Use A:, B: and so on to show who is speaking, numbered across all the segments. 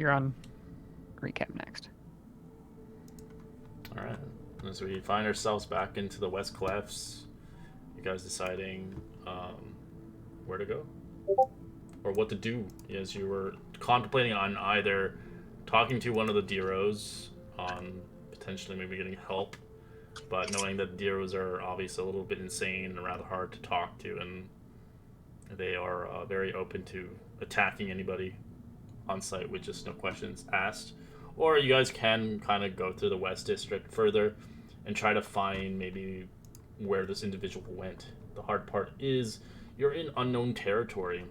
A: You're on recap next.
B: All right. As we find ourselves back into the West Clefts, you guys deciding where to go or what to do as you were contemplating on either talking to one of the Deros on potentially maybe getting help, but knowing that Deros are obviously a little bit insane and rather hard to talk to, and they are very open to attacking anybody on site with just no questions asked. Or you guys can kind of go through the West District further and try to find maybe where this individual went. The hard part is you're in unknown territory.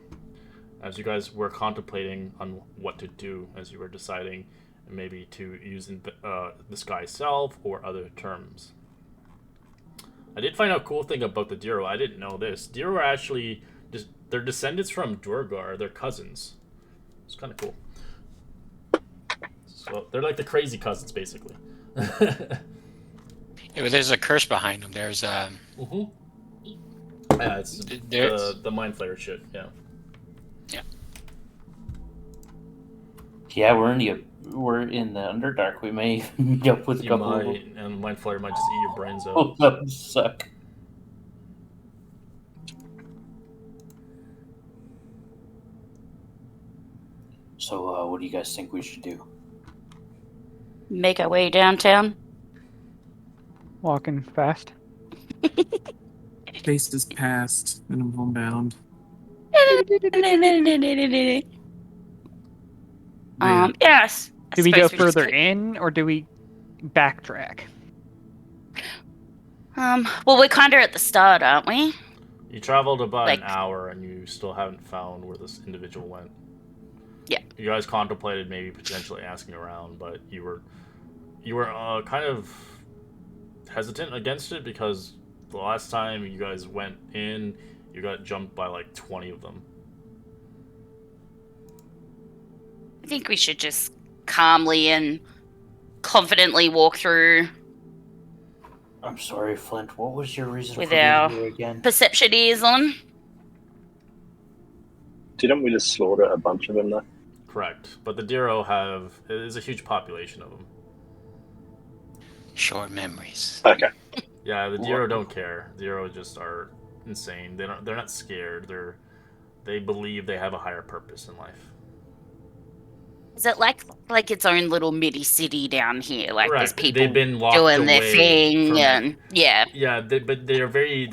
B: As you guys were contemplating on what to do, as you were deciding maybe to use disguise self or other terms. I did find out a cool thing about the Diro. I didn't know this. Diro are actually just they're descendants from Durgar. They're cousins. It's kind of cool. So they're like the crazy cousins, basically.
C: Yeah, but there's a curse behind them. There's
B: Mm-hmm. Yeah, it's the mind flayer shit. Yeah.
C: Yeah.
D: Yeah, we're in the Underdark. We may meet up with a couple of them.
B: And mind flayer might just eat your brains out.
D: Oh, that would suck. So, what do you guys think we should do?
E: Make our way downtown.
A: Walking fast.
F: Space is past, and I'm homebound.
E: Yes.
A: Do we go further in, or do we backtrack?
E: Well, we're kind of at the start, aren't we?
B: You traveled about an hour, and you still haven't found where this individual went.
E: Yeah.
B: You guys contemplated maybe potentially asking around, but you were kind of hesitant against it because the last time you guys went in, you got jumped by like 20 of them.
E: I think we should just calmly and confidently walk through.
D: I'm sorry, Flint. What was your reason
E: With
D: for being
E: our
D: here again?
E: perception ears on.
G: Didn't we just slaughter a bunch of them, though?
B: Correct. But the Diro is a huge population of them.
C: short memories.
G: Okay.
B: Yeah, the Diro don't care. Diro just are insane. They're not scared. They believe they have a higher purpose in life.
E: Is it like its own little mini city down here? Like
B: Correct.
E: there's people
B: They've been locked
E: doing their
B: away
E: thing,
B: from-
E: and yeah.
B: Yeah, but they're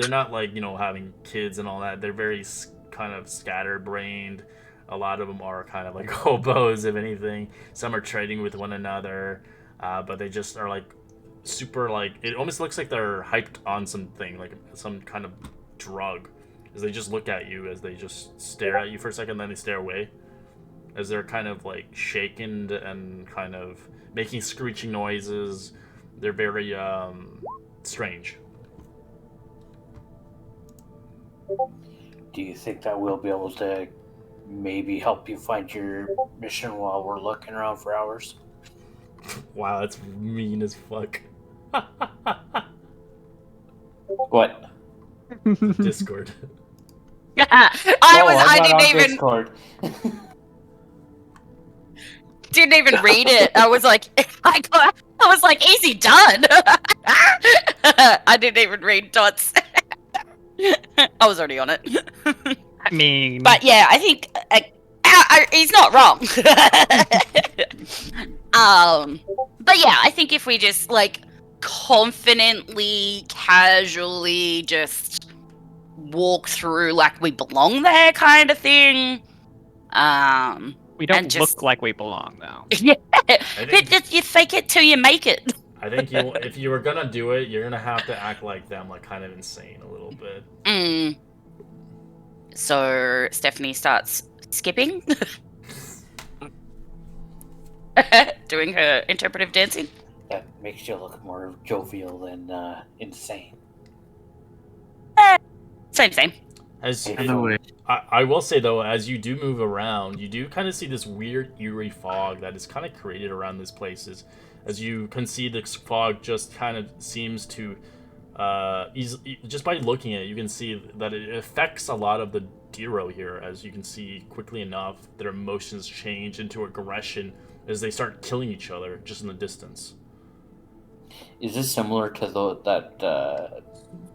B: not like, having kids and all that. They're very kind of scatterbrained. A lot of them are kind of like hobos, if anything. Some are trading with one another, but they just are like super like. It almost looks like they're hyped on something, like some kind of drug. As they just look at you, as they just stare at you for a second, then they stare away. As they're kind of like shaken and kind of making screeching noises. They're very strange.
D: Do you think that we'll be able to maybe help you find your mission while we're looking around for hours?
B: Wow, that's mean as fuck.
D: What?
B: Discord.
E: I didn't even
D: Discord.
E: didn't even read it. I was like, easy done. I didn't even read dots. I was already on it.
A: I mean,
E: But yeah, I think he's not wrong. But yeah, I think if we just like confidently, casually just walk through like we belong there, kind of thing.
A: we don't
E: and just-
A: look like we belong, though.
E: Yeah,
B: think-
E: you fake it till you make it.
B: I think if you were gonna do it, you're gonna have to act like them, like kind of insane a little bit.
E: So Stephanie starts skipping, doing her interpretive dancing.
D: That makes you look more jovial than insane.
E: Same.
F: Either way.
B: I will say though, as you do move around, you do kind of see this weird eerie fog that is kind of created around these places. As you can see, this fog just kind of seems to just by looking at it, you can see that it affects a lot of the Diro here, as you can see quickly enough, their emotions change into aggression as they start killing each other just in the distance.
D: Is this similar to that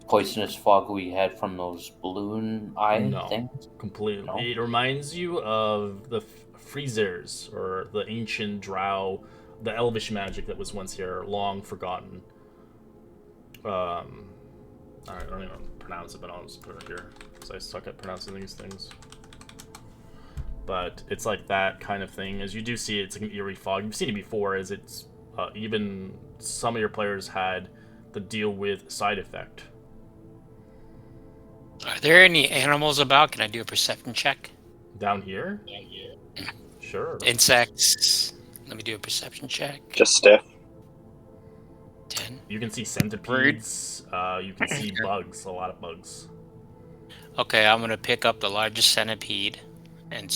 D: poisonous fog we had from those balloon eye
B: No,
D: things?
B: completely.
D: No?
B: It reminds you of the Freezers, or the ancient Drow, the elvish magic that was once here, long forgotten. I don't even pronounce it, but I'll just put it here because I suck at pronouncing these things. But it's like that kind of thing. As you do see it, it's like an eerie fog. You've seen it before, as it's even some of your players had the deal with side effect.
C: Are there any animals about? Can I do a perception check?
B: Down here? Sure.
C: Insects. Let me do a perception check.
G: Just Steph.
C: 10.
B: You can see centipedes. You can see bugs. A lot of bugs.
C: Okay, I'm gonna pick up the largest centipede and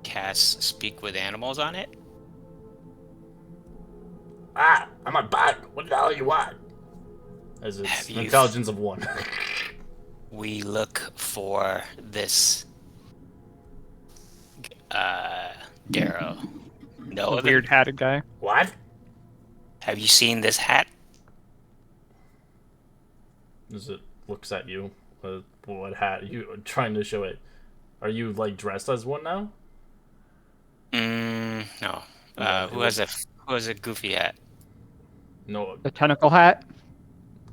C: cast Speak with Animals on it.
B: Ah, I'm a bug. What the hell you want? As it's
C: Have
B: an
C: you-
B: intelligence of 1.
C: We look for this Darrow. No,
A: The weird hatted guy.
B: What?
C: Have you seen this hat?
B: As it looks at you. What hat? You trying to show it? Are you like dressed as one now?
C: No.
B: No,
C: Who has a goofy hat?
B: No,
A: The tentacle hat.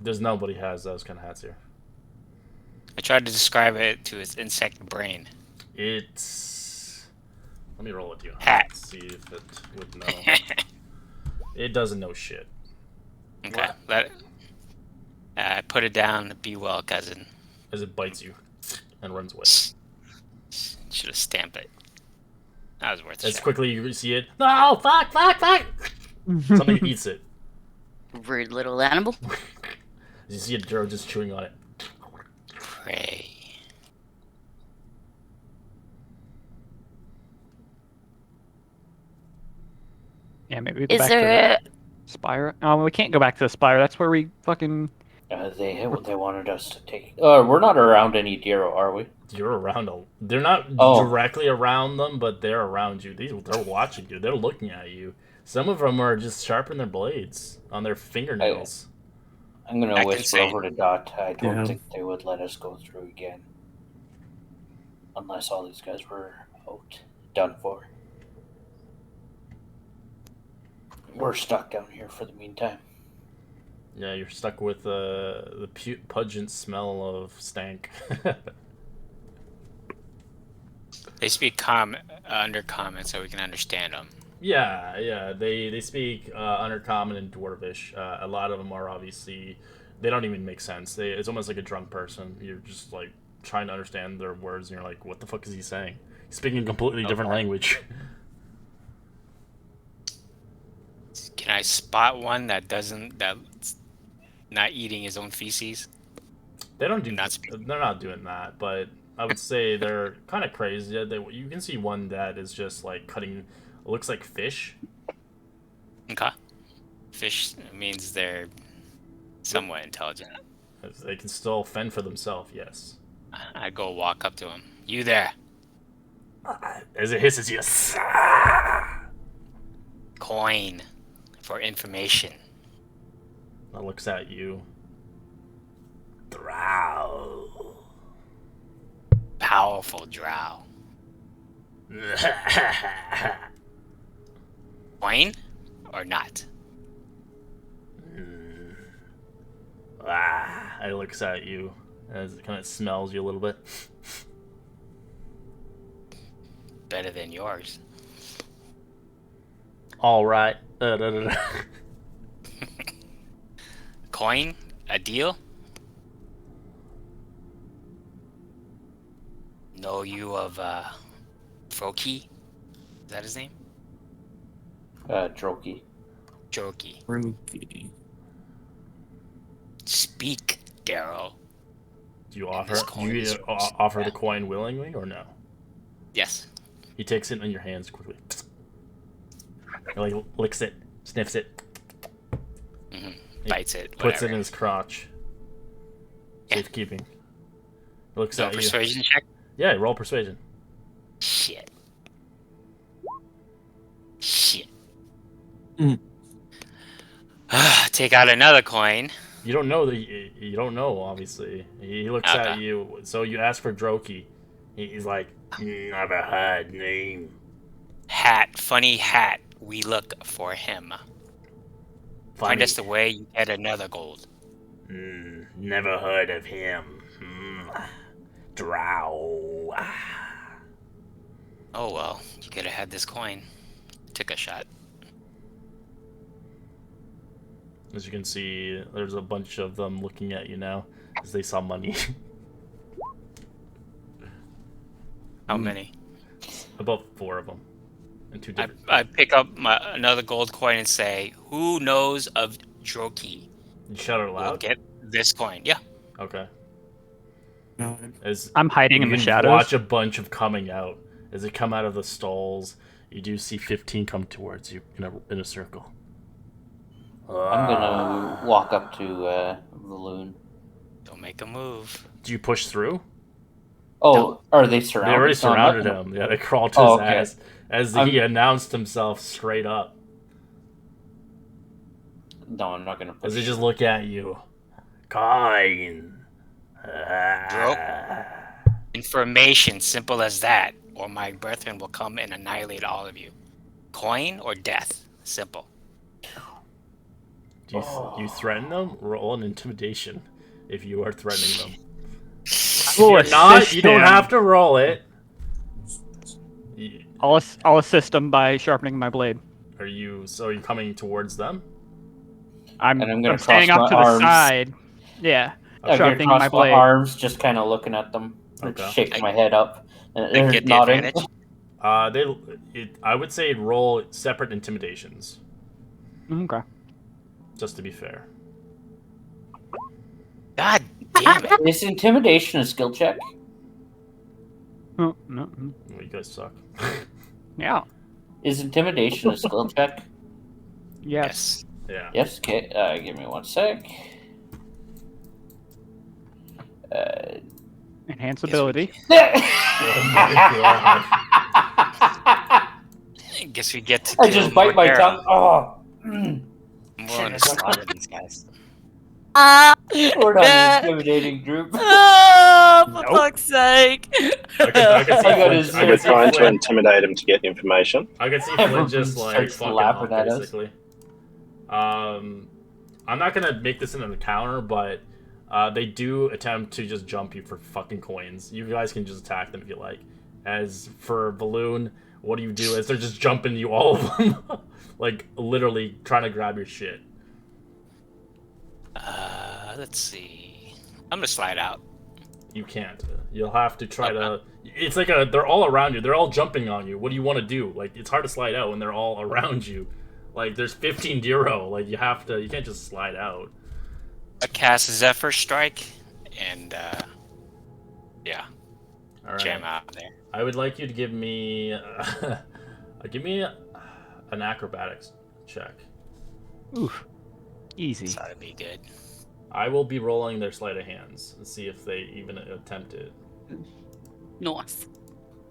B: there's nobody has those kind of hats here.
C: I tried to describe it to its insect brain.
B: It's. Let me roll it, you.
C: Hat.
B: Let's see if it would know. It doesn't know shit.
C: Okay. Put it down. Be well, cousin.
B: As it bites you and runs away.
C: Should have stamped it. That was worth a
B: As
C: shot.
B: quickly you see it. No! Fuck! Fuck! Fuck! Something eats it.
E: Rude little animal.
B: You see a Duro just chewing on it.
C: Pray.
A: Yeah, maybe we go
E: Is
A: back to
E: there a...
A: the Spire. Oh, we can't go back to the Spire. That's where we fucking.
D: They wanted us to take. We're not around any Diro, are we?
B: You're around them. They're not
D: Oh.
B: directly around them, but they're around you. They're watching you. They're looking at you. Some of them are just sharpening their blades on their fingernails.
D: I'm gonna
C: Act
D: whisper
C: insane.
D: over to Dot. I don't
F: Yeah.
D: think they would let us go through again, unless all these guys were out, done for. We're stuck down here for the meantime.
B: Yeah, you're stuck with the pungent smell of stank.
C: They speak under common so we can understand them.
B: Yeah, they speak Undercommon and Dwarvish. A lot of them are obviously, they don't even make sense. It's almost like a drunk person. You're just like trying to understand their words, and you're like, what the fuck is he saying? He's speaking a completely different language.
C: Can I spot one that's not eating his own feces?
B: They don't do
C: Not speaking.
B: They're not doing that, but I would say they're kind of crazy. You can see one that is just like cutting. It looks like fish.
C: Okay. Fish means they're somewhat intelligent.
B: They can still fend for themselves. Yes.
C: I go walk up to him. You there?
B: As it hisses, yes.
C: Coin for information.
B: That looks at you. Drow.
C: Powerful drow. Coin or not?
B: It looks at you as it kind of smells you a little bit.
C: Better than yours.
B: All right.
C: Coin? A deal? Know you of Froki? Is that his name?
D: Droki.
C: Joki.
F: Rookie.
C: Speak, Darrow.
B: Do you
C: And
B: offer?
C: this
B: Do
C: coin
B: you
C: is
B: offer the coin willingly or no?
C: Yes.
B: He takes it in your hands quickly. He like licks it, sniffs it.
C: bites it.
B: Puts it
C: whatever.
B: in his crotch.
C: Yeah.
B: Safekeeping. Looks
C: No
B: at you.
C: persuasion check?
B: Yeah, roll persuasion.
C: Shit. Shit.
F: Mm.
C: Take out another coin.
B: You don't know you don't know, obviously. He looks at
C: Okay.
B: you, so you ask for Droki. He's like, never heard name.
C: Hat. Funny hat. We look for him. Find
B: Funny.
C: us the way, you get another gold.
B: Never heard of him. Drow.
C: Oh well, you could have had this coin. Took a shot.
B: As you can see, there's a bunch of them looking at you now as they saw money.
C: How many?
B: About 4 of them. And 2 different.
C: I pick up another gold coin and say, "Who knows of Droki?
B: You shout it
C: Will
B: loud?
C: get this coin." Yeah.
B: Okay.
F: No,
B: As
A: I'm hiding
B: you
A: in the
B: can
A: shadows.
B: watch a bunch of coming out. As they come out of the stalls, you do see 15 come towards you in a circle.
D: I'm gonna walk up to Valoon.
C: Don't make a move.
B: Do you push through?
D: Oh, are they surrounded?
B: They already
D: No, I'm not
B: surrounded
D: gonna-
B: him. Yeah, they crawled to
D: Oh,
B: his
D: okay.
B: ass as he announced himself straight up.
D: No, I'm not gonna
B: As
D: push.
B: they just look at you. Coin.
C: Information, simple as that, or my brethren will come and annihilate all of you. Coin or death. Simple.
B: Do you threaten them? Roll an intimidation if you are threatening them.
A: We'll
B: If you're not,
A: assist
B: you don't
A: him.
B: have to roll it.
A: I'll assist him by sharpening my blade.
B: Are you coming towards them?
A: I'm
D: And I'm gonna
A: standing
D: cross
A: up to
D: my
A: the
D: arms.
A: side. Yeah,
D: I'm gonna
A: sharpening
D: cross
A: my
D: my
A: blade.
D: arms, just kind of looking at them,
B: Okay.
D: shaking my head up, and
C: They get the
D: nodding.
C: advantage.
B: I would say roll separate intimidations,
A: Okay.
B: just to be fair.
C: God damn it.
D: Is intimidation a skill check?
A: Oh, no.
B: Well, you guys suck.
A: Yeah.
D: Is intimidation a skill check?
A: Yes.
B: Yeah.
D: Yes. Okay. Give me 1 sec.
A: Enhance ability.
C: Guess we get to
D: I
C: kill
D: just bite my
C: Mortera.
D: tongue. Oh. Mm.
C: I'm willing to slaughter these guys.
D: We're not an intimidating group.
E: Oh, for
A: Nope.
E: fuck's sake.
B: I can see
D: I got
B: Flint-
D: his-
B: I
G: We're
B: can see
G: trying to
B: Flint-
G: intimidate him to get information.
B: I can see Flint
D: Everyone
B: just like
D: starts
B: fucking
D: laughing
B: off,
D: at us.
B: basically. I'm not gonna make this into an encounter, but they do attempt to just jump you for fucking coins. You guys can just attack them if you like. As for Balloon, what do you do? As they're just jumping you, all of them, like literally trying to grab your shit.
C: Let's see. I'm gonna slide out.
B: You can't. You'll have to try to. It's like they're all around you. They're all jumping on you. What do you want to do? Like, it's hard to slide out when they're all around you. Like, there's 15 Diro. Like, you can't just slide out.
C: I cast Zephyr Strike and yeah,
B: All right.
C: jam out there.
B: I would like you to give me, an acrobatics check.
A: Oof. Easy.
C: So that'd be good.
B: I will be rolling their sleight of hands and see if they even attempt it.
E: Nice.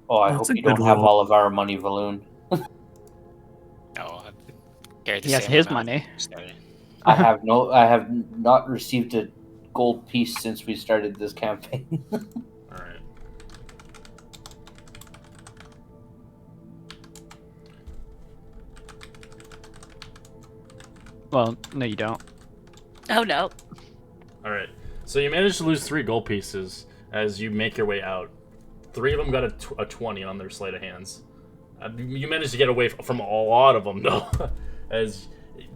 D: Oh, I
F: That's
D: hope
F: a
D: you don't
F: good
D: have
F: roll.
D: all of our money, Valoon.
C: No, I carried the
A: He has
C: same
A: his
C: amount.
A: money.
D: I have not received a gold piece since we started this campaign.
B: All right.
A: Well, no, you don't.
E: Oh no.
B: All right. So you managed to lose 3 gold pieces as you make your way out. 3 of them got a 20 on their sleight of hands. You managed to get away from a lot of them, though, as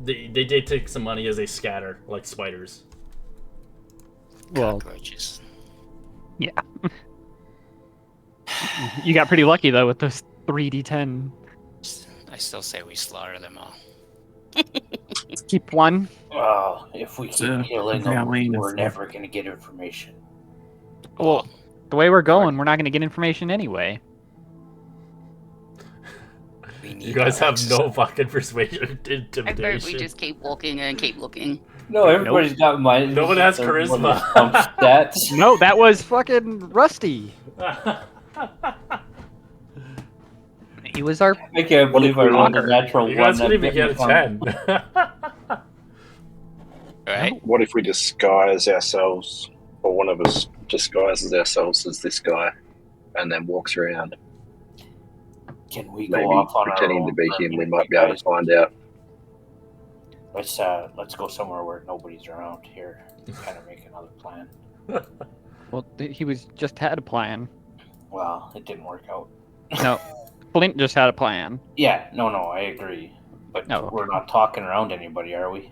B: they did take some money as they scatter like spiders.
A: Well,
C: Cockroaches.
A: yeah. You got pretty lucky though with those 3d10.
C: I still say we slaughter them all.
A: Keep one.
D: Oh, if we keep
F: So,
D: killing
F: yeah,
D: them,
F: Wayne,
D: we're
F: if-
D: never going to get information.
A: Well, the way we're going, we're not going to get information anyway.
C: We need
B: You guys
C: our
B: have no
C: exercise.
B: fucking persuasion
E: I heard we
B: intimidation.
E: just keep walking and keep looking.
D: No, everybody's got mine.
B: No one has
D: They're one of
B: charisma.
D: those dumb stats.
A: No, that was fucking Rusty. He was our.
D: I can't believe I rolled a natural
B: You
D: one.
B: guys could
D: that
B: even get a
D: didn't count.
B: 10.
C: Right?
G: What if we disguise ourselves, or one of us disguises ourselves as this guy, and then walks around?
D: Can we
G: Maybe
D: go off on
G: pretending
D: our own
G: to be
D: for a
G: him, we
D: minute,
G: might
D: you
G: be able
D: guys?
G: to find out.
D: Let's go somewhere where nobody's around here. Kind of make another plan.
A: Well, he was just had a plan.
D: Well, it didn't work out.
A: No, Flint just had a plan.
D: Yeah, no, I agree. But
A: No.
D: we're not talking around anybody, are we?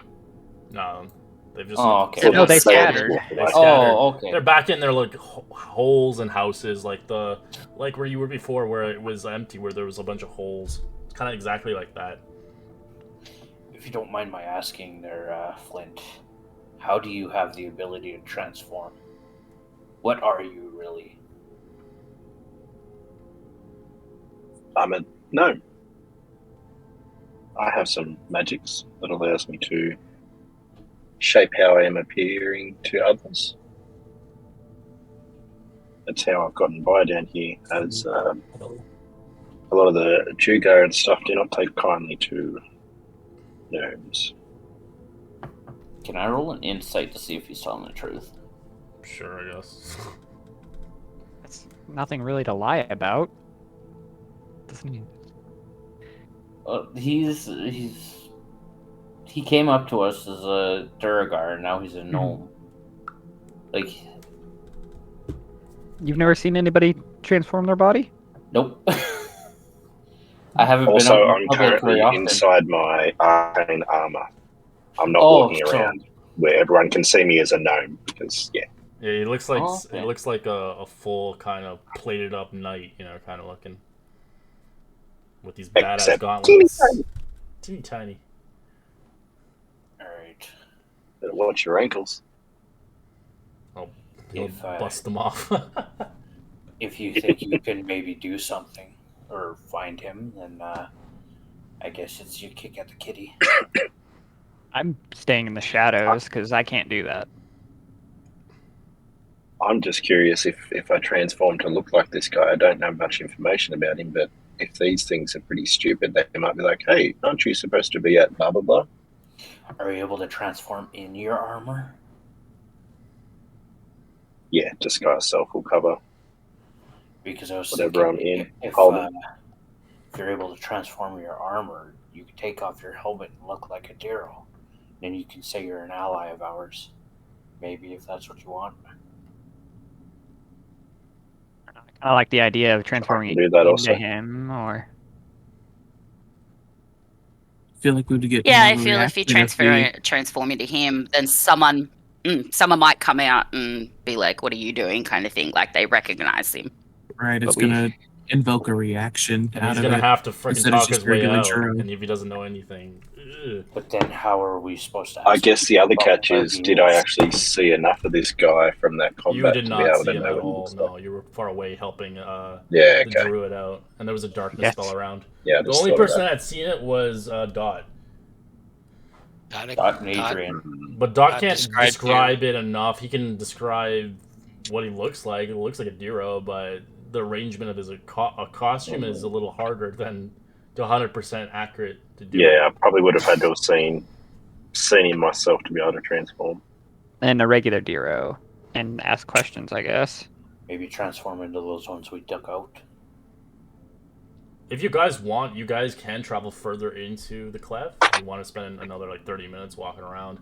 B: No, they've just.
D: Oh, okay.
A: No, they
G: Let's say it's
A: scattered.
G: walk
B: They
G: away.
B: scattered.
D: Oh, okay.
B: They're back in their like holes and houses, like where you were before, where it was empty, where there was a bunch of holes. It's kind of exactly like that.
D: If you don't mind my asking there, Flint, how do you have the ability to transform? What are you really?
G: I'm a gnome. I have some magics that allows me to shape how I am appearing to others. That's how I've gotten by down here, as a lot of the Jugo and stuff do not take kindly to gnomes.
D: Can I roll an insight to see if he's telling the truth?
B: Sure, I guess.
A: That's nothing really to lie about. Doesn't he?
D: He came up to us as a Duragar, and now he's a gnome. Like,
A: You've never seen anybody transform their body?
D: nope. I haven't
G: Also,
D: been out
G: I'm
D: in public
G: currently
D: very often.
G: inside my arcane armor. I'm not
D: Oh,
G: walking
D: so-
G: around where everyone can see me as a gnome because, yeah,
B: Yeah, it looks like
D: Oh, okay.
B: it looks like a full kind of plated up knight, kind of looking with these badass
G: Except
B: gauntlets. Teeny tiny.
D: Alright.
G: better watch your ankles.
B: He'll
D: If,
B: bust them off.
D: If you think you can maybe do something or find him, then I guess it's you kick at the kitty.
A: I'm staying in the shadows because I can't do that.
G: I'm just curious if I transform to look like this guy. I don't know much information about him, but if these things are pretty stupid, they might be like, hey, aren't you supposed to be at blah, blah, blah?
D: Are you able to transform in your armor?
G: Yeah, disguise self will cover.
D: Because I was
G: Whatever I'm
D: thinking,
G: in,
D: if
G: holding.
D: you're able to transform your armor, you can take off your helmet and look like a Darrow. Then you can say you're an ally of ours. Maybe if that's what you want.
A: I like the idea of transforming
G: do that
A: into
G: also.
A: him, or
F: I feel like we would get
E: Yeah,
F: more
E: I feel if you
F: reaction
E: transform into him, then someone might come out and be like, "What are you doing?" kind of thing. Like they recognize him.
F: right, it's
A: But we-
F: gonna invoke a reaction
B: And
F: out
B: he's
F: of
B: gonna
F: it.
B: have to freaking
F: instead of
B: talk
F: just
B: his way
F: regular
B: out,
F: churro.
B: and if he doesn't know anything,
D: But then how are we supposed to
G: I
D: ask
G: guess the
D: him
G: other
D: about
G: catch
D: where
G: is,
D: he
G: did I
D: is?
G: actually see enough of this guy from that
B: you
G: combat
B: did
G: to be
B: not
G: able
B: see
G: to
B: him
G: know
B: at
G: what he
B: all.
G: looks
B: No,
G: like?
B: you were far away helping
G: Yeah,
B: the
G: okay.
B: druid out, and there was a darkness
A: Yes.
B: spell around.
G: Yeah, I
B: The
G: just
B: only
G: thought of
B: person
G: that.
B: that had seen it was Dot.
D: Dot and Adrian.
B: But Doc
C: I've
B: can't
C: described
B: describe it enough. He can describe what he looks like. It looks like a Diro, but the arrangement of his costume is a little harder than to 100% accurate to do.
G: Yeah, I probably would have had to have seen him myself to be able to transform.
A: and a regular Diro, and ask questions, I guess.
D: Maybe transform into those ones we took out.
B: If you guys want, you guys can travel further into the cleft. If you want to spend another 30 minutes walking around,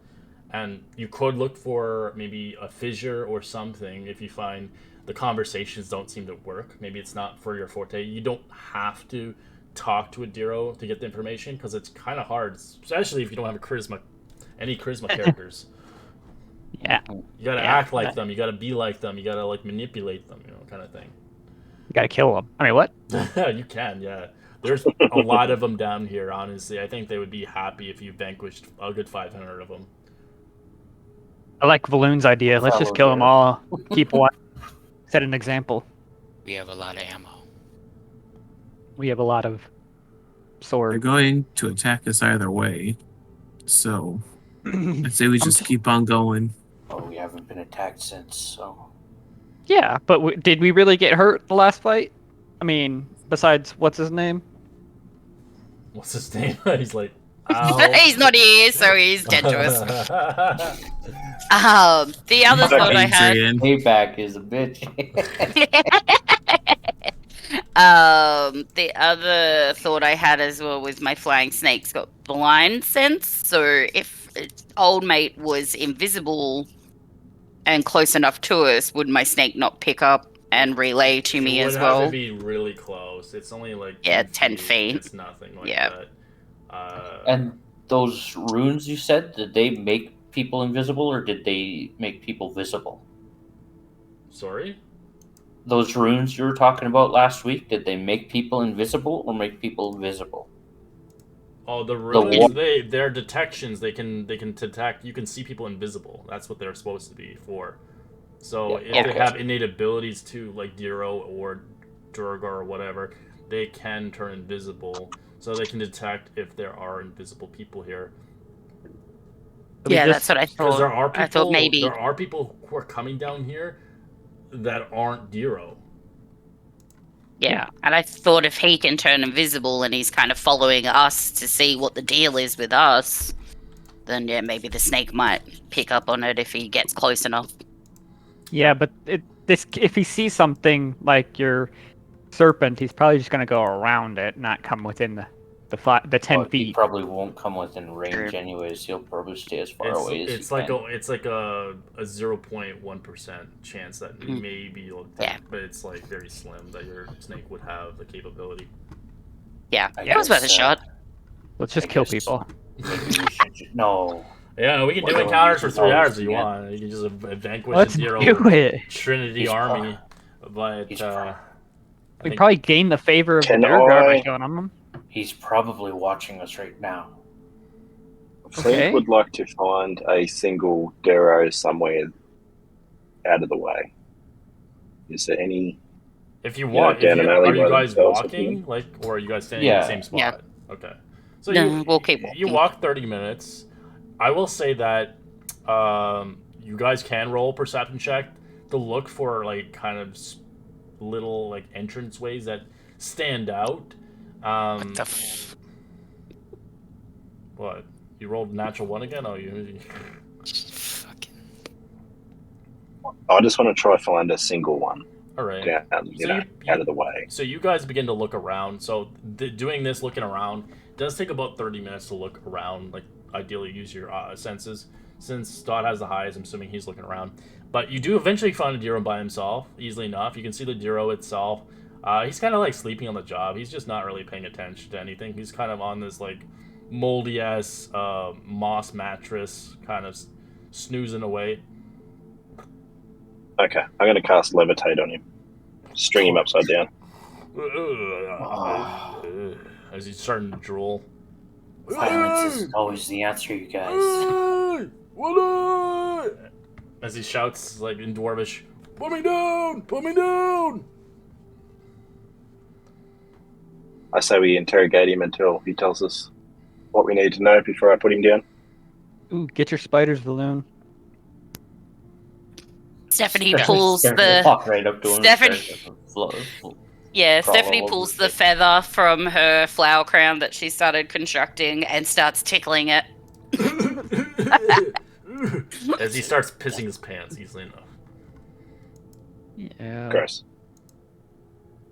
B: and you could look for maybe a fissure or something if you find the conversations don't seem to work. Maybe it's not for your forte. You don't have to talk to a Diro to get the information because it's kind of hard, especially if you don't have any charisma characters.
A: Yeah,
B: You gotta
A: Yeah.
B: act like them. You gotta be like them. You gotta manipulate them. Kind of thing.
A: you gotta kill him. I mean, what?
B: You can, yeah. There's a lot of them down here, honestly. I think they would be happy if you vanquished a good 500 of them.
A: I like Valoon's idea. Let's just kill them all. Keep one. Set an example.
C: We have a lot of ammo.
A: We have a lot of
F: They're
A: sword.
F: going to attack us either way. So I'd say we just keep on going.
D: Oh, we haven't been attacked since, so.
A: Yeah, but did we really get hurt the last fight? I mean, besides what's his name?
B: What's his name? He's like, ow.
E: He's not here, so he's dead to us. The other
G: Fuck
E: thought I had.
F: Adrian.
D: Payback is a bitch.
E: The other thought I had as well was my flying snake's got blind sense, so if old mate was invisible and close enough to us, would my snake not pick up and relay to me
B: It
E: as
B: would have
E: well?
B: to be really close. It's only like
E: 10 feet.
B: It's nothing like
E: Yeah.
B: that.
D: And those runes you said, did they make people invisible or did they make people visible?
B: Sorry?
D: Those runes you were talking about last week, did they make people invisible or make people visible?
B: Oh, the
D: wa-
B: runes, they're detections. They can detect. You can see people invisible. That's what they're supposed to be for. So
D: Yeah,
B: if they
D: okay.
B: have innate abilities too, like Diro or Durgar or whatever, they can turn invisible. So they can detect if there are invisible people here.
E: Yeah, that's what I
B: Because
E: thought.
B: there are people.
E: I thought maybe.
B: There are people who are coming down here that aren't Diro.
E: Yeah, and I thought if he can turn invisible and he's kind of following us to see what the deal is with us, then yeah, maybe the snake might pick up on it if he gets close enough.
A: Yeah, but if he sees something like your serpent, he's probably just gonna go around it, not come within the 10
D: Well, he
A: feet.
D: probably won't come within range
E: True.
D: anyways. He'll probably stay as far away as
B: It's
D: he
B: like
D: can.
B: it's like a 0.1% chance that maybe you'll detect, but it's like very slim that your snake would have the capability.
E: Yeah,
D: I
E: it was worth a
D: guess,
E: shot.
A: Let's just
D: I
A: kill
D: guess-
A: people.
D: Maybe we should no.
B: Yeah, we can do
D: Well,
B: encounters for
D: you
B: 3
D: can
B: hours
D: always
B: if you
D: do that.
B: want. You can just vanquish
A: Let's
B: the Zero
A: do it.
B: Trinity
D: He's
B: army, but
D: he's
B: I
A: We
B: think-
A: probably gain the favor of the
G: Can
A: Durgar by
G: I-
A: killing him.
D: He's probably watching us right now.
G: Flint
A: Okay.
G: would like to find a single Dero somewhere out of the way. Is there any?
B: if you
G: know,
B: walk,
G: down an
B: are
G: alley
B: you
G: by
B: guys
G: themselves or
B: walking, like, or are you guys standing in
D: Yeah.
B: the same spot?
E: Yeah.
B: Okay, so
E: No, we'll keep
B: you
E: walking.
B: walk 30 minutes. I will say that you guys can roll a perception check to look for like kind of little like entrance ways that stand out.
C: What the f-
B: What? You rolled natural one again? Oh, you.
C: fucking.
G: I just want to try find a single one
B: All right.
G: down,
B: So you-
G: out of the way.
B: So you guys begin to look around. So doing this, looking around, does take about 30 minutes to look around. Like ideally, use your senses. Since Dot has the highest, I'm assuming he's looking around. But you do eventually find a Diro by himself, easily enough. You can see the Diro itself. He's kind of like sleeping on the job. He's just not really paying attention to anything. He's kind of on this like moldy ass moss mattress, kind of snoozing away.
G: Okay, I'm going to cast Levitate on him. String him upside down.
B: As he's starting to drool.
D: Violence isn't always the answer, you guys.
B: As he shouts like in Dwarvish, "Put me down! Put me down!"
G: I say we interrogate him until he tells us what we need to know before I put him down.
A: Ooh, get your spider's balloon.
E: Stephanie pulls the
D: Walk right up to him.
E: Stephanie-
D: Crawl
E: Stephanie
D: all
E: pulls
D: over
E: the feather from her flower crown that she started constructing and starts tickling it.
B: As he starts pissing his pants easily enough.
A: Yeah.
G: Gross.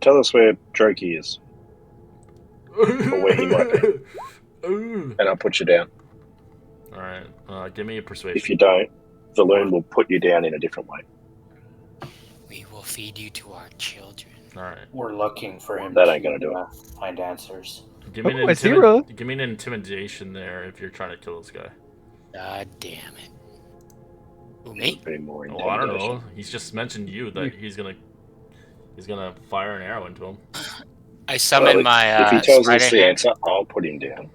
G: Tell us where Droki is, where he might be. and I'll put you down.
B: Alright, give me a persuasion.
G: If you don't, the loon will put you down in a different way.
C: We will feed you to our children.
B: Alright.
D: We're looking for him.
G: That ain't gonna do it.
D: Find answers.
B: Give me,
A: Oh, a zero.
B: give me an intimidation there if you're trying to kill this guy.
C: God damn it. Who, me?
G: Be more
B: Oh, I don't
G: intimidation.
B: know. He's just mentioned you that he's gonna fire an arrow into him.
C: I summon
G: Well,
C: my
G: if he tells
C: spider
G: us the
C: hand.
G: answer, I'll put him down.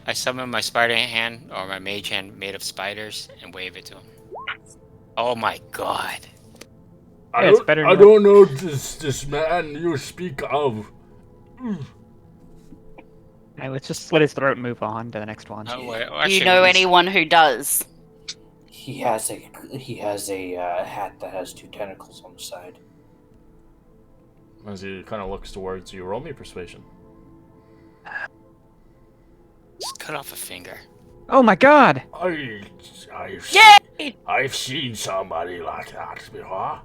C: I summon my spider hand or my mage hand made of spiders and wave it to him. Oh my god.
A: Yeah, it's better
B: I
A: than-
B: don't know this man you speak of.
A: Alright, let's just slit his throat and move on to the next one.
C: Oh, wait,
E: Do you know anyone who does?
D: He has a hat that has 2 tentacles on the side.
B: As he kind of looks towards you, roll me persuasion.
C: Just cut off a finger.
A: Oh my god!
B: I've seen somebody like that before.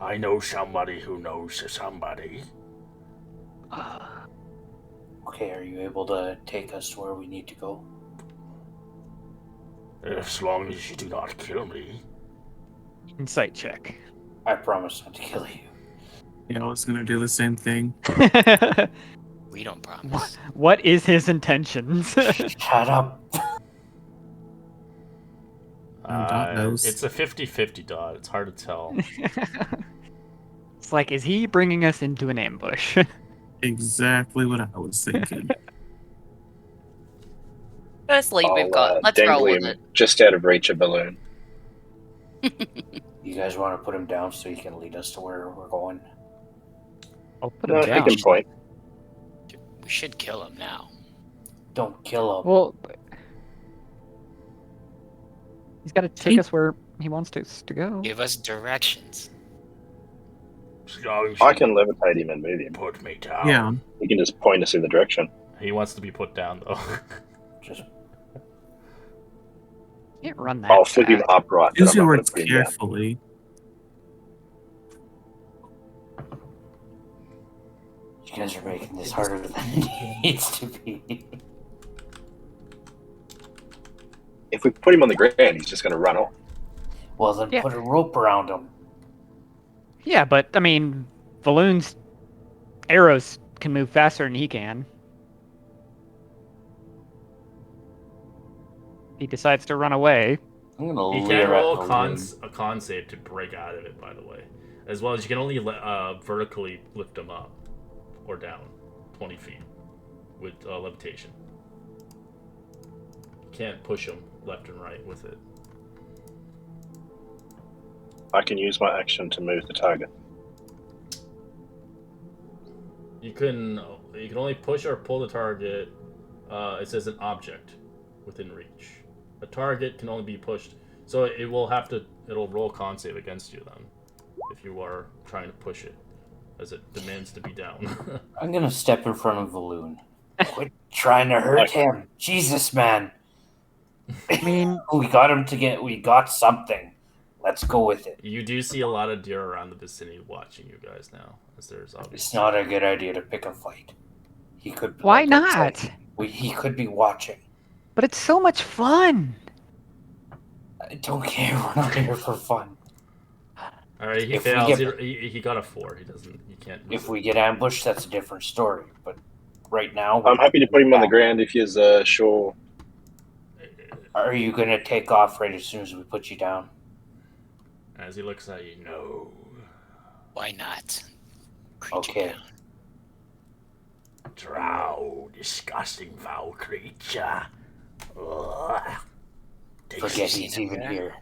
B: I know somebody who knows somebody.
D: Okay, are you able to take us to where we need to go?
B: As long as you do not kill me.
A: Insight check.
D: I promise not to kill you.
F: Yeah, I was gonna do the same thing.
C: We don't promise.
A: What is his intentions?
D: Shut up.
F: Dot knows.
B: It's a 50-50 dot. It's hard to tell.
A: It's like, is he bringing us into an ambush?
F: Exactly what I was thinking.
E: Firstly, we've
G: I'll
E: got. Let's roll
G: dangle
E: with
G: him
E: it.
G: just out of reach a balloon.
D: You guys want to put him down so he can lead us to where we're going?
A: I'll put
G: No,
A: him
G: he
A: down.
G: can point.
C: We should kill him now.
D: Don't kill him.
A: Well, he's got to take us where he wants us to go.
C: Give us directions.
B: As long as
G: I
B: you
G: can levitate him and move him.
B: put me down.
F: Yeah.
G: He can just point us in the direction.
B: He wants to be put down, though.
D: Just
A: Can't run that.
G: I'll flip him
A: fast.
G: upright. but
F: Use
G: I'm
F: your
G: not gonna
F: words
G: put him down.
F: carefully.
D: you guys are making this harder than it needs to be.
G: If we put him on the ground, he's just going to run off.
D: Well, then
A: Yeah.
D: put a rope around him.
A: Yeah, but I mean, Balloon's arrows can move faster than he can. He decides to run away.
D: I'm gonna
B: He
D: leer
B: can
D: at
B: roll
D: the
B: a con save to break out of it, by the way. As well as you can only vertically lift him up or down 20 feet with levitation. You can't push him left and right with it.
G: I can use my action to move the target.
B: You can only push or pull the target. It says an object within reach. A target can only be pushed, so it'll roll con save against you then, if you are trying to push it, as it demands to be down.
D: I'm gonna step in front of Balloon. Quit trying to hurt him. Jesus, man.
A: I mean,
D: We got something. Let's go with it.
B: You do see a lot of deer around the vicinity watching you guys now, as there's
D: It's
B: obviously.
D: not a good idea to pick a fight. He could.
A: why
D: like I said,
A: not?
D: he could be watching.
A: But it's so much fun.
D: I don't care. We're not here for fun.
B: All right, he
D: If we
B: fails.
D: get-
B: He got a 4. He doesn't. He can't.
D: If we get ambushed, that's a different story. But right now,
G: I'm happy to put him on the ground if you're sure.
D: Are you gonna take off right as soon as we put you down?
B: As he looks at you, no.
C: Why not?
D: Okay.
C: Down.
B: Drow, disgusting foul creature. Ugh.
D: Forget he's even here.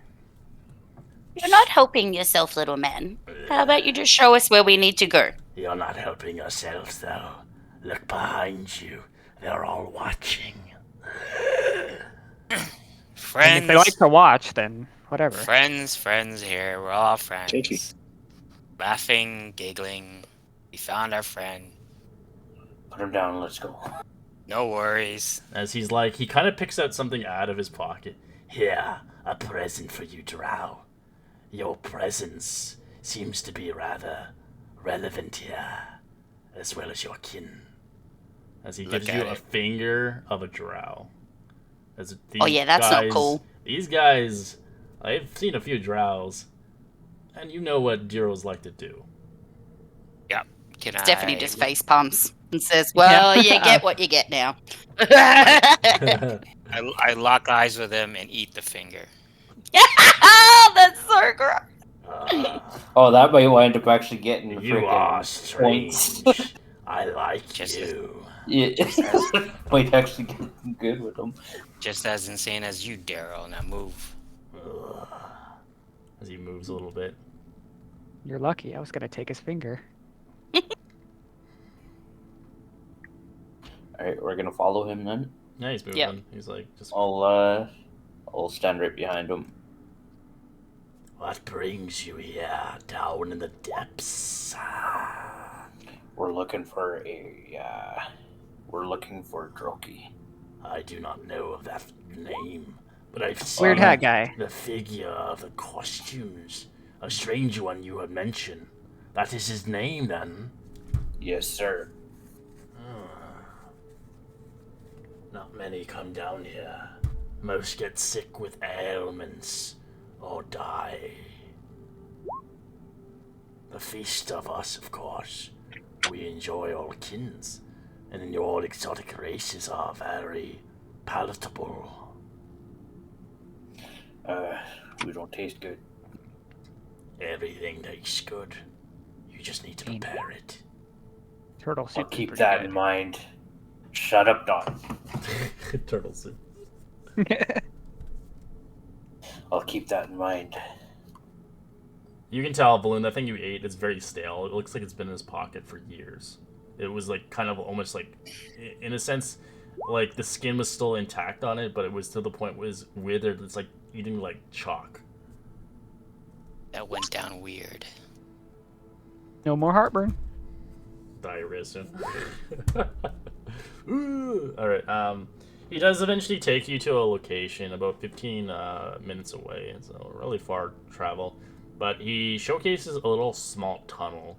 E: You're not helping yourself, little man. How about you just show us where we need to go?
B: You're not helping yourselves, though. Look behind you. They're all watching.
A: And
C: Friends.
A: if they like to watch, then whatever.
C: Friends here. We're all friends.
G: Kinky.
C: Laughing, giggling. We found our friend.
D: Put him down. Let's go.
C: No worries.
B: As he's like, he kind of picks out something out of his pocket. Here, a present for you, Drow. Your presence seems to be rather relevant here, as well as your kin. As he gives
C: Look
B: you
C: at
B: a
C: it.
B: finger of a Drow. As
E: Oh, yeah, that's not cool.
B: These guys, I've seen a few Drows, and you know what Drows like to do.
C: Yep. Can
E: Stephanie
C: I...
E: just face palms and says, "Well, you get what you get now."
C: I lock eyes with him and eat the finger.
E: That's so gross.
D: Oh, that might wind up actually getting
B: You
D: freaking
B: are strange.
D: points.
B: I like
C: Just
B: you.
D: Yeah, might actually get good with him.
C: Just as insane as you, Daryl. Now move.
B: Ugh. As he moves a little bit.
A: You're lucky. I was gonna take his finger.
D: Alright, we're gonna follow him then.
B: Yeah, he's moving.
E: Yep.
B: He's like just.
D: I'll stand right behind him.
B: What brings you here, down in the depths?
D: We're looking for Droki.
B: I do not know of that name, but I've seen
A: Weird hat guy.
B: the figure of the costumes. A strange one you had mentioned. That is his name, then?
D: Yes, sir.
B: Not many come down here. Most get sick with ailments or die. The feast of us, of course. We enjoy all kins, and your exotic races are very palatable.
D: We don't taste good.
B: Everything tastes good. You just need to prepare it.
A: Turtle soup.
D: I'll
A: is
D: keep
A: pretty
D: that
A: good.
D: in mind. Shut up, Don.
B: Turtle soup.
D: I'll keep that in mind.
B: You can tell, Balloon, that thing you ate is very stale. It looks like it's been in his pocket for years. It was like kind of almost like, in a sense, like the skin was still intact on it, but it was to the point where it was withered. It's like eating like chalk.
C: That went down weird.
A: No more heartburn.
B: Diarrhea soon. Alright, he does eventually take you to a location about 15 minutes away. It's a really far travel. But he showcases a little small tunnel.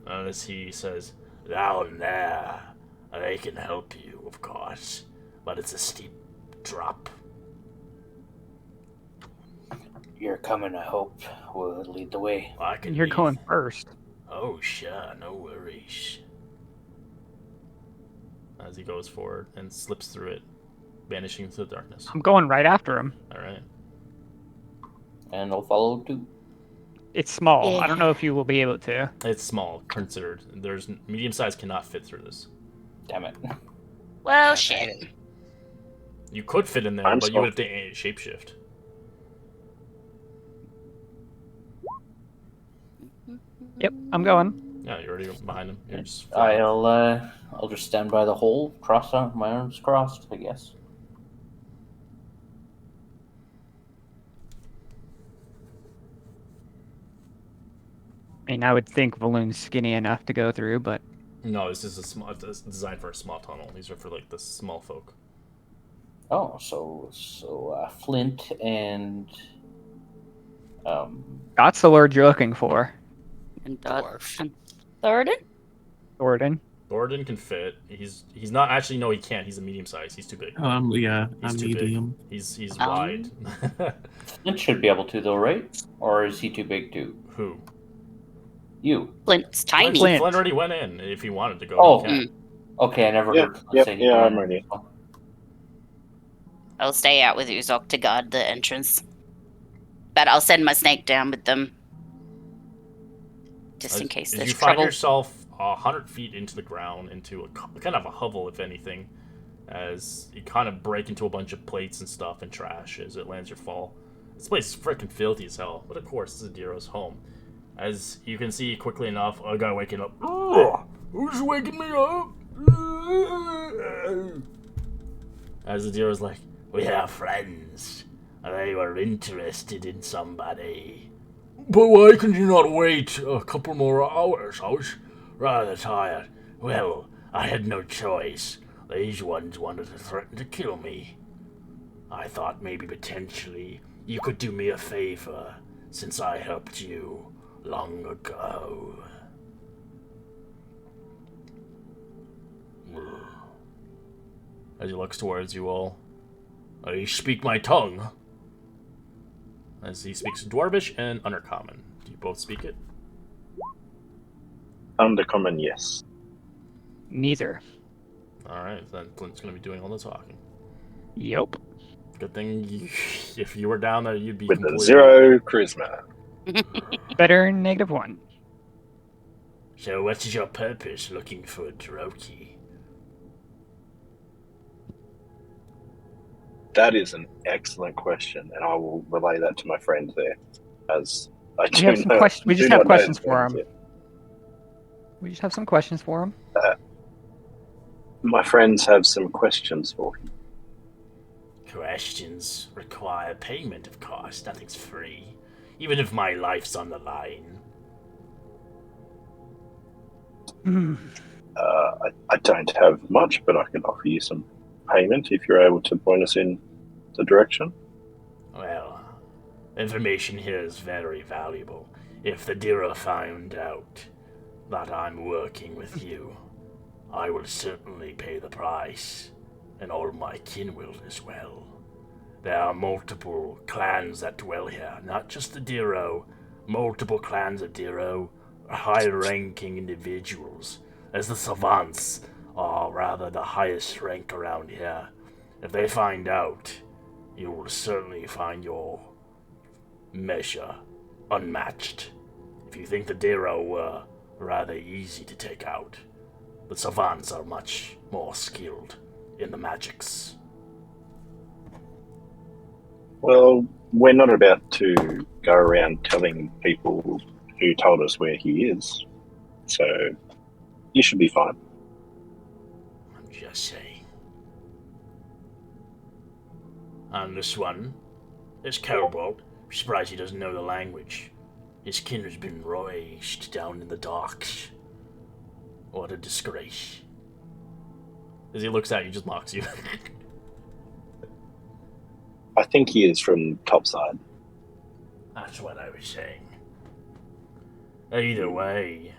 B: As he says, down there, they can help you, of course. But it's a steep drop.
D: You're coming, I hope. Will lead the way.
B: I can
A: You're
B: leave.
A: going first.
B: Oh, sure, no worries. As he goes forward and slips through it, vanishing into the darkness.
A: I'm going right after him.
B: Alright.
D: And I'll follow too.
A: It's small.
E: Yeah.
A: I don't know if you will be able to.
B: It's small, considered. There's medium size cannot fit through this.
D: Damn it.
E: Well,
C: Yeah,
E: shit.
C: man.
B: You could fit in there,
G: I'm
B: but you
G: small.
B: would have to shapeshift.
A: Yep, I'm going.
B: Yeah, you're already behind him. You're just
D: I'll just stand by the hole, cross out my arms crossed, I guess.
A: I mean, I would think Balloon's skinny enough to go through, but
B: No, this is a small. It's designed for a small tunnel. These are for like the small folk.
D: Oh, so Flint and
A: that's the word you're looking for.
E: And
C: Dwarf.
E: Thornton?
A: Gordon.
B: Gordon can fit. He's not actually. No, he can't. He's a medium size. He's too big.
F: Yeah,
B: He's
F: I'm
B: too big.
F: medium.
B: He's
E: Um.
B: wide.
D: Flint should be able to though, right? Or is he too big too?
B: Who?
D: You.
E: Flint's tiny.
A: Flint.
B: Flint already went in. If he wanted to go,
D: Oh.
B: he can.
D: Okay, I never
G: Yep,
D: heard Flint
G: yep,
D: say he
G: yeah,
D: wanted
G: I'm ready.
D: to.
E: I'll stay out with Uzok to guard the entrance. But I'll send my snake down with them. Just in case
B: As
E: there's
B: you find
E: trouble.
B: yourself 100 feet into the ground, into a kind of a hovel, if anything, as you kind of break into a bunch of plates and stuff and trash as it lands your fall. This place is freaking filthy as hell, but of course, this is Diro's home. As you can see quickly enough, a guy waking up. Who's waking me up? As the Diro's like, we are friends. They were interested in somebody. But why can you not wait a couple more hours? I was rather tired. Well, I had no choice. These ones wanted to threaten to kill me. I thought maybe potentially you could do me a favor, since I helped you long ago. As he looks towards you all, I speak my tongue. As he speaks Dwarvish and Undercommon. Do you both speak it?
G: Undercommon, yes.
A: Neither.
B: Alright, then Flint's gonna be doing all the talking.
A: Yep.
B: Good thing if you were down there, you'd be
G: With
B: completely...
G: a 0 charisma.
A: Better than -1.
B: So what is your purpose looking for Droki?
G: That is an excellent question, and I will relay that to my friend there, as I
A: We
G: do
A: have some
G: know-
A: questions. We
G: do
A: just
G: not
A: have
G: know his
A: questions for him.
G: friends yet.
A: We just have some questions for him.
G: Uh, My friends have some questions for him.
B: Questions require payment, of course. Nothing's free. Even if my life's on the line.
G: I don't have much, but I can offer you some payment if you're able to point us in the direction.
B: Well, information here is very valuable. If the Dira found out that I'm working with you, I will certainly pay the price, and all my kin will as well. There are multiple clans that dwell here, not just the Diro. Multiple clans of Diro are high-ranking individuals, as the Savants are rather the highest rank around here. If they find out, you will certainly find your measure unmatched. If you think the Diro were rather easy to take out, the Savants are much more skilled in the magics.
G: Well, we're not about to go around telling people who told us where he is, so you should be fine.
B: I'm just saying. And this one, this Cobalt, I'm surprised he doesn't know the language. His kin has been raised down in the docks. What a disgrace. As he looks at you, just mocks you.
G: I think he is from topside.
B: That's what I was saying. Either way,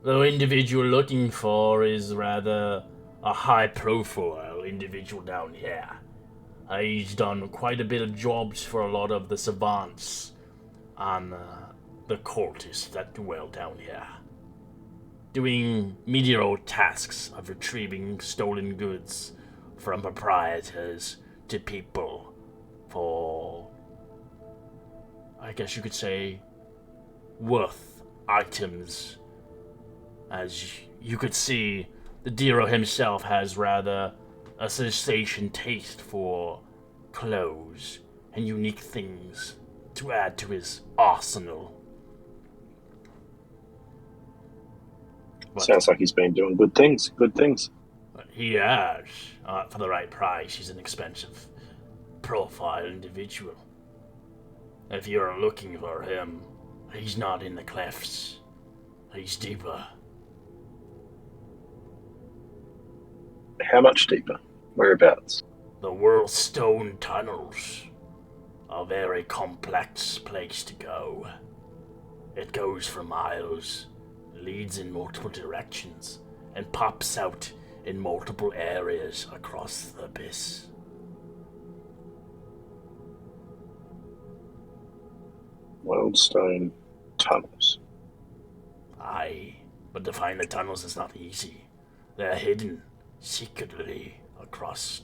B: the individual looking for is rather a high-profile individual down here. He's done quite a bit of jobs for a lot of the savants and the cultists that dwell down here. Doing menial tasks of retrieving stolen goods from proprietors to people for, I guess you could say, worth items. As you could see, the Diro himself has rather a sensation taste for clothes and unique things to add to his arsenal. But
G: Sounds like he's been doing good things. Good things.
B: he has, for the right price, he's an expensive profile individual. If you're looking for him, he's not in the clefts. He's deeper.
G: How much deeper? Whereabouts?
B: The Whorlstone Tunnels. A very complex place to go. It goes for miles, leads in multiple directions, and pops out in multiple areas across the abyss.
G: Whorlstone Tunnels.
B: Aye, but to find the tunnels is not easy. They're hidden secretly across.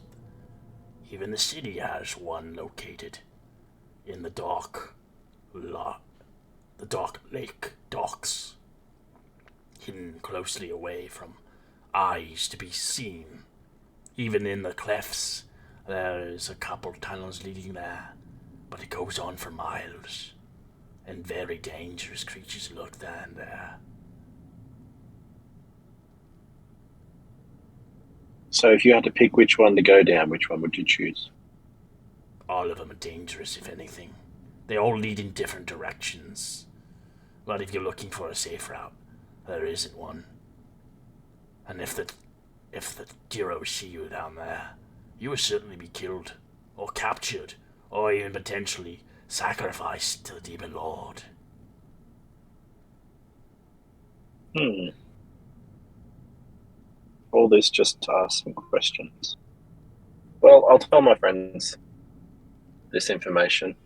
B: Even the city has one located in the the Dark Lake docks, hidden closely away from eyes to be seen. Even in the clefts, there is a couple tunnels leading there, but it goes on for miles, and very dangerous creatures lurk there and there.
G: So if you had to pick which one to go down, which one would you choose?
B: All of them are dangerous, if anything. They all lead in different directions. But if you're looking for a safe route, there isn't one. And if the Diro see you down there, you will certainly be killed, or captured, or even potentially sacrificed to the Demon Lord.
G: All this just to ask some questions. Well, I'll tell my friends this information.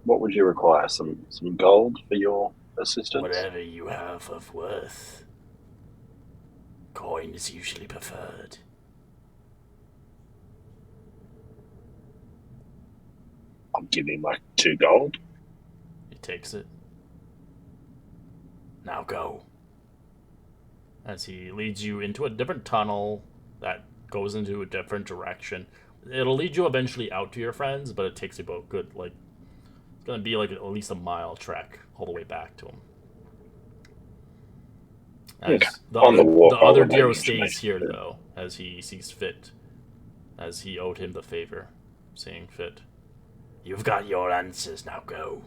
G: What would you require? Some gold for your assistance?
B: Whatever you have of worth. Coin is usually preferred.
G: I'll give him like 2 gold.
B: He takes it. Now go. As he leads you into a different tunnel that goes into a different direction. It'll lead you eventually out to your friends, but it takes you about good, it's gonna be like at least a mile trek all the way back to him. As
G: Okay.
B: the
G: On the
B: other,
G: walk,
B: the
G: I'll
B: other
G: relay
B: Dero
G: the
B: stays
G: information
B: here
G: to-
B: though, as he sees fit, as he owed him the favor, seeing fit. You've got your answers, now go.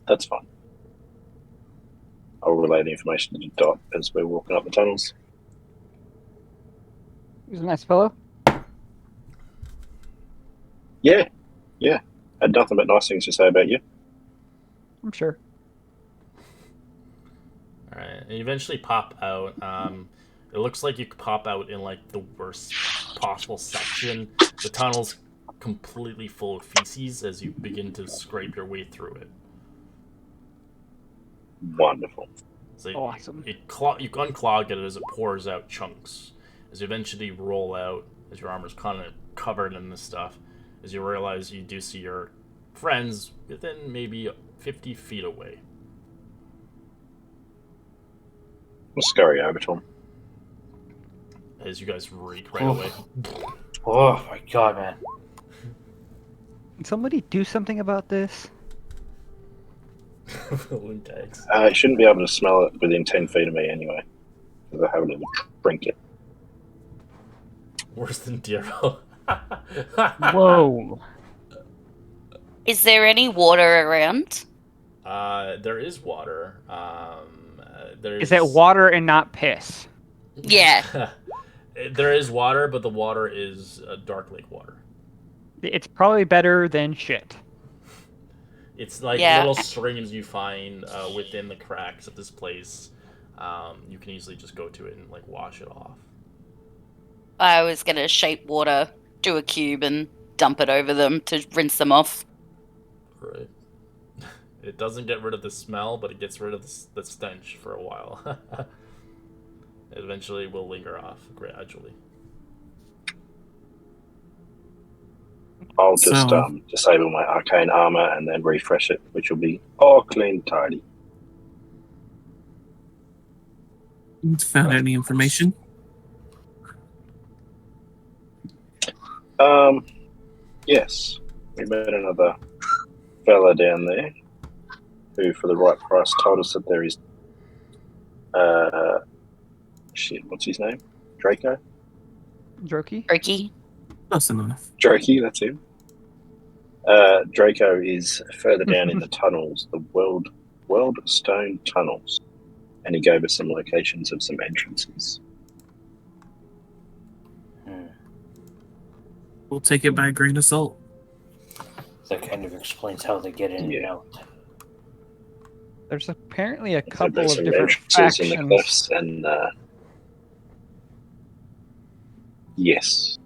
G: That's fine. I'll relay the information to Dot as we're walking up the tunnels.
A: He's a nice fellow.
G: Yeah. Had nothing but nice things to say about you.
A: I'm sure.
B: Alright, and you eventually pop out. It looks like you could pop out in like the worst possible section. The tunnel's completely full of feces as you begin to scrape your way through it.
G: Wonderful.
B: So
A: Awesome.
B: you unclog it as it pours out chunks. As you eventually roll out, as your armor's kind of covered in this stuff, as you realize you do see your friends within maybe 50 feet away.
G: We'll scurry over to him.
B: As you guys reek right away.
D: Oh my god, man.
A: Can somebody do something about this?
B: Balloon tags.
G: I shouldn't be able to smell it within 10 feet of me anyway, because I have a little trinket.
B: Worse than Dero.
A: Whoa.
E: Is there any water around?
B: There is water. There's...
A: Is it water and not piss?
E: Yeah.
B: There is water, but the water is dark lake water.
A: It's probably better than shit.
B: It's like
E: Yeah.
B: little streams you find within the cracks of this place. You can easily just go to it and like wash it off.
E: I was going to shape water, do a cube, and dump it over them to rinse them off.
B: Right. It doesn't get rid of the smell, but it gets rid of the stench for a while. It eventually will linger off gradually.
G: I'll just
F: So-
G: disable my arcane armor and then refresh it, which will be all clean, tidy.
F: Found any information?
G: Yes, we met another fella down there who, for the right price, told us that there is. What's his name? Draco?
A: Jokey?
E: Turkey.
F: Close enough.
G: Drakey, that's him. Draco is further down in the tunnels, the Whorlstone Tunnels, and he gave us some locations of some entrances.
F: We'll take it by a grain of salt.
D: That kind of explains how they get in and
G: Yeah.
D: out.
A: There's apparently a
G: So
A: couple
G: there's
A: of
G: some
A: different
G: entrances in the
A: factions.
G: cliffs, and yes,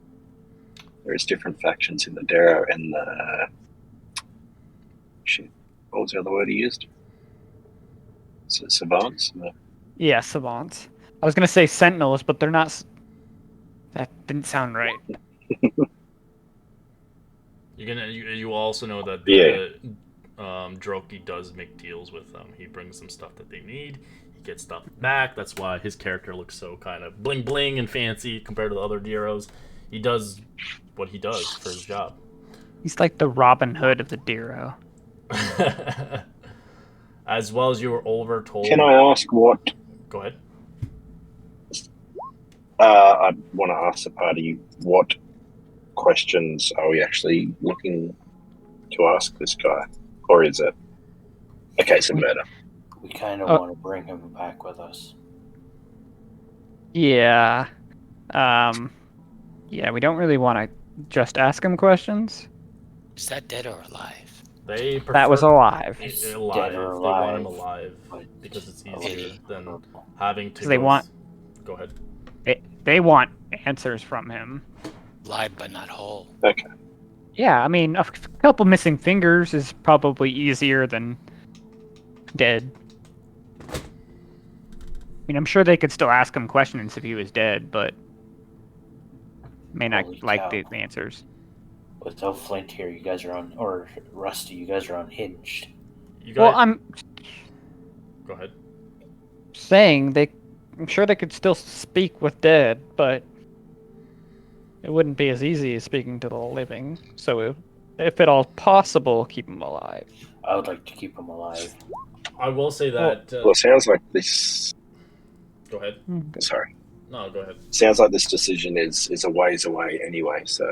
G: there's different factions in the Darrow and the shit. What was the other word he used? Savants.
A: Yeah, savants. I was gonna say sentinels, but they're not. That didn't sound right.
B: You also know that
G: Yeah.
B: Droki does make deals with them. He brings them stuff that they need. He gets stuff back. That's why his character looks so kind of bling bling and fancy compared to the other Deros. He does what he does for his job.
A: He's like the Robin Hood of the Dero.
B: As well as you were overtold.
G: Can I ask what?
B: Go ahead.
G: I want to ask the party what questions are we actually looking to ask this guy, or is it a case of murder?
D: We kind of
A: Oh.
D: want to bring him back with us.
A: Yeah. Yeah, we don't really want to just ask him questions.
C: Is that dead or alive?
B: They prefer
A: That was alive.
D: It's
B: alive.
D: dead or
B: They want him
D: alive,
B: alive
D: but
B: because it's
D: a
B: easier
D: little
B: than
D: purple.
B: having to.
A: 'Cause they
B: go
A: want-
B: Go ahead.
A: They want answers from him.
C: Live but not whole.
G: Okay.
A: Yeah, I mean, a couple missing fingers is probably easier than dead. I mean, I'm sure they could still ask him questions if he was dead, but may not
D: Holy
A: like
D: cow.
A: the answers.
D: Without Flint here, you guys are on, or Rusty, you guys are unhinged.
B: You guys.
A: Well, I'm
B: Go ahead.
A: saying I'm sure they could still speak with dead, but it wouldn't be as easy as speaking to the living. So if at all possible, keep them alive.
D: I would like to keep him alive.
B: I will say that.
G: Well, it sounds like this.
B: Go ahead.
G: Sorry.
B: No, go ahead.
G: Sounds like this decision is a ways away anyway. So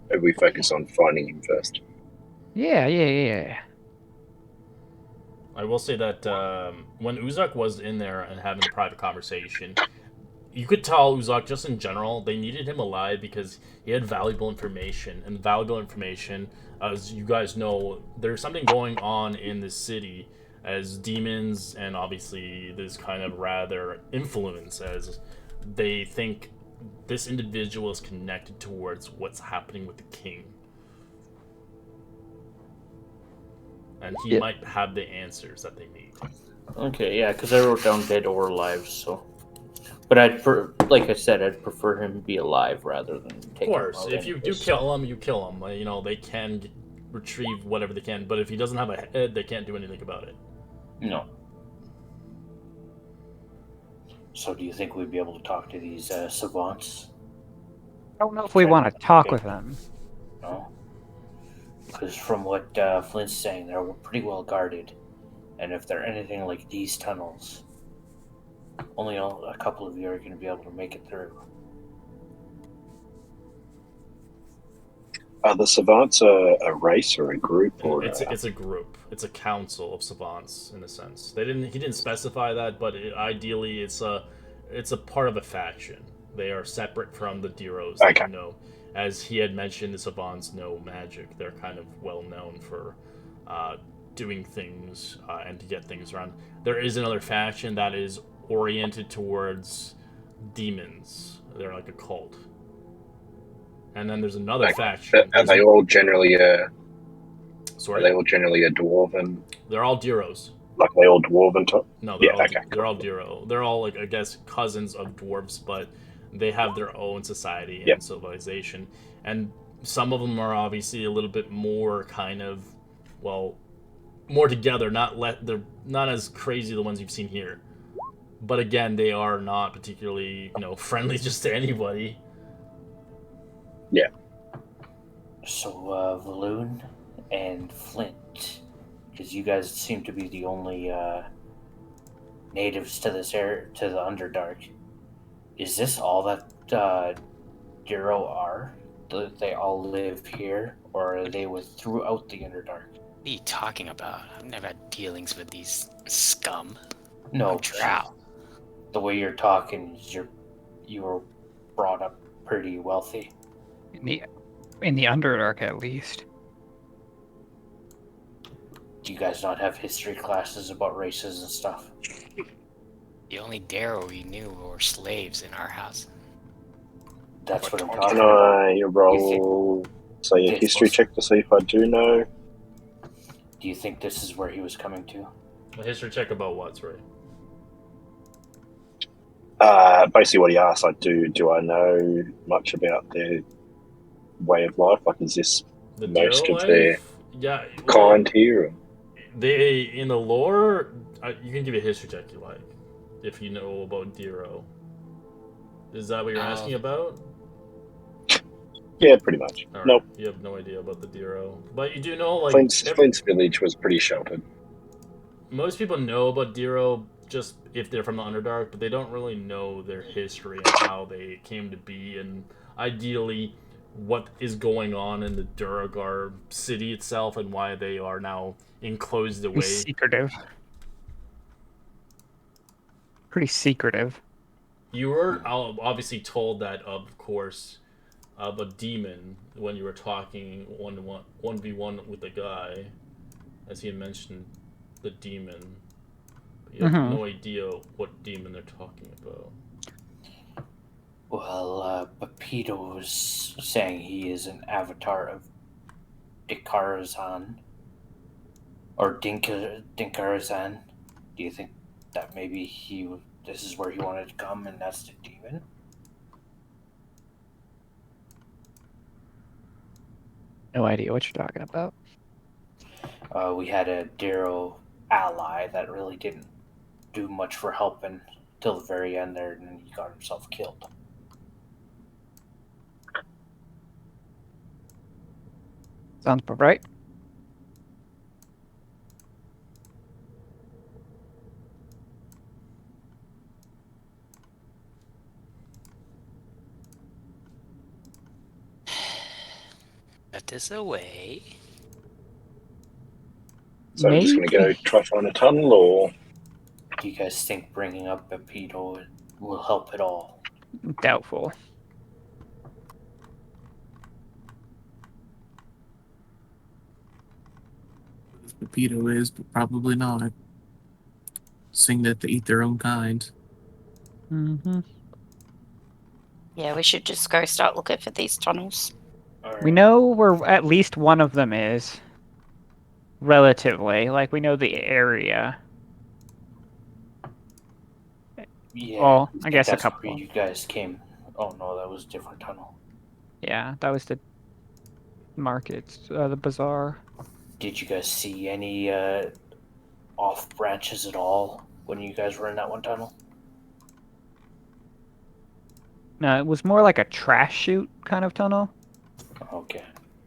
G: maybe we focus on finding him first.
A: Yeah.
B: I will say that when Uzak was in there and having the private conversation, you could tell Uzak just in general, they needed him alive because he had valuable information. And valuable information, as you guys know, there's something going on in this city as demons and obviously this kind of rather influence as they think this individual is connected towards what's happening with the king. And he might have the answers that they need.
D: Okay, yeah, because I wrote down dead or alive, so. But like I said, I'd prefer him be alive rather than take him out.
B: Of course, if you do kill him, you kill him. You know, they can retrieve whatever they can, but if he doesn't have a head, they can't do anything about it.
D: No. So do you think we'd be able to talk to these savants?
A: I don't know if we want to talk with them.
D: No. Because from what Flint's saying, they're pretty well guarded. And if they're anything like these tunnels, only a couple of you are going to be able to make it through.
G: Are the savants a race or a group or?
B: It's a group. It's a council of savants in a sense. He didn't specify that, but ideally it's a part of a faction. They are separate from the Diros.
G: Okay.
B: You know, as he had mentioned, the savants know magic. They're kind of well known for doing things and to get things around. There is another faction that is oriented towards demons. They're like a cult. And then there's another faction.
G: Are they all generally
B: Sorry?
G: Are they all generally a dwarven?
B: They're all Diros.
G: Like they all dwarven top?
B: No, they're all Diro. They're all like I guess cousins of dwarves, but they have their own society and civilization. And some of them are obviously a little bit more kind of more together. They're not as crazy the ones you've seen here. But again, they are not particularly friendly just to anybody.
G: Yeah.
D: So, Valoon and Flint, because you guys seem to be the only natives to this area, to the Underdark. Is this all that Diro are? Do they all live here, or are they throughout the Underdark?
C: What are you talking about? I've never had dealings with these scum.
D: No,
C: Drow.
D: The way you're talking, you were brought up pretty wealthy.
A: In the Underdark, at least.
D: Do you guys not have history classes about races and stuff?
C: The only Darrow we knew were slaves in our house.
D: That's what I'm talking
G: Can
D: about.
G: I roll, say, a history check to see if I do know?
D: Do you think this is where he was coming to?
B: A history check about what, sorry?
G: Basically what he asked, like, do I know much about their way of life? Like, is this
B: The
G: most
B: Diro
G: of their kind here? Or?
B: They in the lore, you can give a history check you like, if you know about Diro. Is that what you're asking about?
G: Yeah, pretty much.
B: Right.
G: Nope.
B: You have no idea about the Diro, but you do know like
G: Flint's village was pretty sheltered.
B: Most people know about Diro just if they're from the Underdark, but they don't really know their history and how they came to be, and ideally what is going on in the Duragar city itself and why they are now enclosed away.
A: Pretty secretive.
B: You were obviously told that, of course, of a demon when you were talking 1v1 with the guy, as he had mentioned the demon. But you have no idea what demon they're talking about.
D: Well, Pepito was saying he is an avatar of Dinkarazan. Or Dinkarazan. Do you think that maybe this is where he wanted to come and that's the demon?
A: No idea what you're talking about.
D: We had a Darrow ally that really didn't do much for helping till the very end there, and he got himself killed.
A: Sounds about right.
C: put this away.
G: So I'm just going to go try find a tunnel, or
D: Do you guys think bringing up Pepito will help at all?
A: Doubtful.
F: Pepito is, but probably not. Seeing that they eat their own kind.
A: Mm-hmm.
E: Yeah, we should just go start looking for these tunnels.
A: We know where at least one of them is. Relatively. Like, we know the area.
D: Yeah.
A: Well, I
D: think
A: guess a
D: that's
A: couple.
D: where you guys came. Oh no, that was a different tunnel.
A: Yeah, that was the markets, the bazaar.
D: Did you guys see any off branches at all when you guys were in that one tunnel?
A: No, it was more like a trash chute kind of tunnel.
D: Okay.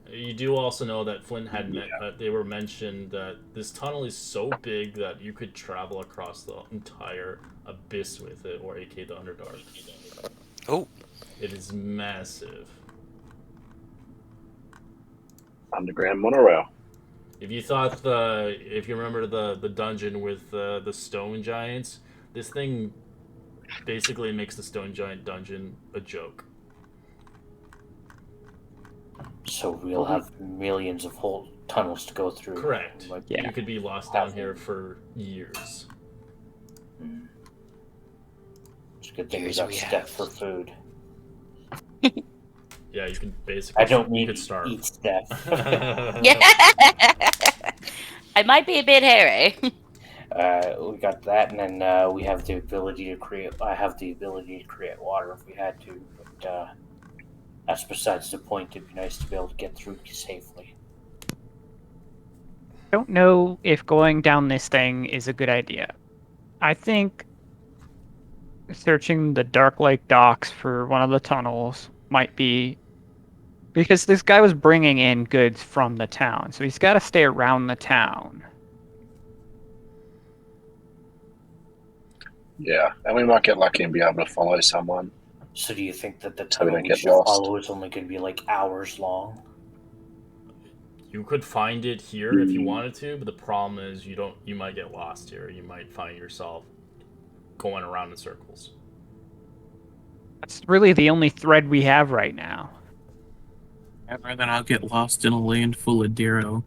B: You do also know that Flynn had they were mentioned that this tunnel is so big that you could travel across the entire abyss with it, or AK the Underdark.
C: Oh,
B: It is massive.
G: underground monorail.
B: If you thought if you remember the dungeon with the stone giants, this thing basically makes the stone giant dungeon a joke.
D: So we'll have millions of whole tunnels to go through.
B: Correct.
D: Like,
A: Yeah.
B: You could be lost down here for years.
D: It's a good thing we
C: Years
D: got
C: we
D: Steph
C: have.
D: for food.
B: Yeah, you could basically.
D: I don't
B: you
D: need
B: could
D: to
B: starve.
D: eat Steph.
E: Yeah. I might be a bit hairy.
D: We got that, and then we have the ability to create. I have the ability to create water if we had to, but that's besides the point. It'd be nice to be able to get through safely.
A: Don't know if going down this thing is a good idea. I think searching the Dark Lake docks for one of the tunnels might be, because this guy was bringing in goods from the town, so he's got to stay around the town.
G: Yeah, and we might get lucky and be able to follow someone.
D: So, do you think that the
G: So we
D: tunnel
G: don't
D: we
G: get
D: should
G: lost.
D: follow is only going to be like hours long?
B: You could find it here if you wanted to, but the problem is you might get lost here. You might find yourself going around in circles.
A: That's really the only thread we have right now.
F: Rather than I'll get lost in a land full of Darrow,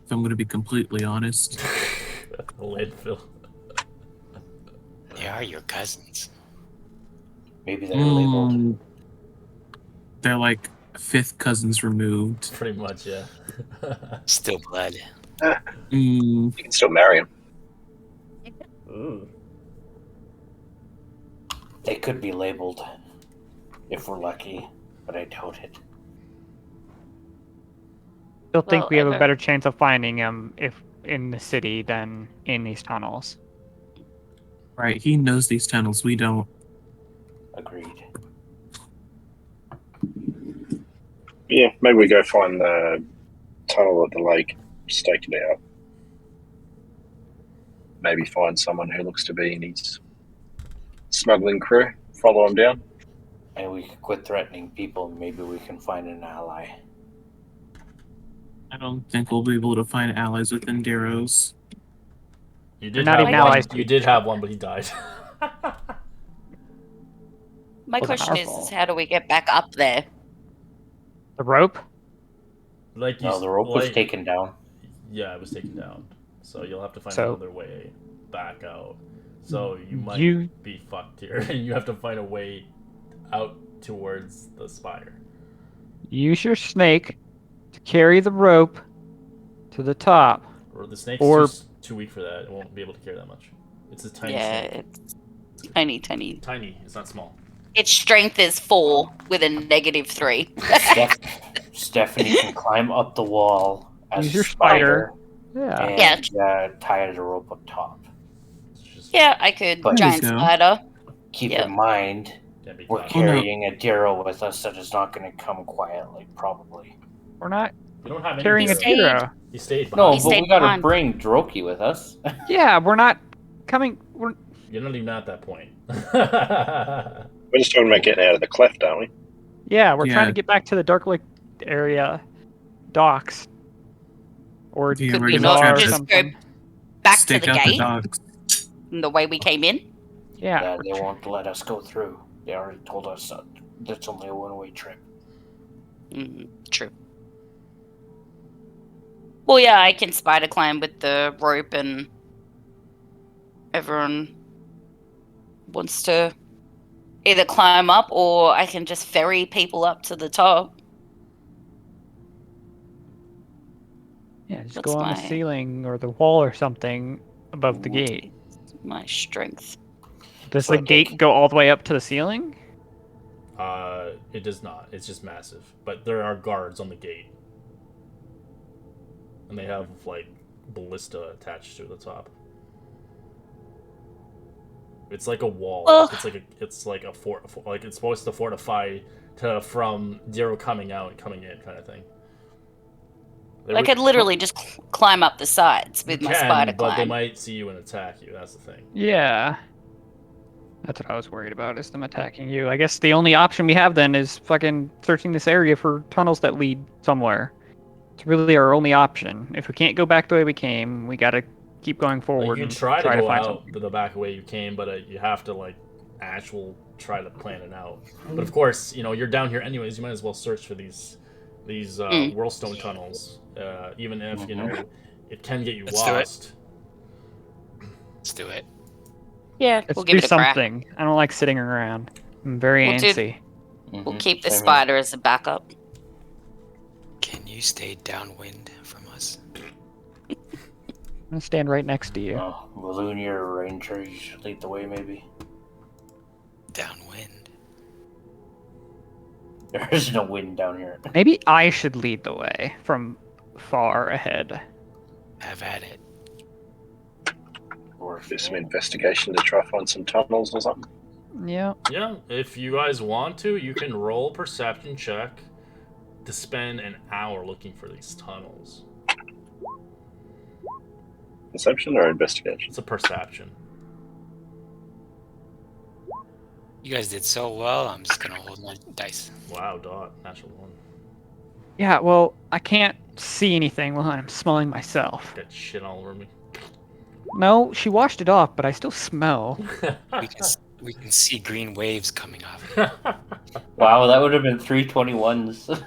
F: if I'm going to be completely honest.
B: Landfill.
C: they are your cousins.
D: Maybe they're labeled.
F: They're like fifth cousins removed.
B: Pretty much, yeah.
C: Still blood.
G: You can still marry him.
B: Ooh.
D: They could be labeled if we're lucky, but I doubt it.
A: Still think
E: Well,
A: we have a
E: okay.
A: better chance of finding him if in the city than in these tunnels.
F: Right, he knows these tunnels, we don't.
D: Agreed.
G: Yeah, maybe we go find the tunnel at the lake, stake it out. Maybe find someone who looks to be in his smuggling crew, follow him down.
D: And we could quit threatening people, and maybe we can find an ally.
F: I don't think we'll be able to find allies within Darrow's.
B: You did
A: not
B: have
A: even
B: one.
A: allies.
B: You did have one, but he died.
E: My
A: Wasn't
E: question
A: our
E: is
A: fault.
E: how do we get back up there?
A: The rope?
B: Like you,
D: No, the rope was
B: like-
D: taken down.
B: Yeah, it was taken down. So you'll have to find
A: So-
B: another way back out. So you might
A: You-
B: be fucked here, and you have to find a way out towards the spire.
A: Use your snake to carry the rope to the top.
B: Or the snake's
A: Or-
B: too weak for that. It won't be able to carry that much. It's a tiny
E: Yeah,
B: snake.
E: it's tiny, tiny.
B: Tiny. It's not small.
E: Its strength is 4 with a -3.
D: Stephanie can climb up the wall as
A: Use
D: a
A: your
D: spider,
A: Yeah.
D: and tie the rope up top.
B: It's just
E: Yeah, I could
F: There you
E: giant
F: go.
E: spider.
D: Keep
E: Yeah.
D: in mind,
B: can't be
D: we're
B: climbed.
D: carrying a Darrow with us that is not going to come quietly, probably.
A: We're not
B: You don't have any
A: carrying a
B: hero.
E: stayed-
A: hero.
B: He stayed
D: No,
B: behind.
E: He
D: but
E: stayed
D: we got to
E: behind.
D: bring Droki with us.
A: Yeah, we're not coming.
B: You're not even at that point.
G: We're just talking about getting out of the cleft, aren't we?
A: Yeah, we're trying
F: Yeah.
A: to get back to the Dark Lake area, docks. Or
F: Yeah,
E: Could
F: we're
E: we
F: gonna
E: not
F: try
E: just
F: to
E: go back to
F: stake
E: the
F: out the
E: gate
F: dogs.
E: the way we came in?
A: Yeah.
D: Yeah, they won't let us go through. They already told us that's only a one-way trip.
E: True. Well, yeah, I can spider climb with the rope, and everyone wants to either climb up, or I can just ferry people up to the top.
A: Yeah, just
E: What's
A: go on the
E: my-
A: ceiling or the wall or something above the gate.
E: My strength.
A: Does
D: So
A: the
D: I
A: gate
D: think-
A: go all the way up to the ceiling?
B: It does not. It's just massive. But there are guards on the gate. And they have, like, ballista attached to the top. It's like a wall.
E: Ugh.
B: It's like a fort. Like, it's supposed to fortify from Zero coming out and coming in, kind of thing.
E: I could literally just climb up the sides
B: You
E: with my
B: can,
E: spider
B: but they
E: climb.
B: might see you and attack you. That's the thing.
A: Yeah. That's what I was worried about, is them attacking you. I guess the only option we have then is fucking searching this area for tunnels that lead somewhere. It's really our only option. If we can't go back the way we came, we gotta keep going
B: Like,
A: forward
B: you
A: and
B: can try to go
A: find
B: out
A: something.
B: the back way you came, but you have to, like, try to plan it out. But of course, you know, you're down here anyways. You might as well search for these Whorlstone Tunnels, even if you know it can get you
C: Let's do it.
B: lost.
C: Let's do it.
E: Yeah,
A: Let's
E: we'll
A: do
E: give it a crack.
A: something. I don't like sitting around. I'm very
E: We'll do-
A: antsy.
E: We'll keep the
D: Same here.
E: spider as a backup.
C: Can you stay downwind from us?
A: I'm gonna stand right next to you.
D: Balloon, you're a ranger. You should lead the way, maybe.
C: Downwind.
D: There is no wind down here.
A: Maybe I should lead the way from far ahead.
C: Have at it.
D: Or
G: Do some investigation to try find some tunnels or something.
A: Yeah.
B: Yeah, if you guys want to, you can roll a perception check to spend an hour looking for these tunnels.
G: Perception or investigation?
B: It's a perception.
C: You guys did so well. I'm just gonna hold my dice.
B: Wow, Dot, natural one.
A: Yeah, well, I can't see anything while I'm smelling myself.
B: Got shit all over me.
A: No, she washed it off, but I still smell.
C: We can see green waves coming off.
D: wow, that would have been 321s.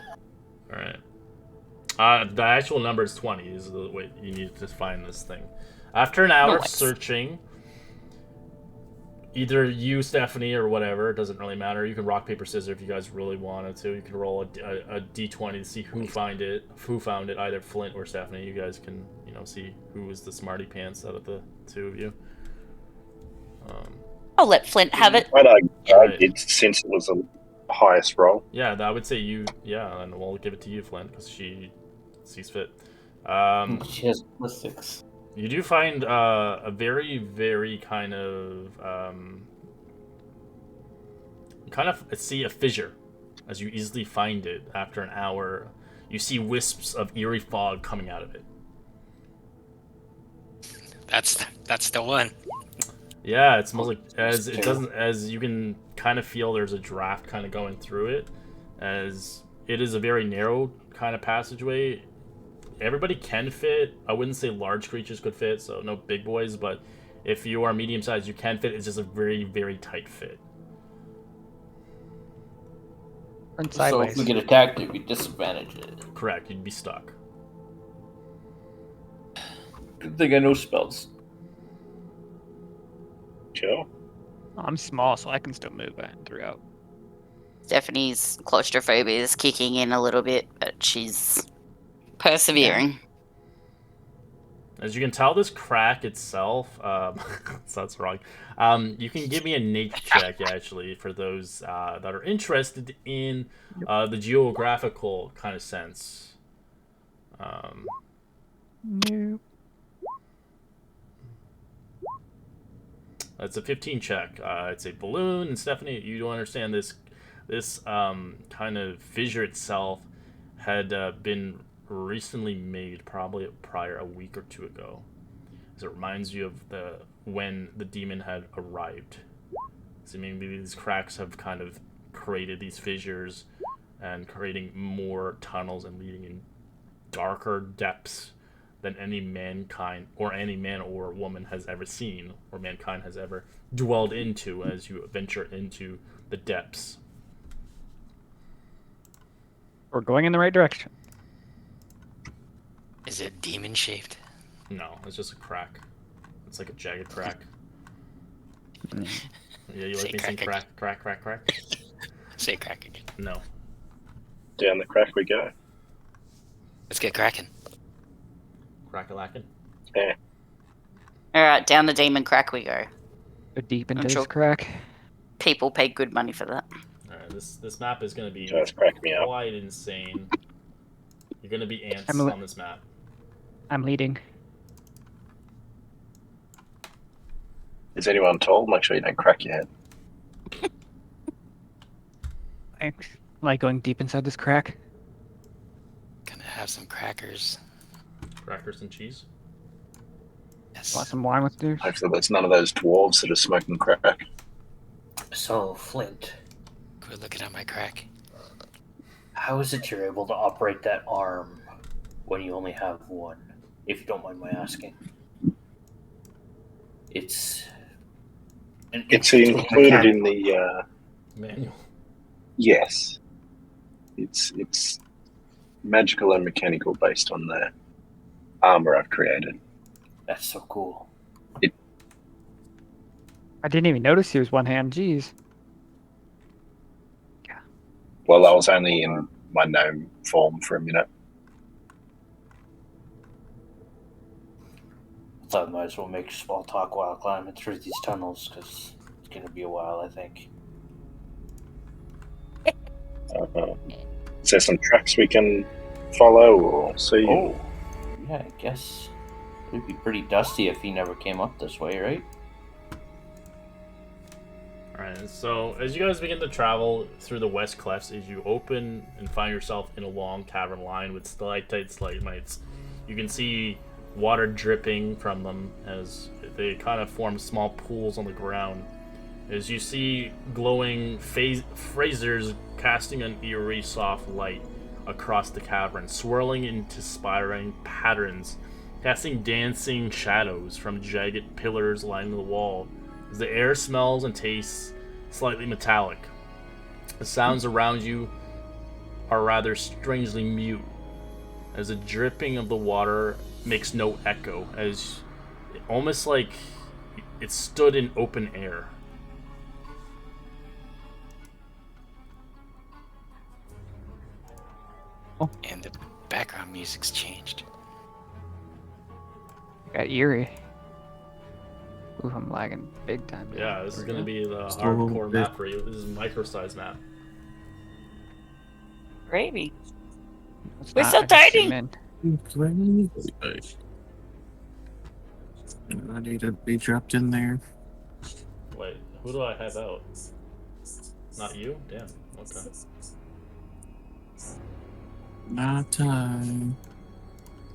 B: Alright. The actual number is 20 is the way you need to find this thing. After an hour of
E: Nice.
B: searching, either you, Stephanie, or whatever, it doesn't really matter. You can rock, paper, scissors if you guys really wanted to. You can roll a d20 to see who found it, either Flint or Stephanie. You guys can, you know, see who was the smarty pants out of the two of you.
E: I'll let Flint have it.
G: I did, since it was the highest roll.
B: Yeah, I would say you. Yeah, and we'll give it to you, Flint, because she sees fit.
D: She has +6.
B: You do find a very, very kind of see a fissure as you easily find it. After an hour, you see wisps of eerie fog coming out of it.
C: That's the one.
B: Yeah, it smells like as you can kind of feel there's a draft kind of going through it, as it is a very narrow kind of passageway. Everybody can fit. I wouldn't say large creatures could fit, so no big boys, but if you are medium sized, you can fit. It's just a very, very tight fit.
A: Turn
D: So if
A: sideways.
D: we get attacked, we disadvantage it.
B: Correct, you'd be stuck.
D: Good thing I know spells.
G: Sure.
A: I'm small, so I can still move throughout.
E: Stephanie's claustrophobia is kicking in a little bit, but she's persevering.
B: As you can tell, this crack itself, so that's wrong. You can give me a nature check, actually, for those that are interested in the geographical kind of sense.
A: Nope.
B: It's a 15 check. It's a balloon, and Stephanie, you don't understand this. This kind of fissure itself had been recently made, probably prior a week or two ago. As it reminds you of when the demon had arrived. So maybe these cracks have kind of created these fissures and creating more tunnels and leading darker depths than any mankind or any man or woman has ever seen or mankind has ever dwelled into as you venture into the depths.
A: We're going in the right direction.
C: Is it demon shaped?
B: No, it's just a crack. It's like a jagged crack.
A: Mm.
B: Yeah, you
C: Say
B: like me saying
C: crack
B: crack?
C: Say crack again.
B: No.
G: Down the crack we go.
C: Let's get cracking.
B: Crack-a-lackin'.
G: Yeah.
E: All right, down the demon crack we go.
A: Go deep into
E: I'm
A: this
E: sure.
A: crack.
E: People pay good money for that.
B: Alright, this map is gonna be
G: Just crack me up.
B: quite insane. You're gonna be ants
A: I'm li-
B: on this map.
A: I'm leading.
G: Is anyone tall? Make sure you don't crack your head.
A: Thanks. Like going deep inside this crack.
C: Gonna have some crackers.
B: Crackers and cheese.
C: Yes.
A: Want some wine with yours?
G: Hopefully there's none of those dwarves that are smoking crack.
D: So, Flint,
C: Quit looking at my crack.
D: how is it you're able to operate that arm when you only have one? If you don't mind my asking. It's
G: included in the
B: Manual.
G: yes. It's magical and mechanical based on the armor I've created.
D: That's so cool.
A: I didn't even notice he was one hand. Jeez.
G: Well, I was only in my gnome form for a minute.
D: Thought I might as well make small talk while climbing through these tunnels because it's gonna be a while, I think.
G: Is there some tracks we can follow or see?
D: Oh, yeah, I guess it'd be pretty dusty if he never came up this way, right?
B: Alright, so as you guys begin to travel through the west clefts, as you open and find yourself in a long cavern lined with stalactites, you can see water dripping from them as they kind of form small pools on the ground. As you see glowing phasers casting an eerie soft light across the cavern, swirling into spiraling patterns, casting dancing shadows from jagged pillars lining the wall. As the air smells and tastes slightly metallic, the sounds around you are rather strangely mute, as the dripping of the water makes no echo, as almost like it stood in open air.
C: And the background music's changed.
A: Got eerie. Ooh, I'm lagging big time.
B: Yeah, this is gonna be the
F: Just a little
B: hardcore
F: bit.
B: map for you. This is a micro-size map.
E: Gravy.
A: It's
E: We're
A: not,
E: so
A: I just zoom
E: tiny.
A: in.
F: I need to be dropped in there.
B: Wait, who do I have out? Not you? Damn. Okay.
F: Not time.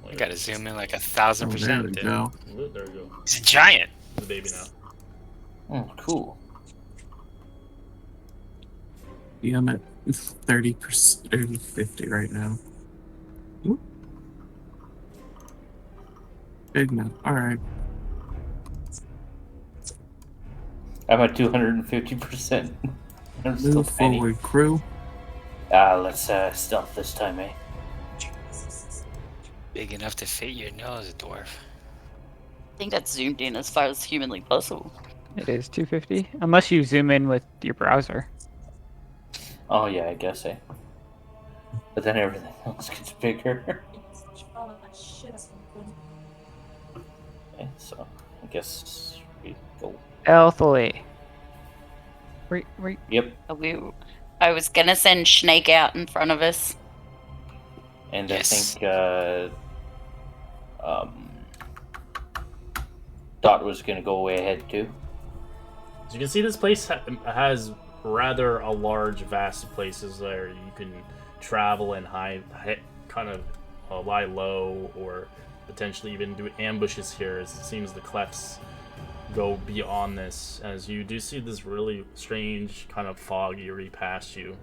C: I
B: Wait,
C: gotta zoom in like 1,000%.
F: Oh, there we
C: dude.
F: go.
B: there we go.
C: He's a giant.
B: The baby now.
D: Oh, cool.
F: Yeah, I'm at 30%, 50 right now. Oop. Big enough. Alright.
D: I'm at 250%. I'm still
F: Move
D: tiny.
F: forward, crew.
D: Let's stealth this time, eh?
C: Big enough to fit your nose, dwarf.
E: I think that's zoomed in as far as humanly possible.
A: It is 250, unless you zoom in with your browser.
D: Oh yeah, I guess, eh? But then everything else gets bigger. Okay, so I guess we go.
A: Stealthily. Wait.
D: Yep,
E: I was gonna send Snake out in front of us.
D: and
C: Yes.
D: I think Dot was gonna go way ahead too.
B: As you can see, this place has rather a large, vast places where you can travel and hide, kind of lie low, or potentially even do ambushes here. As it seems the clefts go beyond this, as you do see this really strange kind of fog eerie past you.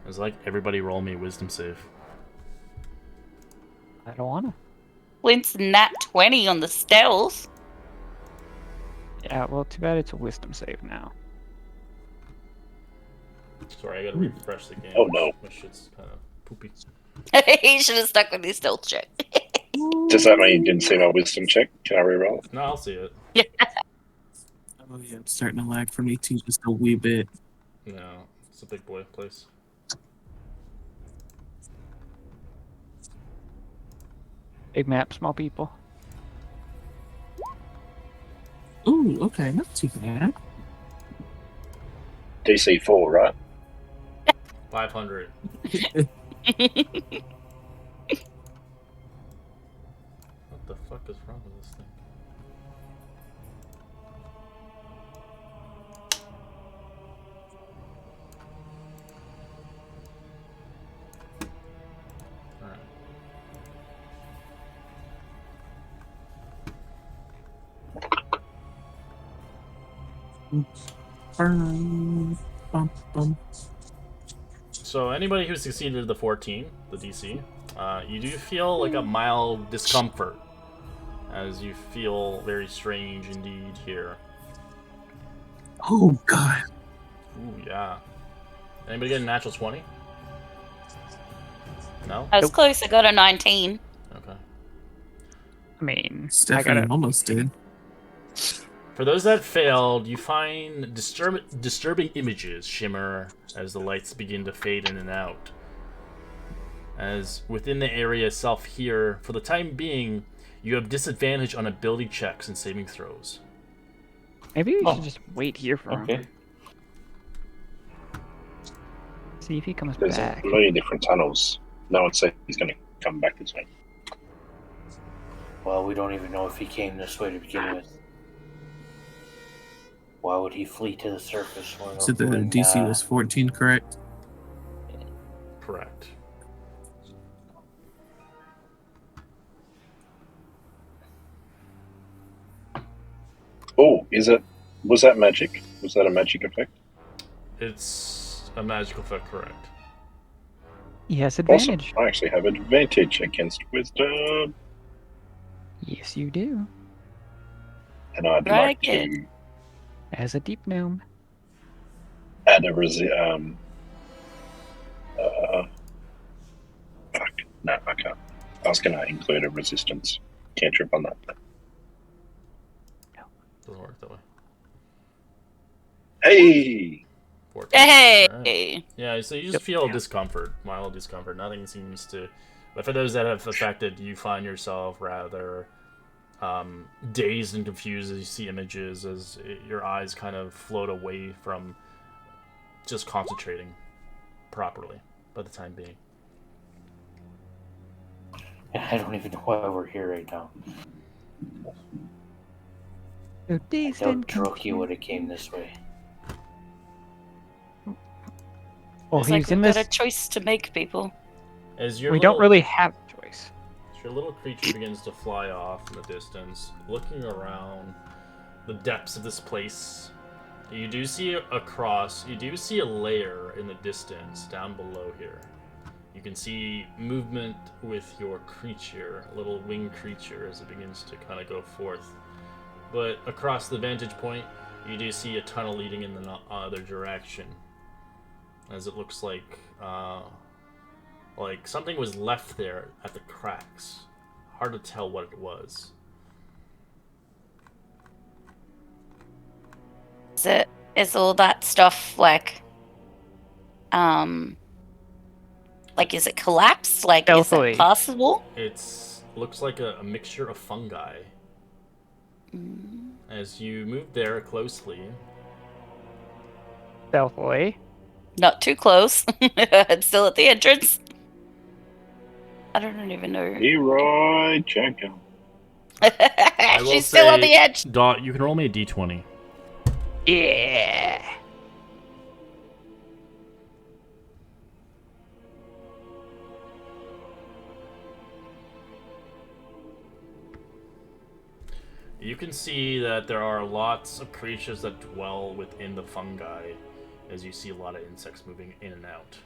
B: It's like everybody roll me a wisdom save.
A: I don't wanna.
E: Flint's nat 20 on the stealth.
A: Yeah, well, too bad it's a wisdom save now.
B: Sorry, I gotta refresh the game.
G: Oh, no.
B: My shit's kind of poopy.
E: He should have stuck with his stealth check.
G: Does that mean you didn't see my wisdom check? Can I reroll it?
B: No, I'll see it.
F: Oh yeah, it's starting to lag for me too, just a wee bit.
B: No, it's a big boy place.
A: Big map, small people.
F: Ooh, okay, not too bad.
G: DC 4, right?
B: 500. What the fuck is wrong with this thing? Alright.
F: Bum, bum.
B: So anybody who succeeded the 14, the DC, you do feel like a mild discomfort, as you feel very strange indeed here.
F: Oh god.
B: Ooh, yeah. Anybody get a natural 20? No?
E: I was close. I got a 19.
B: Okay.
A: I mean,
F: Stephanie almost did.
B: For those that failed, you find disturbing images shimmer as the lights begin to fade in and out. As within the area itself here, for the time being, you have disadvantage on ability checks and saving throws.
A: maybe we should just wait here for
D: Okay.
A: him. See if he comes
G: There's
A: back.
G: a million different tunnels. No one said he's going to come back this way.
D: Well, we don't even know if he came this way to begin with. Why would he flee to the surface?
F: So the DC was 14, correct?
B: Correct.
G: Oh, was that magic? Was that a magic effect?
B: It's a magical effect, correct.
A: He has
G: Awesome.
A: advantage.
G: I actually have advantage against wisdom.
A: Yes, you do.
G: And I'd
E: Right,
G: like to
A: As a deep gnome.
G: add a fuck. No, I can't. I was going to include a resistance cantrip on that.
B: Doesn't work that way.
G: Hey!
B: 14.
E: Hey!
B: Alright. Yeah, so you just feel discomfort, mild discomfort. Nothing seems to... But for those that have affected, you find yourself rather dazed and confused as you see images, as your eyes kind of float away from just concentrating properly by the time being.
D: I don't even know why we're here right now.
A: So
D: I
A: dazed
D: doubt
A: and
D: Droki would have came this way.
A: Well,
E: It's
A: he's
E: like
A: in
E: we've
A: this.
E: got a choice to make, people.
B: As your
A: We
B: little,
A: don't really have a choice.
B: as your little creature begins to fly off in the distance, looking around the depths of this place, you do see a layer in the distance down below here. You can see movement with your creature, a little winged creature, as it begins to kind of go forth. But across the vantage point, you do see a tunnel leading in the other direction, as it looks like something was left there at the cracks. Hard to tell what it was.
E: Is all that stuff like is it collapsed? Like,
A: Stealthily.
E: is it possible?
B: It's looks like a mixture of fungi. As you move there closely,
A: Stealthily.
E: Not too close. It's still at the entrance. I don't even know.
G: Leroy Jenkins.
B: I will
E: She's still on
B: say,
E: the edge.
B: Dot, you can roll me a d20.
A: Yeah.
B: You can see that there are lots of creatures that dwell within the fungi, as you see a lot of insects moving in and out.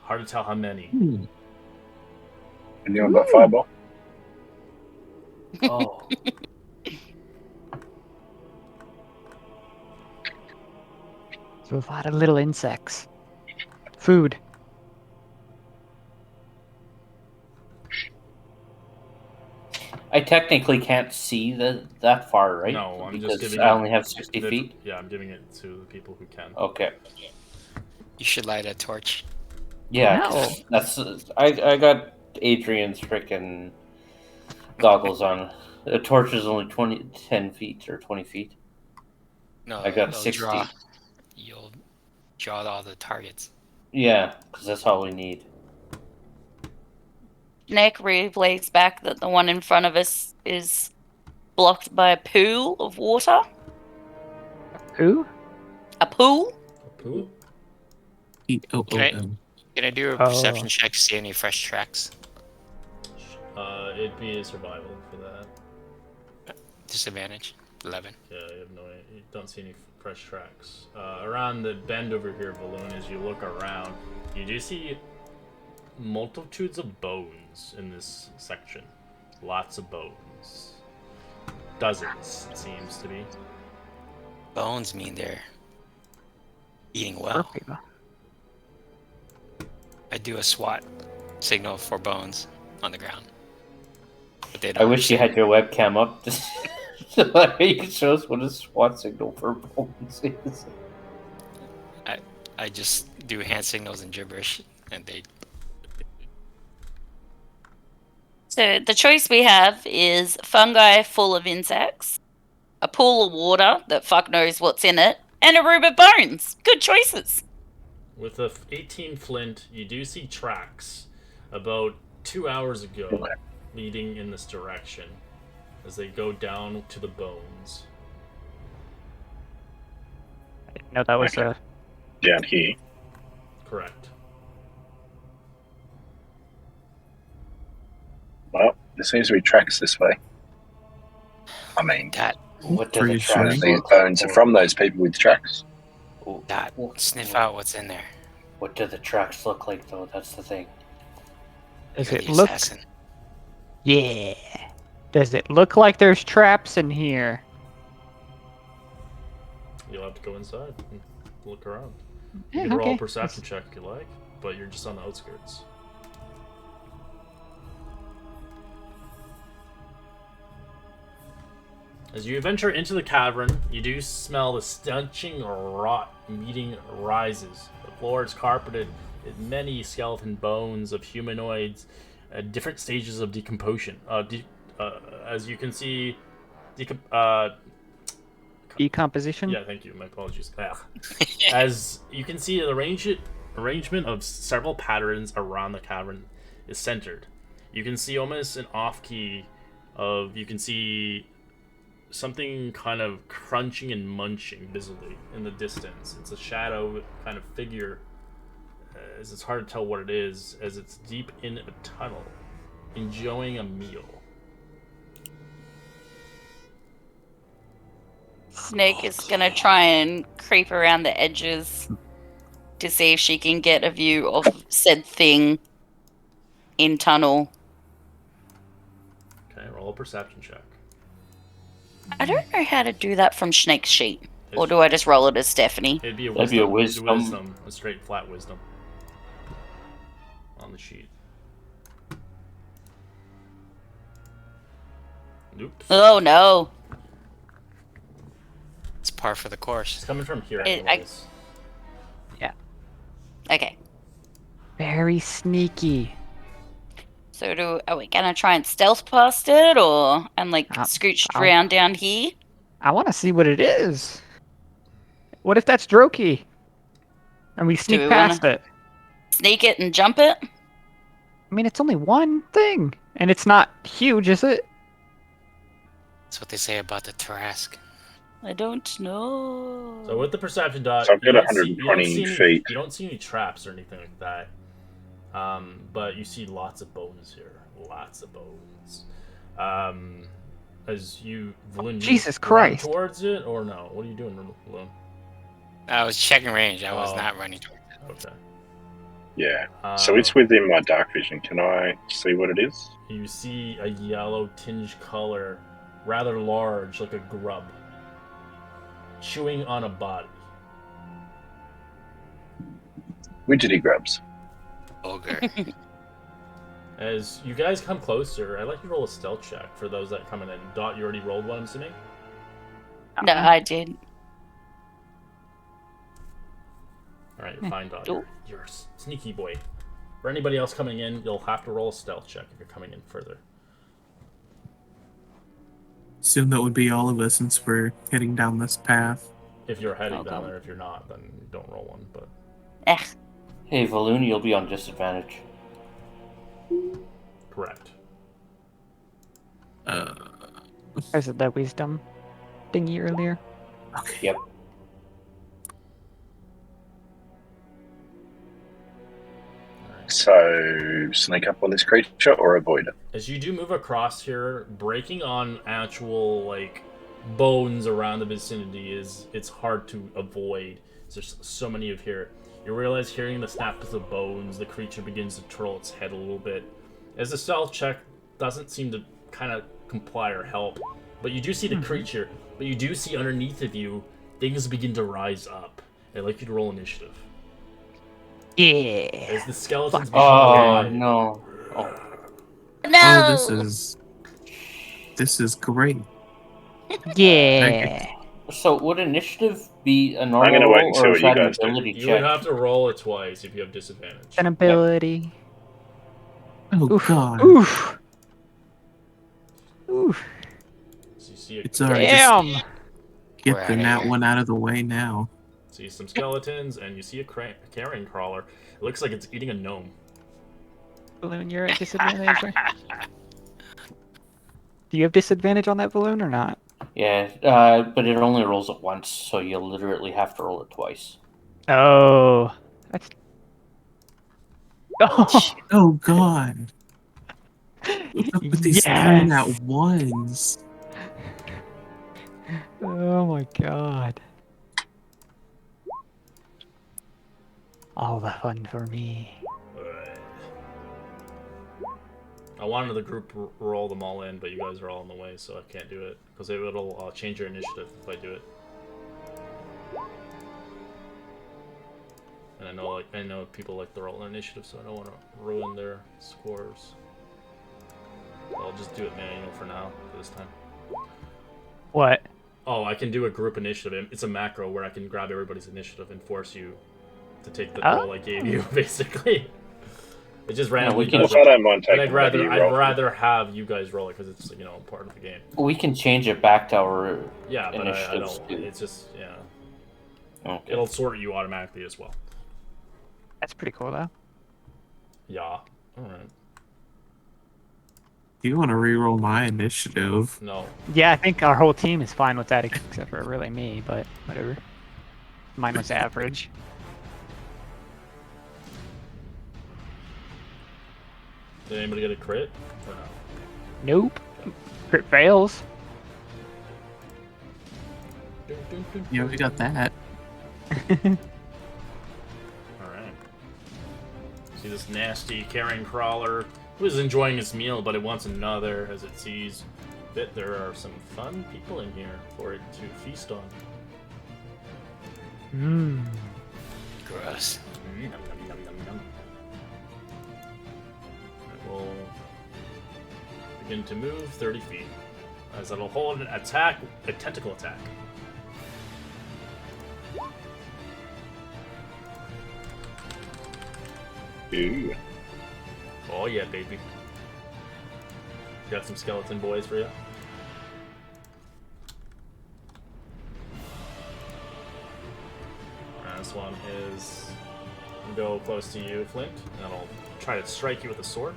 B: Hard to tell how many.
G: And you want that fireball?
D: Oh,
A: So a lot of little insects. Food.
D: I technically can't see that far, right?
B: No, I'm
D: because
B: just giving
D: I
B: it.
D: only have 60 feet.
B: Yeah, I'm giving it to the people who can.
D: Okay.
C: You should light a torch.
D: Yeah,
A: No.
D: 'cause that's I got Adrian's freaking goggles on. The torch is only 10 feet or 20 feet.
C: No,
D: I got
C: you'll
D: 60.
C: draw. You'll draw all the targets.
D: Yeah, because that's all we need.
E: Nick relays back that the one in front of us is blocked by a pool of water.
A: Who?
E: A pool?
B: Poo?
F: EOOM.
C: Can I do a
A: Oh.
C: perception check to see any fresh tracks?
B: It'd be a survival for that.
C: Disadvantage. 11.
B: Yeah, you have no. You don't see any fresh tracks. Around the bend over here, Balloon. As you look around, you do see multitudes of bones in this section. Lots of bones. Dozens, it seems to be.
C: Bones mean they're eating
A: Poor
C: well.
A: people.
C: I do a SWAT signal for bones on the ground. But they
D: I
C: don't
D: wish you had your webcam up so that you could show us what a SWAT signal for bones is.
C: I just do hand signals and gibberish, and they.
E: So the choice we have is fungi full of insects, a pool of water that fuck knows what's in it, and a room of bones. Good choices.
B: With a 18 flint, you do see tracks about 2 hours ago leading in this direction as they go down to the bones.
A: I didn't know that was
G: Okay. Down here.
B: Correct.
G: Well, there seems to be tracks this way. I mean,
C: Dot,
D: What do
F: Are
D: the
F: you
D: tracks
F: sure?
G: these
D: look like?
G: bones are from those people with tracks.
C: Dot, sniff out what's in there.
D: What do the tracks look like, though? That's the thing.
A: Does
C: You're
A: it
C: the
A: look?
C: assassin.
A: Yeah. Does it look like there's traps in here?
B: You'll have to go inside and look around. You
A: Yeah,
B: can roll a
A: okay.
B: perception check if you like, but you're just on the outskirts. As you venture into the cavern, you do smell the stenching rot meeting rises. The floor is carpeted with many skeleton bones of humanoids at different stages of decomposition. As you can see,
A: Decomposition?
B: yeah, thank you. My apologies. As you can see, the arrangement of several patterns around the cavern is centered. You can see almost an off key of you can see something kind of crunching and munching visibly in the distance. It's a shadow kind of figure, as it's hard to tell what it is, as it's deep in a tunnel, enjoying a meal.
E: Snake is gonna try and creep around the edges to see if she can get a view of said thing in tunnel.
B: Okay, roll a perception check.
E: I don't know how to do that from Snake's sheet. Or do I just roll it as Stephanie?
B: It'd be a
D: That'd be a wisdom.
B: a straight flat wisdom on the sheet. Oops.
E: Oh no.
C: It's par for the course.
B: It's coming from here,
E: I-
B: anyways.
E: Okay.
A: Very sneaky.
E: So are we gonna try and stealth past it or scooch
A: I'll-
E: around down here?
A: I want to see what it is. What if that's Droki? And we sneak
E: we
A: past it.
E: Sneak it and jump it?
A: I mean, it's only one thing. And it's not huge, is it?
C: That's what they say about the Tarrasque.
E: I don't know.
B: So with the perception dot,
G: So I've
B: you
G: got
B: don't see
G: 120
B: any-
G: feet.
B: You don't see any traps or anything like that. But you see lots of bones here. Lots of bones. As you, Valoon,
A: Jesus
B: you run
A: Christ.
B: towards it or no? What are you doing, Valoon?
C: I was checking range. I was
B: Oh.
C: not running towards it.
B: Okay.
G: Yeah. So it's within my dark vision. Can I see what it is?
B: You see a yellow tinge color, rather large, like a grub, chewing on a body.
G: Widgety grubs.
C: Ogre.
B: As you guys come closer, I'd like you to roll a stealth check for those that come in. Dot, you already rolled one, I'm assuming?
E: No, I did.
B: Alright, you're fine, Dot.
E: Oh.
B: You're a sneaky boy. For anybody else coming in, you'll have to roll a stealth check if you're coming in further.
F: Assume that would be all of us since we're heading down this path.
B: If you're heading
E: Okay.
B: down there, if you're not, then don't roll one, but...
E: Eh.
D: Hey, Valoon, you'll be on disadvantage.
B: Correct.
A: I said that wisdom thingy earlier.
F: Okay.
D: Yep.
G: So sneak up on this creature or avoid it.
B: As you do move across here, breaking on actual, like, bones around the vicinity it's hard to avoid. There's so many of here. You realize hearing the snaps of bones, the creature begins to twirl its head a little bit. As the stealth check doesn't seem to kind of comply or help, but you do see the creature, but you do see underneath of you, things begin to rise up. I'd like you to roll initiative.
A: Yeah.
B: As the skeletons begin
D: Oh,
B: to rise.
D: no. Oh.
E: No.
F: Oh, this is great.
A: Yeah.
D: So would initiative be a
G: I'm
D: normal
G: gonna wait and
D: roll,
G: see
D: or
G: what
D: is
G: you
D: that an
G: guys do.
D: ability
B: You would
D: check?
B: have to roll it twice if you have disadvantage.
A: An ability.
F: Oh
A: Oof.
F: god.
A: Oof. Oof.
B: So you see
F: It's alright. Just
A: Damn.
F: get
C: We're
F: the
C: outta
F: nat
C: here.
F: one out of the way now.
B: see some skeletons, and you see a carrion crawler. It looks like it's eating a gnome.
A: Balloon, you're at disadvantage. Right? Do you have disadvantage on that balloon or not?
D: Yeah, but it only rolls it once, so you'll literally have to roll it twice.
A: Oh. That's. Oh.
F: Oh god. What's up with these
A: Yes.
F: nat ones?
A: Oh my god. All the fun for me.
B: I wanted the group roll them all in, but you guys are all in the way, so I can't do it because it'll change your initiative if I do it. And I know people like to roll initiative, so I don't want to ruin their scores. So I'll just do it manual for now, for this time.
A: What?
B: Oh, I can do a group initiative. It's a macro where I can grab everybody's initiative and force you to take the roll I gave you, basically. It just randomly
D: we can-
B: does
G: I
B: it.
G: don't mind
B: But
G: taking
B: I'd
G: whatever you roll.
B: rather have you guys roll it because it's part of the game.
D: We can change it back to our
B: Yeah, but I
D: initiatives
B: don't.
D: too.
B: It's just
D: Okay.
B: it'll sort you automatically as well.
A: That's pretty cool though.
B: Yeah. All right.
F: Do you want to reroll my initiative?
B: No.
A: Yeah, I think our whole team is fine with that except for really me, but whatever. Mine was average.
B: Did anybody get a crit? Or no?
A: Nope. Crit fails.
F: Yeah, we got that.
B: Alright. See this nasty carrion crawler who is enjoying his meal, but it wants another as it sees that there are some fun people in here for it to feast on.
A: Mmm.
C: Gross.
B: Yum, yum, yum, yum, yum. It will begin to move 30 feet as it'll hold an attack, a tentacle attack.
G: Ooh.
B: Oh yeah, baby. Got some skeleton boys for you. This one is gonna go close to you, Flint, and it'll try to strike you with a sword.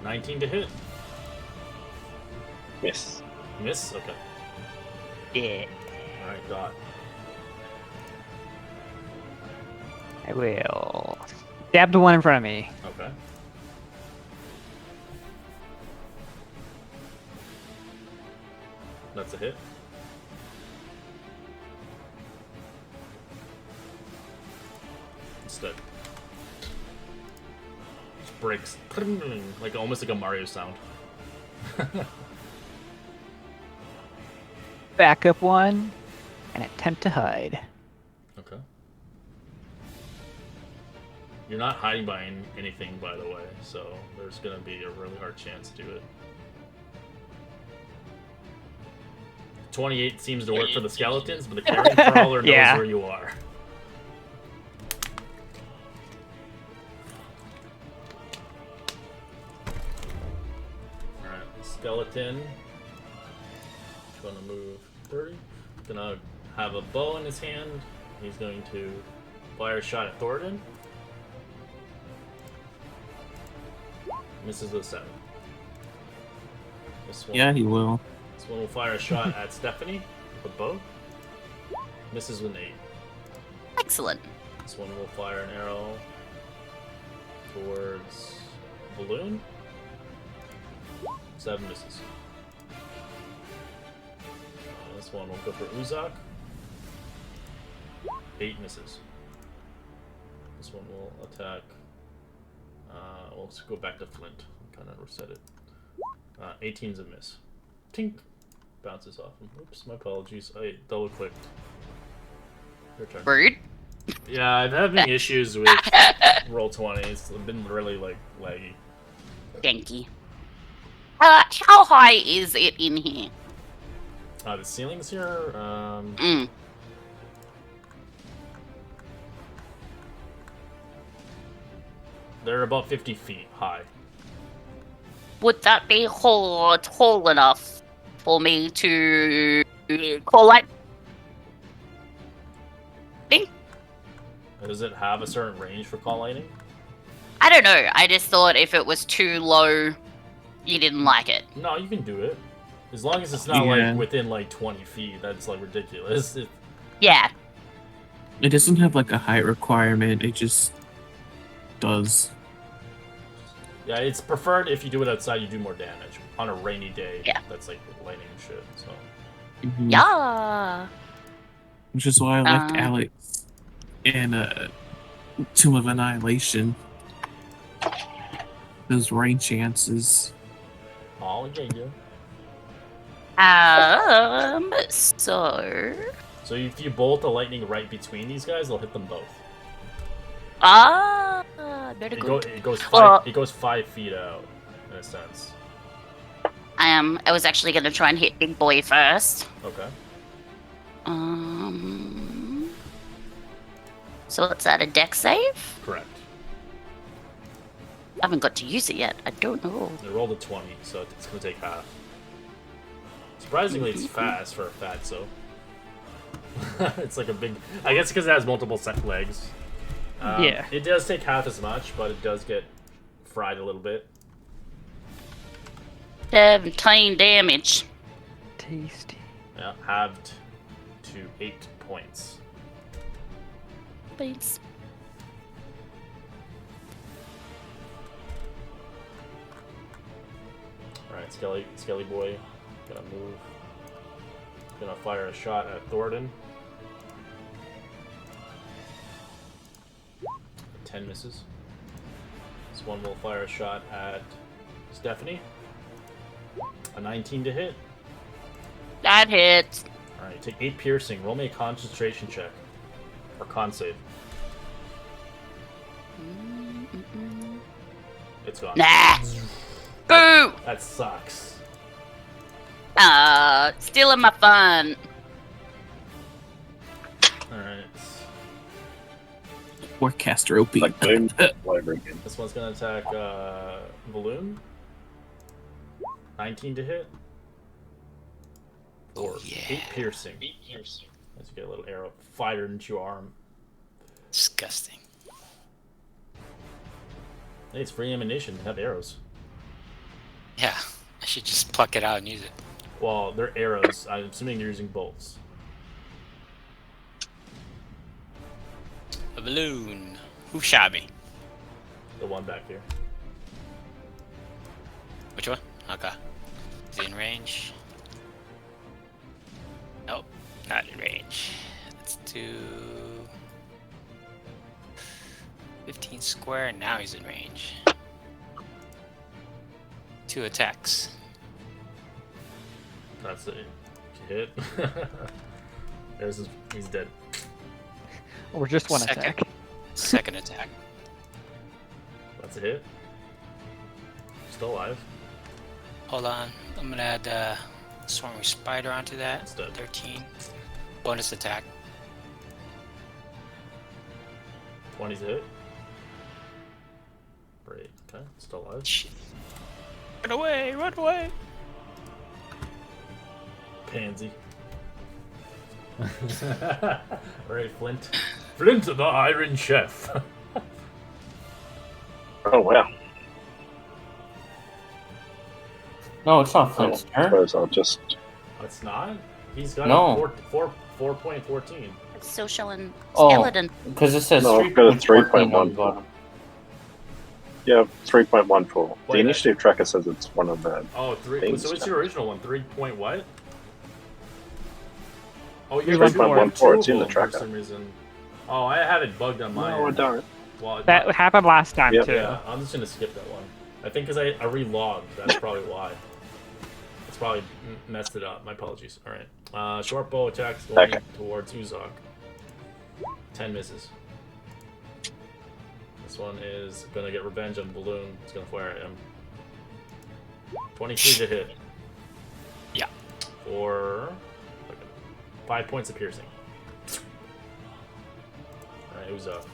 B: 19 to hit.
G: Miss.
B: Miss? Okay.
A: Yeah.
B: Alright, Dot.
A: I will stab the one in front of me.
B: Okay. That's a hit. instead. Just breaks. Like almost like a Mario sound.
A: Back up one and attempt to hide.
B: Okay. You're not hiding behind anything, by the way, so there's gonna be a really hard chance to do it. 28 seems to work for the skeletons, but the carrion crawler knows
A: Yeah.
B: where you are. Alright, skeleton. Gonna move 30. Gonna have a bow in his hand. He's going to fire a shot at Thornton. Misses with a 7. This one,
F: Yeah, he will.
B: This one will fire a shot at Stephanie with a bow. Misses with an 8.
E: Excellent.
B: This one will fire an arrow towards Balloon. 7 misses. This one will go for Uzak. 8 misses. This one will attack. We'll just go back to Flint. Kind of reset it. 18's a miss. Tink! Bounces off him. Oops, my apologies. I double clicked. Your turn.
E: Rude.
B: Yeah, I'm having issues with Roll20. It's been really like laggy.
E: Janky. How high is it in here?
B: The ceilings here. They're about 50 feet high.
E: Would that be tall enough for me to call lightning?
B: Does it have a certain range for call lightning?
E: I don't know. I just thought if it was too low, you didn't like it.
B: No, you can do it. As long as it's not
F: Yeah.
B: like within like 20 feet. That's like ridiculous.
E: Yeah.
F: It doesn't have like a height requirement. It just does.
B: Yeah, it's preferred if you do it outside, you do more damage. On a rainy day,
E: Yeah.
B: that's like lightning and shit. So
F: Mhm.
E: Yeah.
F: Which is why I liked
E: Um,
F: Alex in Tomb of Annihilation. Those rain chances.
B: oh yeah.
E: So.
B: So if you bolt the lightning right between these guys, they'll hit them both.
E: Very
B: It,
E: good.
B: it goes 5.
E: Well-
B: It goes 5 feet out, in a sense.
E: I was actually gonna try and hit Big Boy first.
B: Okay.
E: So it's at a deck save?
B: Correct.
E: I haven't got to use it yet. I don't know.
B: They rolled a 20, so it's gonna take half. Surprisingly, it's fast for a fatso. It's like a big. I guess because it has multiple set legs.
A: Yeah.
B: It does take half as much, but it does get fried a little bit.
E: 17 damage.
A: Tasty.
B: Yeah, halved to 8 points.
E: Thanks.
B: Alright, Skelly Boy. Gonna move. Gonna fire a shot at Thornton. 10 misses. This one will fire a shot at Stephanie. A 19 to hit.
E: That hits.
B: Alright, take 8 piercing. Roll me a concentration check. Or con save. It's gone.
E: Nah. Boo!
B: That sucks.
E: Stealing my fun.
B: Alright.
F: Forecaster OP.
G: Like boom, all over again.
B: This one's gonna attack Balloon. 19 to hit. Or 8 piercing. As you get a little arrow fired into your arm.
C: Disgusting.
B: Hey, it's free ammunition. Have arrows.
C: Yeah, I should just pluck it out and use it.
B: Well, they're arrows. I'm assuming you're using bolts.
C: A balloon. Who shot me?
B: The one back here.
C: Which one? Okay. Is he in range? Nope, not in range. Let's do... 15 square, and now he's in range. 2 attacks.
B: That's it. Hit. He's dead.
A: Or just one
C: Second.
A: attack.
C: Second attack.
B: That's a hit. Still alive.
C: Hold on. I'm gonna add Swarming Spider onto that.
B: It's dead.
C: 13. Bonus attack.
B: 20's a hit. Great. Okay. Still alive.
C: Shit. Run away! Run away!
B: Pansy. Alright, Flint. Flint the Iron Chef.
G: Oh wow.
D: No, it's not
G: I
D: Flint's turn.
G: suppose I'll just.
B: It's not? He's got
D: No.
B: a 4.14.
E: It's still showing
D: Oh.
E: skeleton.
D: Because it says
G: No, I've got a
D: 3.14 on
G: 3.14.
D: the bottom.
G: Yeah, 3.14. The
B: Wait,
G: initiative tracker says it's one of the.
B: Oh, three.
G: Things
B: So what's
G: done.
B: your original one? 3 point what? Oh,
A: Three
B: you're
A: one
B: two
A: four.
B: more.
G: 3.14, it's in the
B: For
G: tracker.
B: some reason. Oh, I have it bugged on my
G: No, I
B: end.
G: don't.
B: Well,
A: That happened last time
G: Yep.
A: too.
B: yeah, I'm just gonna skip that one. I think because I relogged. That's probably why. It's probably messed it up. My apologies. All right. Short bow attacks going
G: Okay.
B: towards Uzok. 10 misses. This one is gonna get revenge on Balloon. It's gonna fire at him. 23 to hit.
C: Yeah.
B: For 5 points of piercing. Alright, Uzok.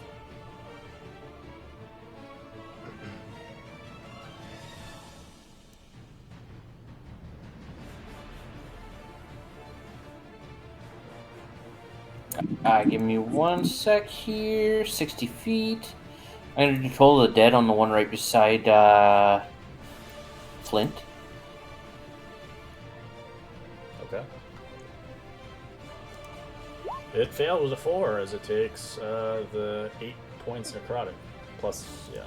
D: Give me 1 sec here. 60 feet. I'm going to control the dead on the one right beside Flint.
B: Okay. It failed with a 4 as it takes the 8 points necrotic. Plus, yeah.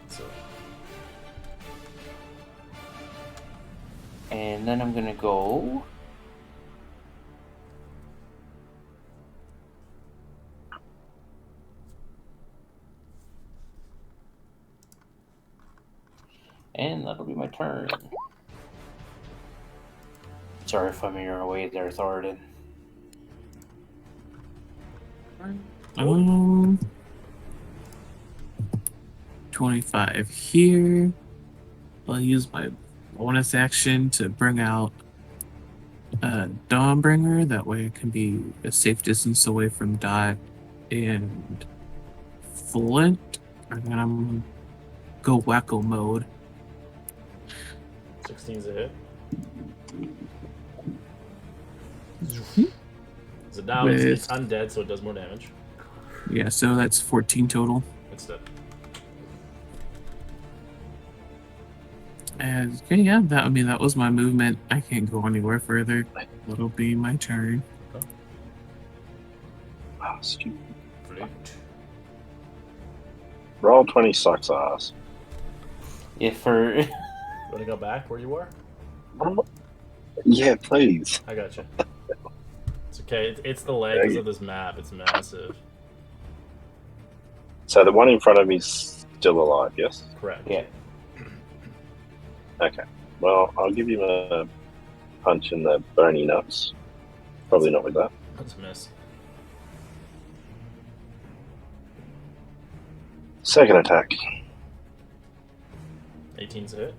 B: So,
D: And then I'm going to go. And that'll be my turn. Sorry if I'm in your way there, Thoradin.
F: 25 here. I'll use my bonus action to bring out Dawnbringer. That way it can be a safe distance away from Dot and Flint. And then I'm gonna go wacko mode.
B: 16's a hit. So now it's undead, so it does more damage.
F: Yeah, so that's 14 total.
B: It's dead.
F: And okay, yeah, that was my movement. I can't go anywhere further. That'll be my turn.
G: Oh, stupid.
B: Flint.
G: Roll 20 sucks ass.
D: If for
B: You wanna go back where you were?
G: Yeah, please.
B: I got you. It's okay. It's the legs of this map. It's massive.
G: So the one in front of me's still alive, yes?
B: Correct.
D: yeah,
G: Okay. Well, I'll give you a punch in the bony nuts. Probably not with that.
B: That's a miss.
G: Second attack.
B: 18's a hit.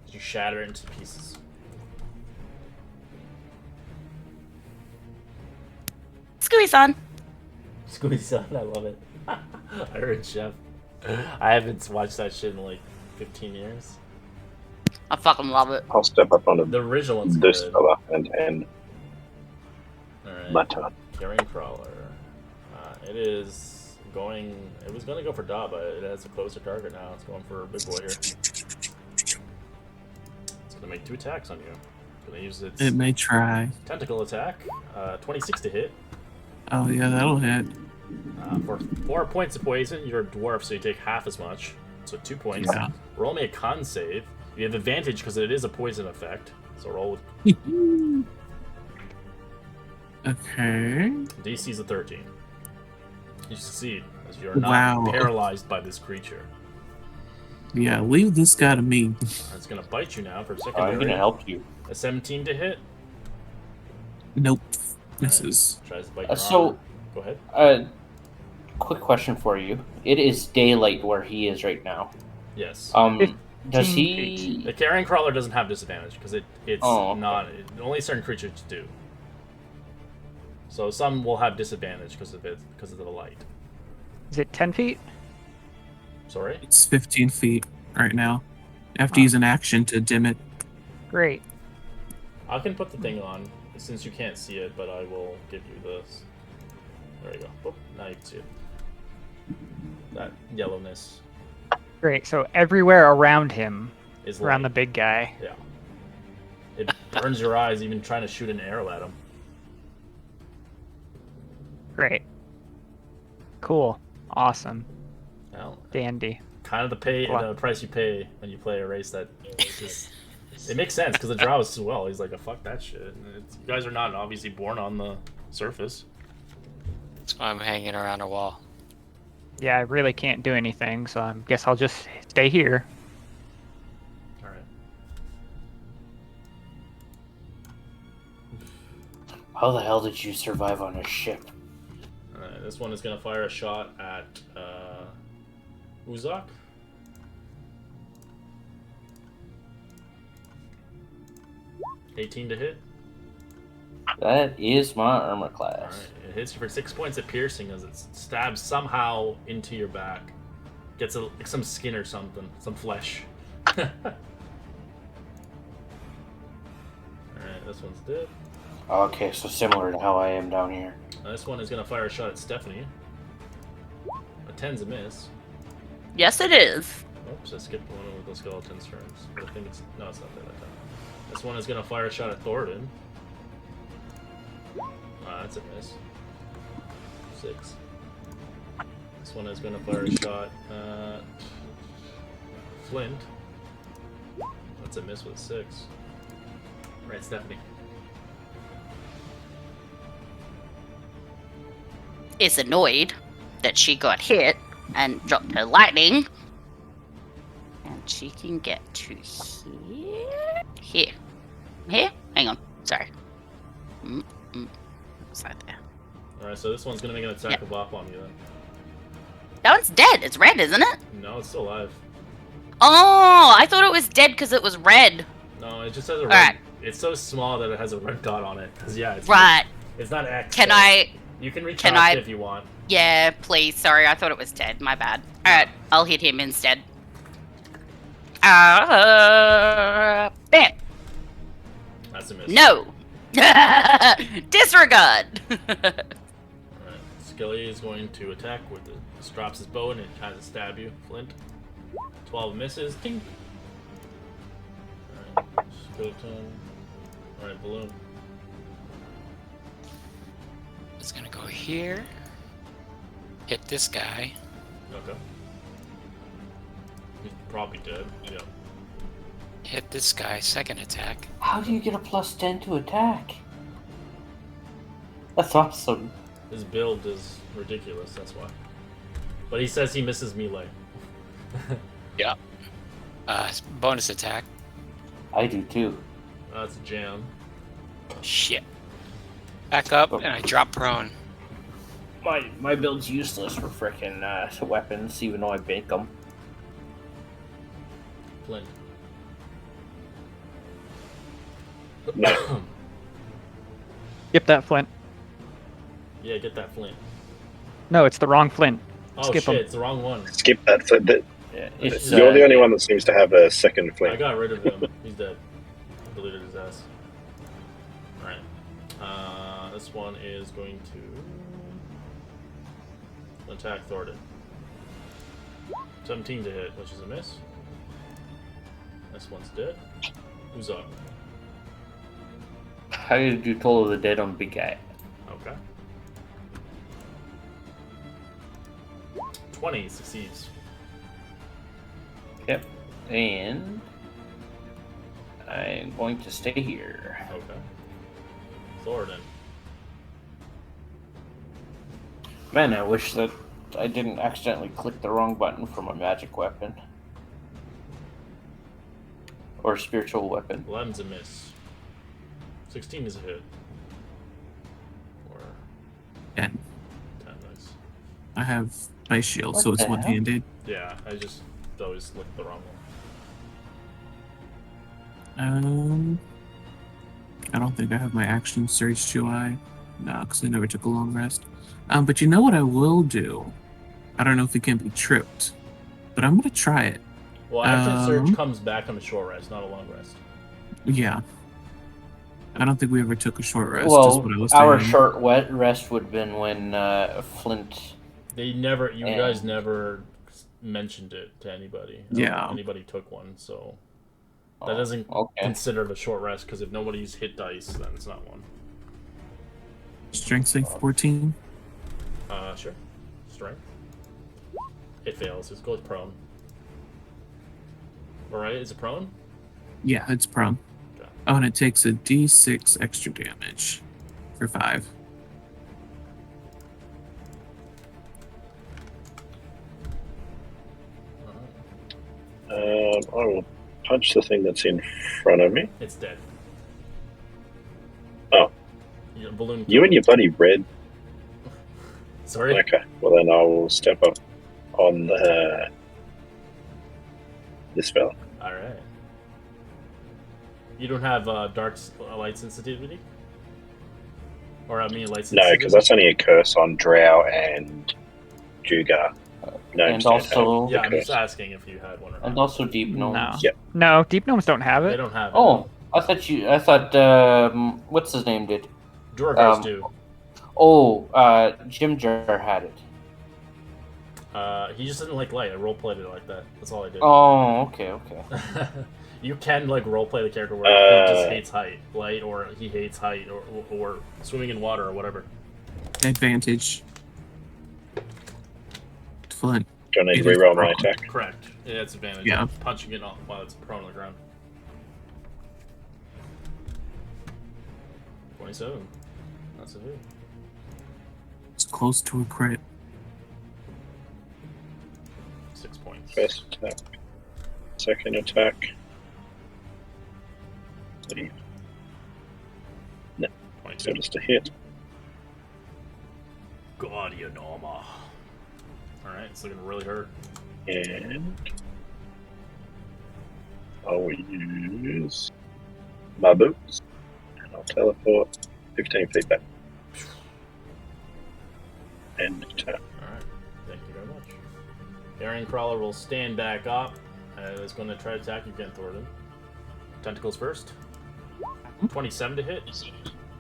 B: You shatter it into pieces.
E: Scooey-san.
B: Squeeze on, I love it. Iron Chef. I haven't watched that shit in like 15 years.
E: I fucking love it.
G: I'll step up onto
B: The original one's
G: this
B: good.
G: fella and end
B: Alright.
G: my turn.
B: Carrying Crawler. It is going. It was going to go for Da, but it has a closer target now. It's going for a big boy here. It's going to make 2 attacks on you. It's going to use its
F: It may try.
B: tentacle attack. 26 to hit.
F: Oh yeah, that'll hit.
B: For 4 points of poison, you're a dwarf, so you take half as much. So 2 points.
F: Yeah.
B: Roll me a con save. You have advantage because it is a poison effect. So roll with
F: Okay.
B: DC's a 13. You succeed, as you are
F: Wow.
B: not paralyzed by this creature.
F: Yeah, leave this guy to me.
B: It's gonna bite you now for
D: I'm
B: secondary.
D: gonna help you.
B: A 17 to hit.
F: Nope. Misses.
B: Tries to bite your
D: So-
B: armor. Go ahead.
D: Quick question for you. It is daylight where he is right now.
B: Yes.
D: Does
A: 15
D: he?
B: The carrion crawler doesn't have disadvantage because it's
D: Oh.
B: not. Only certain creatures do. So some will have disadvantage because of the light.
A: Is it 10 feet?
B: Sorry.
F: It's 15 feet right now. I have to use an action to dim it.
A: Great.
B: I can put the thing on since you can't see it, but I will give you this. There you go. Boop. Now you can see it. That yellowness
A: Great. So everywhere around him,
B: is
A: around the
B: light.
A: big guy.
B: Yeah. It burns your eyes even trying to shoot an arrow at him.
A: Great. Cool. Awesome.
B: Well,
A: Dandy.
B: kind of the price you pay when you play a race that just it makes sense because the drow as well. He's like, fuck that shit. You guys are not obviously born on the surface.
C: That's why I'm hanging around a wall.
A: Yeah, I really can't do anything, so I guess I'll just stay here.
B: All right.
D: How the hell did you survive on a ship?
B: This one is gonna fire a shot at Uzak. $18 to hit.
D: That is my armor class.
B: Alright, it hits you for 6 points of piercing as it stabs somehow into your back. Gets some skin or something, some flesh. Alright, this one's dead.
D: Okay, so similar to how I am down here.
B: This one is gonna fire a shot at Stephanie. A 10's a miss.
E: Yes, it is.
B: Oops, I skipped one of the skeleton's turns. But I think it's not that time. This one is gonna fire a shot at Thornton. That's a miss. 6. This one is gonna fire a shot at Flint. That's a miss with a 6. Right, Stephanie.
E: Is annoyed that she got hit and dropped her lightning. And she can get to here. Here. Here? Hang on. Sorry. What's that there?
B: Alright, so this one's gonna make an attack of op on you then.
E: That one's dead. It's red, isn't it?
B: No, it's still alive.
E: Oh, I thought it was dead because it was red.
B: No, it just has a red.
E: Alright.
B: It's so small that it has a red dot on it. Cause yeah, it's
E: Right.
B: It's not X.
E: Can
B: so
E: I...
B: You can reach
E: can
B: out
E: I-
B: if you want.
E: Yeah, please. Sorry, I thought it was dead. My bad. Alright, I'll hit him instead. Bam!
B: That's a miss.
E: No! Disregard!
B: Alright. Skelly is going to attack with it. Just drops his bow and it tries to stab you, Flint. 12 misses. Ting! Alright, skeleton. Alright, balloon.
C: It's gonna go here. Hit this guy.
B: Okay. He's probably dead. Yeah.
C: Hit this guy. Second attack.
D: How do you get a +10 to attack? That's awesome.
B: His build is ridiculous, that's why. But he says he misses melee.
C: Bonus attack.
D: I do too.
B: That's a jam.
C: Shit. Back up and I drop prone.
D: My build's useless for frickin' weapons, even though I make them.
B: Flint.
G: No.
A: Skip that Flint.
B: Yeah, get that Flint.
A: No, it's the wrong Flint.
B: Oh
A: Skip
B: shit,
A: him.
B: it's the wrong one.
G: Skip that.
D: Yeah, it's,
G: You're the only one that seems to have a second
B: I
G: flint.
B: got rid of him. He's dead. I deleted his ass. Alright. This one is going to attack Thornton. 17 to hit, which is a miss. This one's dead. Who's up?
D: How did you total the dead on big guy?
B: Okay. 20 succeeds.
D: Yep. And I'm going to stay here.
B: Okay. Thornton.
D: Man, I wish that I didn't accidentally click the wrong button for my magic weapon. Or spiritual weapon.
B: 11's a miss. 16 is a hit. Or
F: 10.
B: 10, nice.
F: I have ice shield, so
D: What
F: it's
D: the hell?
F: one-handed.
B: Yeah, I just always looked the wrong one.
F: I don't think I have my action surge to I. No, because I never took a long rest. But you know what I will do? I don't know if it can be tripped, but I'm gonna try it.
B: Well, action surge comes back on a short rest, not a long rest.
F: Yeah. I don't think we ever took a short rest. is
D: Well,
F: what I was
D: our
F: saying.
D: short wet rest would have been when Flint.
B: You guys
D: And-
B: never mentioned it to anybody. I don't
F: Yeah.
B: think anybody took one, so
D: Oh,
B: that doesn't
D: okay.
B: consider it a short rest, because if nobody's hit dice, then it's not one.
F: Strength save 14.
B: Sure. Strength. It fails. It goes prone. Alright, is it prone?
F: Yeah, it's prone.
B: Okay.
F: Oh, and it takes a d6 extra damage for 5.
B: Alright.
G: I will punch the thing that's in front of me.
B: It's dead.
G: Oh.
B: Your balloon.
G: You and your buddy Red.
B: Sorry?
G: Okay, well then I will step up on this fella.
B: Alright. You don't have dark light sensitivity? Or I mean light
G: No,
B: sensitivity?
G: because that's only a curse on Drow and Jugar. No,
D: And also-
B: Yeah, I'm just asking if you had one or
D: And
B: not.
D: also deep gnomes.
A: No.
G: Yep.
A: No, deep gnomes don't have
B: They
A: it.
B: don't have it.
D: Oh, I thought what's his name did?
B: Durgars do.
D: Oh, Jim Jar had it.
B: He just didn't like light. I roleplayed it like that. That's all I did.
D: Oh, okay.
B: You can like roleplay the character where he just
G: Uh,
B: hates light, or he hates height, or swimming in water, or whatever.
F: Advantage. Flint.
G: Do I need to
F: It is
G: reroll my
F: prone.
G: attack?
B: Correct. Yeah, it's advantage.
F: Yeah.
B: Punching it off while it's prone on the ground. 27. That's a hit.
F: It's close to a crit.
B: 6 points.
G: First attack. Second attack.
B: 22.
G: So just a hit.
B: Guardian armor. Alright, it's looking really hurt.
G: And I'll use my boots. And I'll teleport 15 feet back. And attack.
B: Alright, thank you very much. Arian Crawler will stand back up and is going to try to attack you again, Thornton. Tentacles first. 27 to hit.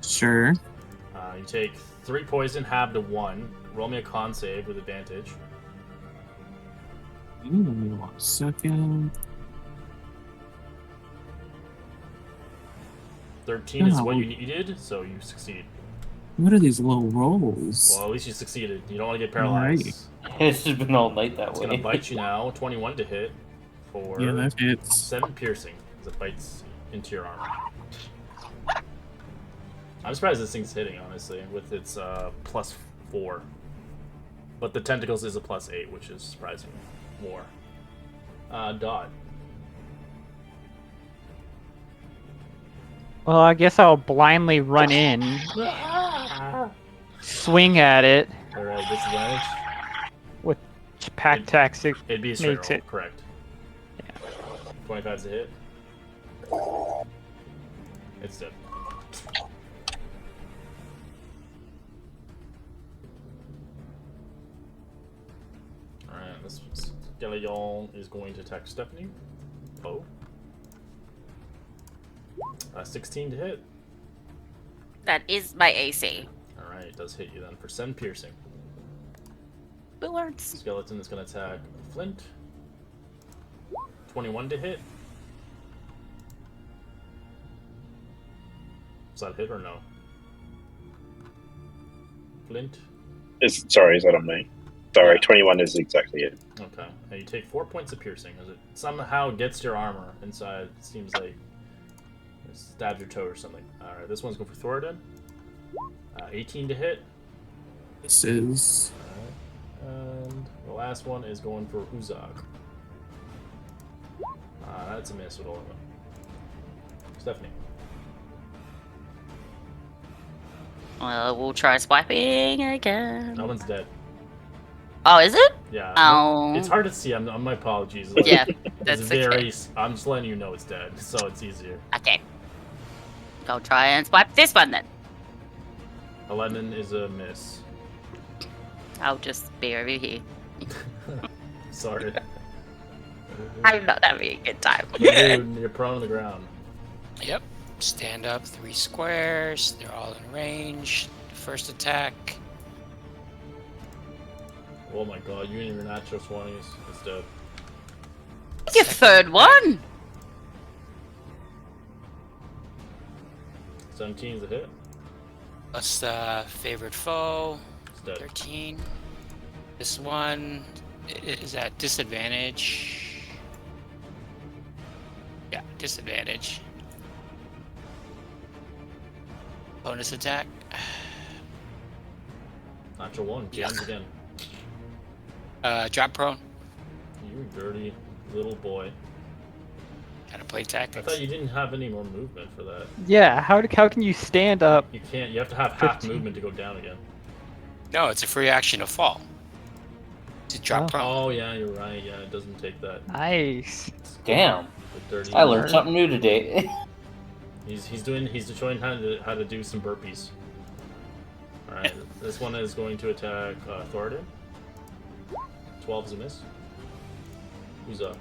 F: Sure.
B: You take 3 poison, halved to 1. Roll me a con save with advantage.
F: Give me 1 second.
B: 13 is what
F: Oh.
B: you needed, so you succeed.
F: What are these low rolls?
B: Well, at least you succeeded. You don't want to get paralyzed.
F: Alright.
D: It's just been all night that
B: It's
D: way.
B: going to bite you now. 21 to hit for
F: Yeah, that hits.
B: 7 piercing as it bites into your armor. I'm surprised this thing's hitting, honestly, with its +4. But the tentacles is a +8, which is surprising more. Dot.
A: Well, I guess I'll blindly run in, swing at it.
B: Alright, disadvantage.
A: Pack tactic.
B: It'd be a straight
A: Makes
B: roll,
A: it-
B: correct. 25's a hit. It's dead. Alright, this Skeleton is going to attack Stephanie. Oh. 16 to hit.
E: That is my AC.
B: Alright, it does hit you then for 7 piercing.
E: Bullets.
B: Skeleton is going to attack Flint. 21 to hit. Is that a hit or no? Flint.
G: Is that on me? Sorry,
B: Yeah.
G: 21 is exactly it.
B: Okay. Now you take 4 points of piercing as it somehow gets to your armor inside. It seems like it stabs your toe or something. Alright, this one's going for Thoradin. 18 to hit.
F: This is
B: The last one is going for Uzak. That's a miss with all of them. Stephanie.
E: Well, we'll try swiping again.
B: That one's dead.
E: Oh, is it?
B: Yeah.
E: Oh.
B: It's hard to see. My apologies. Like,
E: Yeah,
B: it's
E: that's
B: very.
E: okay.
B: I'm just letting you know it's dead, so it's easier.
E: Okay. I'll try and swipe this one then.
B: 11 is a miss.
E: I'll just be over here.
B: Sorry.
E: I'm not having a good time.
B: Dude, you're prone on the ground.
C: Yep. Stand up 3 squares. They're all in range. First attack.
B: Oh my god, you and your natural 20s. It's dead.
E: Your third one.
B: 17 is a hit.
C: Plus favorite foe.
B: It's dead.
C: 13. This one is at disadvantage. Yeah, disadvantage. Bonus attack.
B: Natural 1. Jams again.
C: Drop prone.
B: You dirty little boy.
C: Gotta play
B: I
C: tactics.
B: thought you didn't have any more movement for that.
A: Yeah, how can you stand up?
B: You can't. You have to have half
A: 15.
B: movement to go down again.
C: No, it's a free action to fall. To drop
A: Oh.
C: prone.
B: Oh yeah, you're right. Yeah, it doesn't take that.
A: Nice.
D: Damn.
B: The dirty.
D: I learned something new today.
B: He's showing how to do some burpees. All right, this one is going to attack Thoradin. 12 is a miss. Who's up?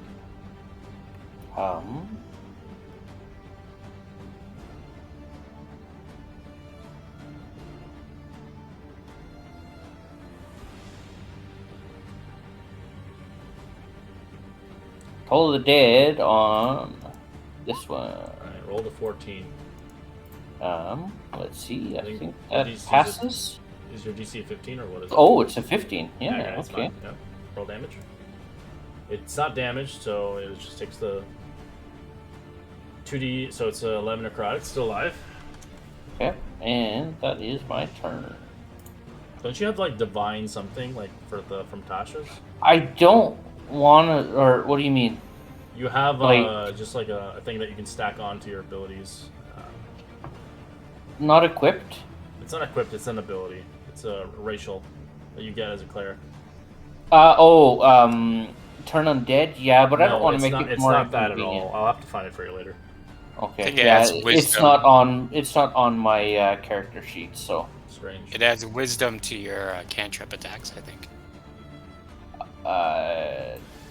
D: Toll of the Dead on this one.
B: All right, roll the 14.
D: Let's see. I
B: think
D: think
B: what
D: that
B: DC is it?
D: passes.
B: Is your DC a 15 or what is it?
D: Oh, it's a 15. Yeah,
B: it's
D: okay.
B: fine. Yeah. Roll damage. It's not damaged, so it just takes the 2d. So it's 11 necrotic. It's still alive.
D: Okay, and that is my turn.
B: Don't you have like divine something like from Tasha's?
D: I don't want to. Or what do you mean?
B: You have
D: Like-
B: just like a thing that you can stack onto your abilities.
D: Not equipped.
B: It's not equipped. It's an ability. It's a racial that you get as a cleric.
D: Turn undead. Yeah, but I don't
B: No,
D: want
B: it's
D: to make
B: not,
D: it
B: it's
D: more
B: not that at
D: inconvenient.
B: all. I'll have to find it for you later.
D: Okay.
C: think it
D: Yeah,
C: adds
D: it's
C: wisdom.
D: not on. It's not on my character sheet. So.
B: Strange.
C: It adds wisdom to your cantrip attacks, I think.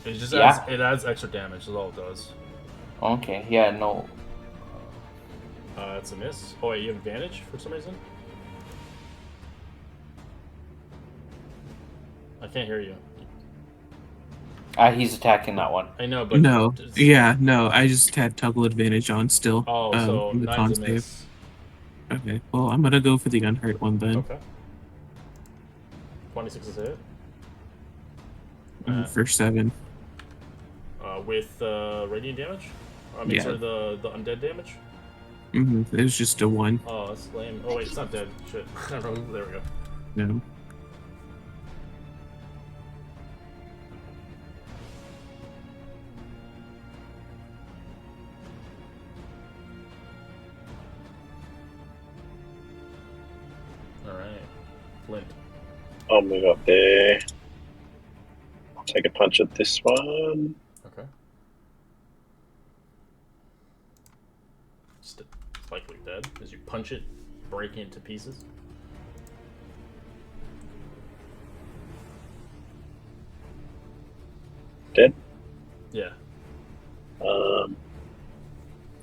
B: It just
D: yeah.
B: adds extra damage. That's all it does.
D: Okay. Yeah. No.
B: It's a miss. Oh wait, you have advantage for some reason? I can't hear you.
D: He's attacking that one.
B: I know, but
F: No. Yeah, no. I just had toggle advantage on still.
B: Oh, so
F: from the
B: 9's
F: con
B: a
F: save.
B: miss.
F: Okay. Well, I'm gonna go for the unhurt one then.
B: Okay. 26 is a hit.
F: For 7.
B: With radiant damage. I mean,
F: Yeah.
B: sorry, the undead damage.
F: It was just a 1.
B: Oh, that's lame. Oh wait, it's not dead. Shit. I don't know. There we go.
F: No.
B: All right, Flint.
G: I'll move up there. Take a punch at this one.
B: Okay. It's likely dead as you punch it, break it into pieces.
G: Dead.
B: Yeah.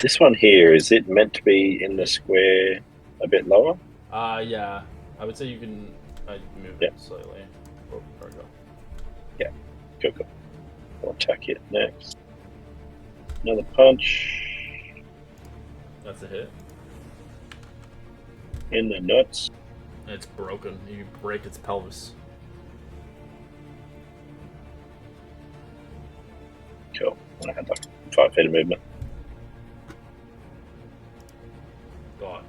G: This one here, is it meant to be in the square a bit lower?
B: Yeah. I would say you can move
G: Yeah.
B: it slightly. Oh, there we go.
G: Cool. I'll attack it next. Another punch
B: That's a hit.
G: in the nuts.
B: And it's broken. You break its pelvis.
G: Cool. I had like 5 feet of movement.
B: God.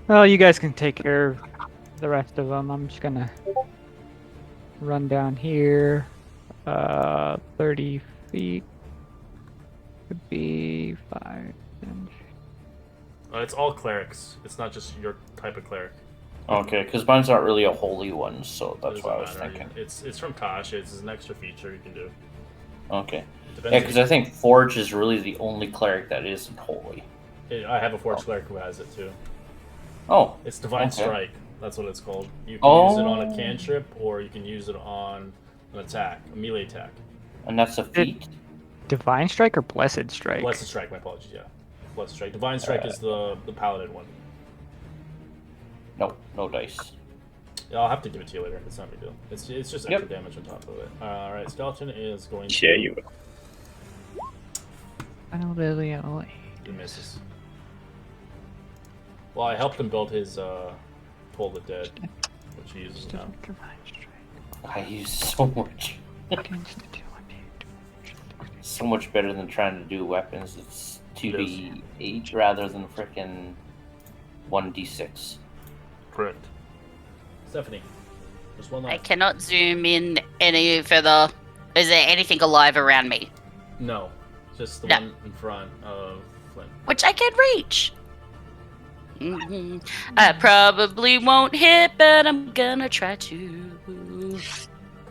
A: Well, you guys can take care of the rest of them. I'm just gonna Run down here. 30 feet. Could be 5.
B: It's all clerics. It's not just your type of cleric.
D: Okay, because mine's not really a holy one, so
B: It
D: that's
B: doesn't
D: what I was
B: matter.
D: thinking.
B: It's from Tasha. It's an extra feature you can do.
D: Okay.
B: Depends
D: Yeah, because I think Forge is really the only cleric that isn't holy.
B: I have a Forge cleric who has it too.
D: Oh.
B: It's Divine
D: Okay.
B: Strike. That's what it's called. You can use it on a
D: Oh.
B: cantrip, or you can use it on an attack, a melee attack.
D: And that's a feat?
A: Divine Strike or Blessed Strike?
B: Blessed Strike. My apologies. Yeah, Blessed Strike. Divine Strike is the paladin one.
D: No dice.
B: Yeah, I'll have to give it to you later. It's not a big deal. It's just extra
D: Yep.
B: damage on top of it. All right, Skeleton is going to.
G: Yeah, you will.
A: Final Lily.
B: He misses. Well, I helped him build his Toll the Dead, which he uses now.
A: Divine Strike.
D: I use so much.
A: Against the 200.
D: So much better than trying to do weapons. It's 2d8 rather than frickin' 1d6.
B: Correct. Stephanie, just one
E: I
B: last.
E: cannot zoom in any further. Is there anything alive around me?
B: No, just the
E: No.
B: one in front of Flint.
E: Which I can reach. I probably won't hit, but I'm gonna try to.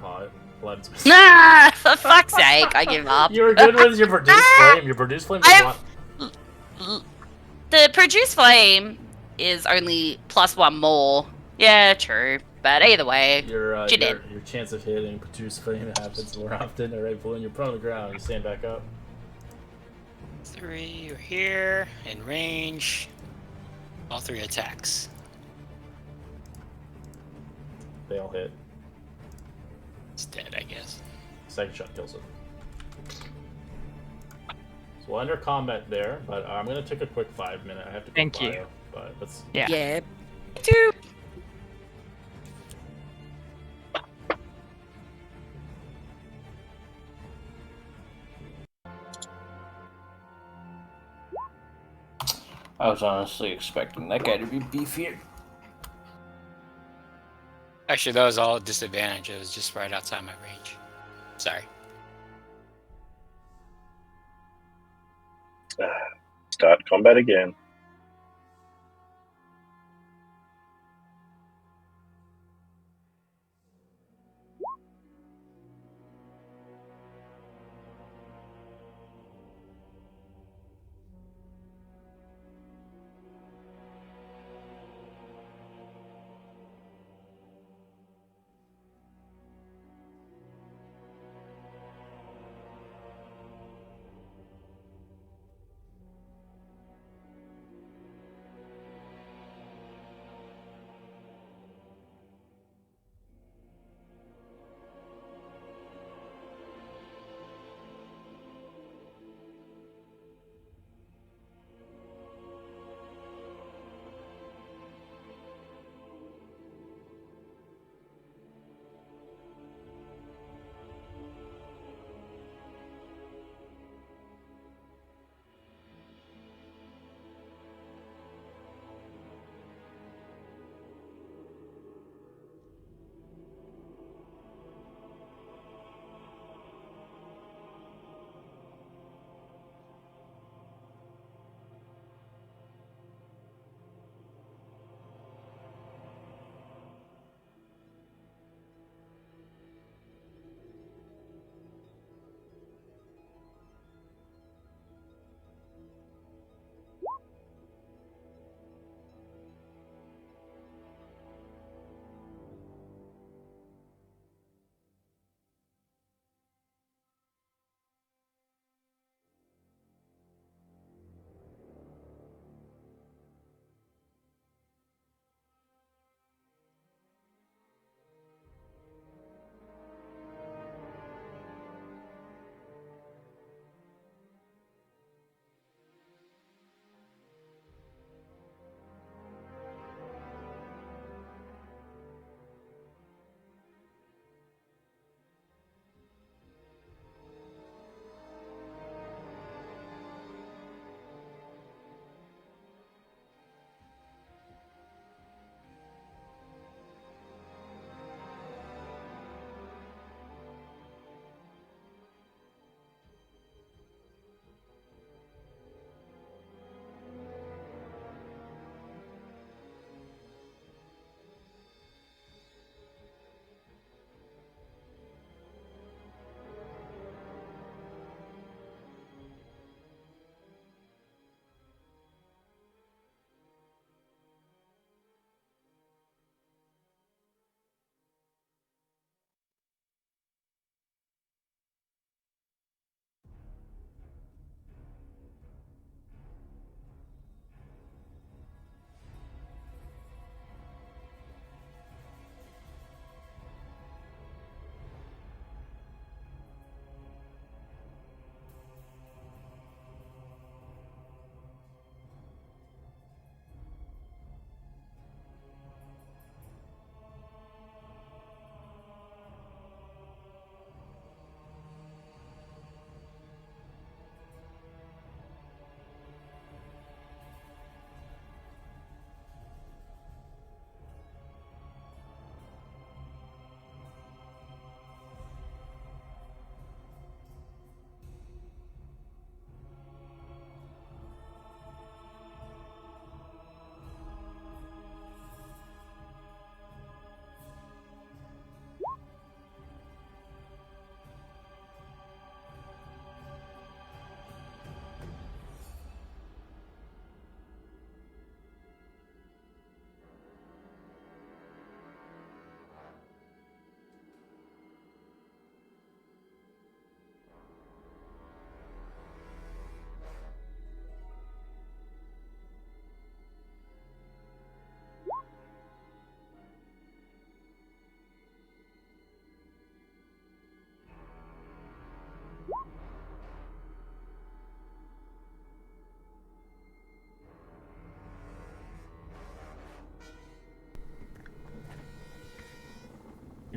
B: Caught it. 11's missed.
E: Nah, for fuck's sake, I give up.
B: You were good with your produce flame. Your produce flame
E: I
B: was
E: have- The produce flame is only +1 more. Yeah, true. But either way,
B: your
E: she did.
B: your chance of hitting produce flame happens more often. All right, pulling you're prone on the ground. You stand back up.
C: 3 are here in range. All 3 attacks.
B: They all hit.
C: It's dead, I guess.
B: Second shot kills it. So we'll end our combat there, but I'm gonna take a quick 5-minute. I have to go
A: Thank
B: bio,
A: you.
B: But let's.
A: Yeah.
E: Yeah. Dude.
D: I was honestly expecting that guy to be beefier.
C: Actually, that was all a disadvantage. It was just right outside my range. Sorry.
G: Start combat again.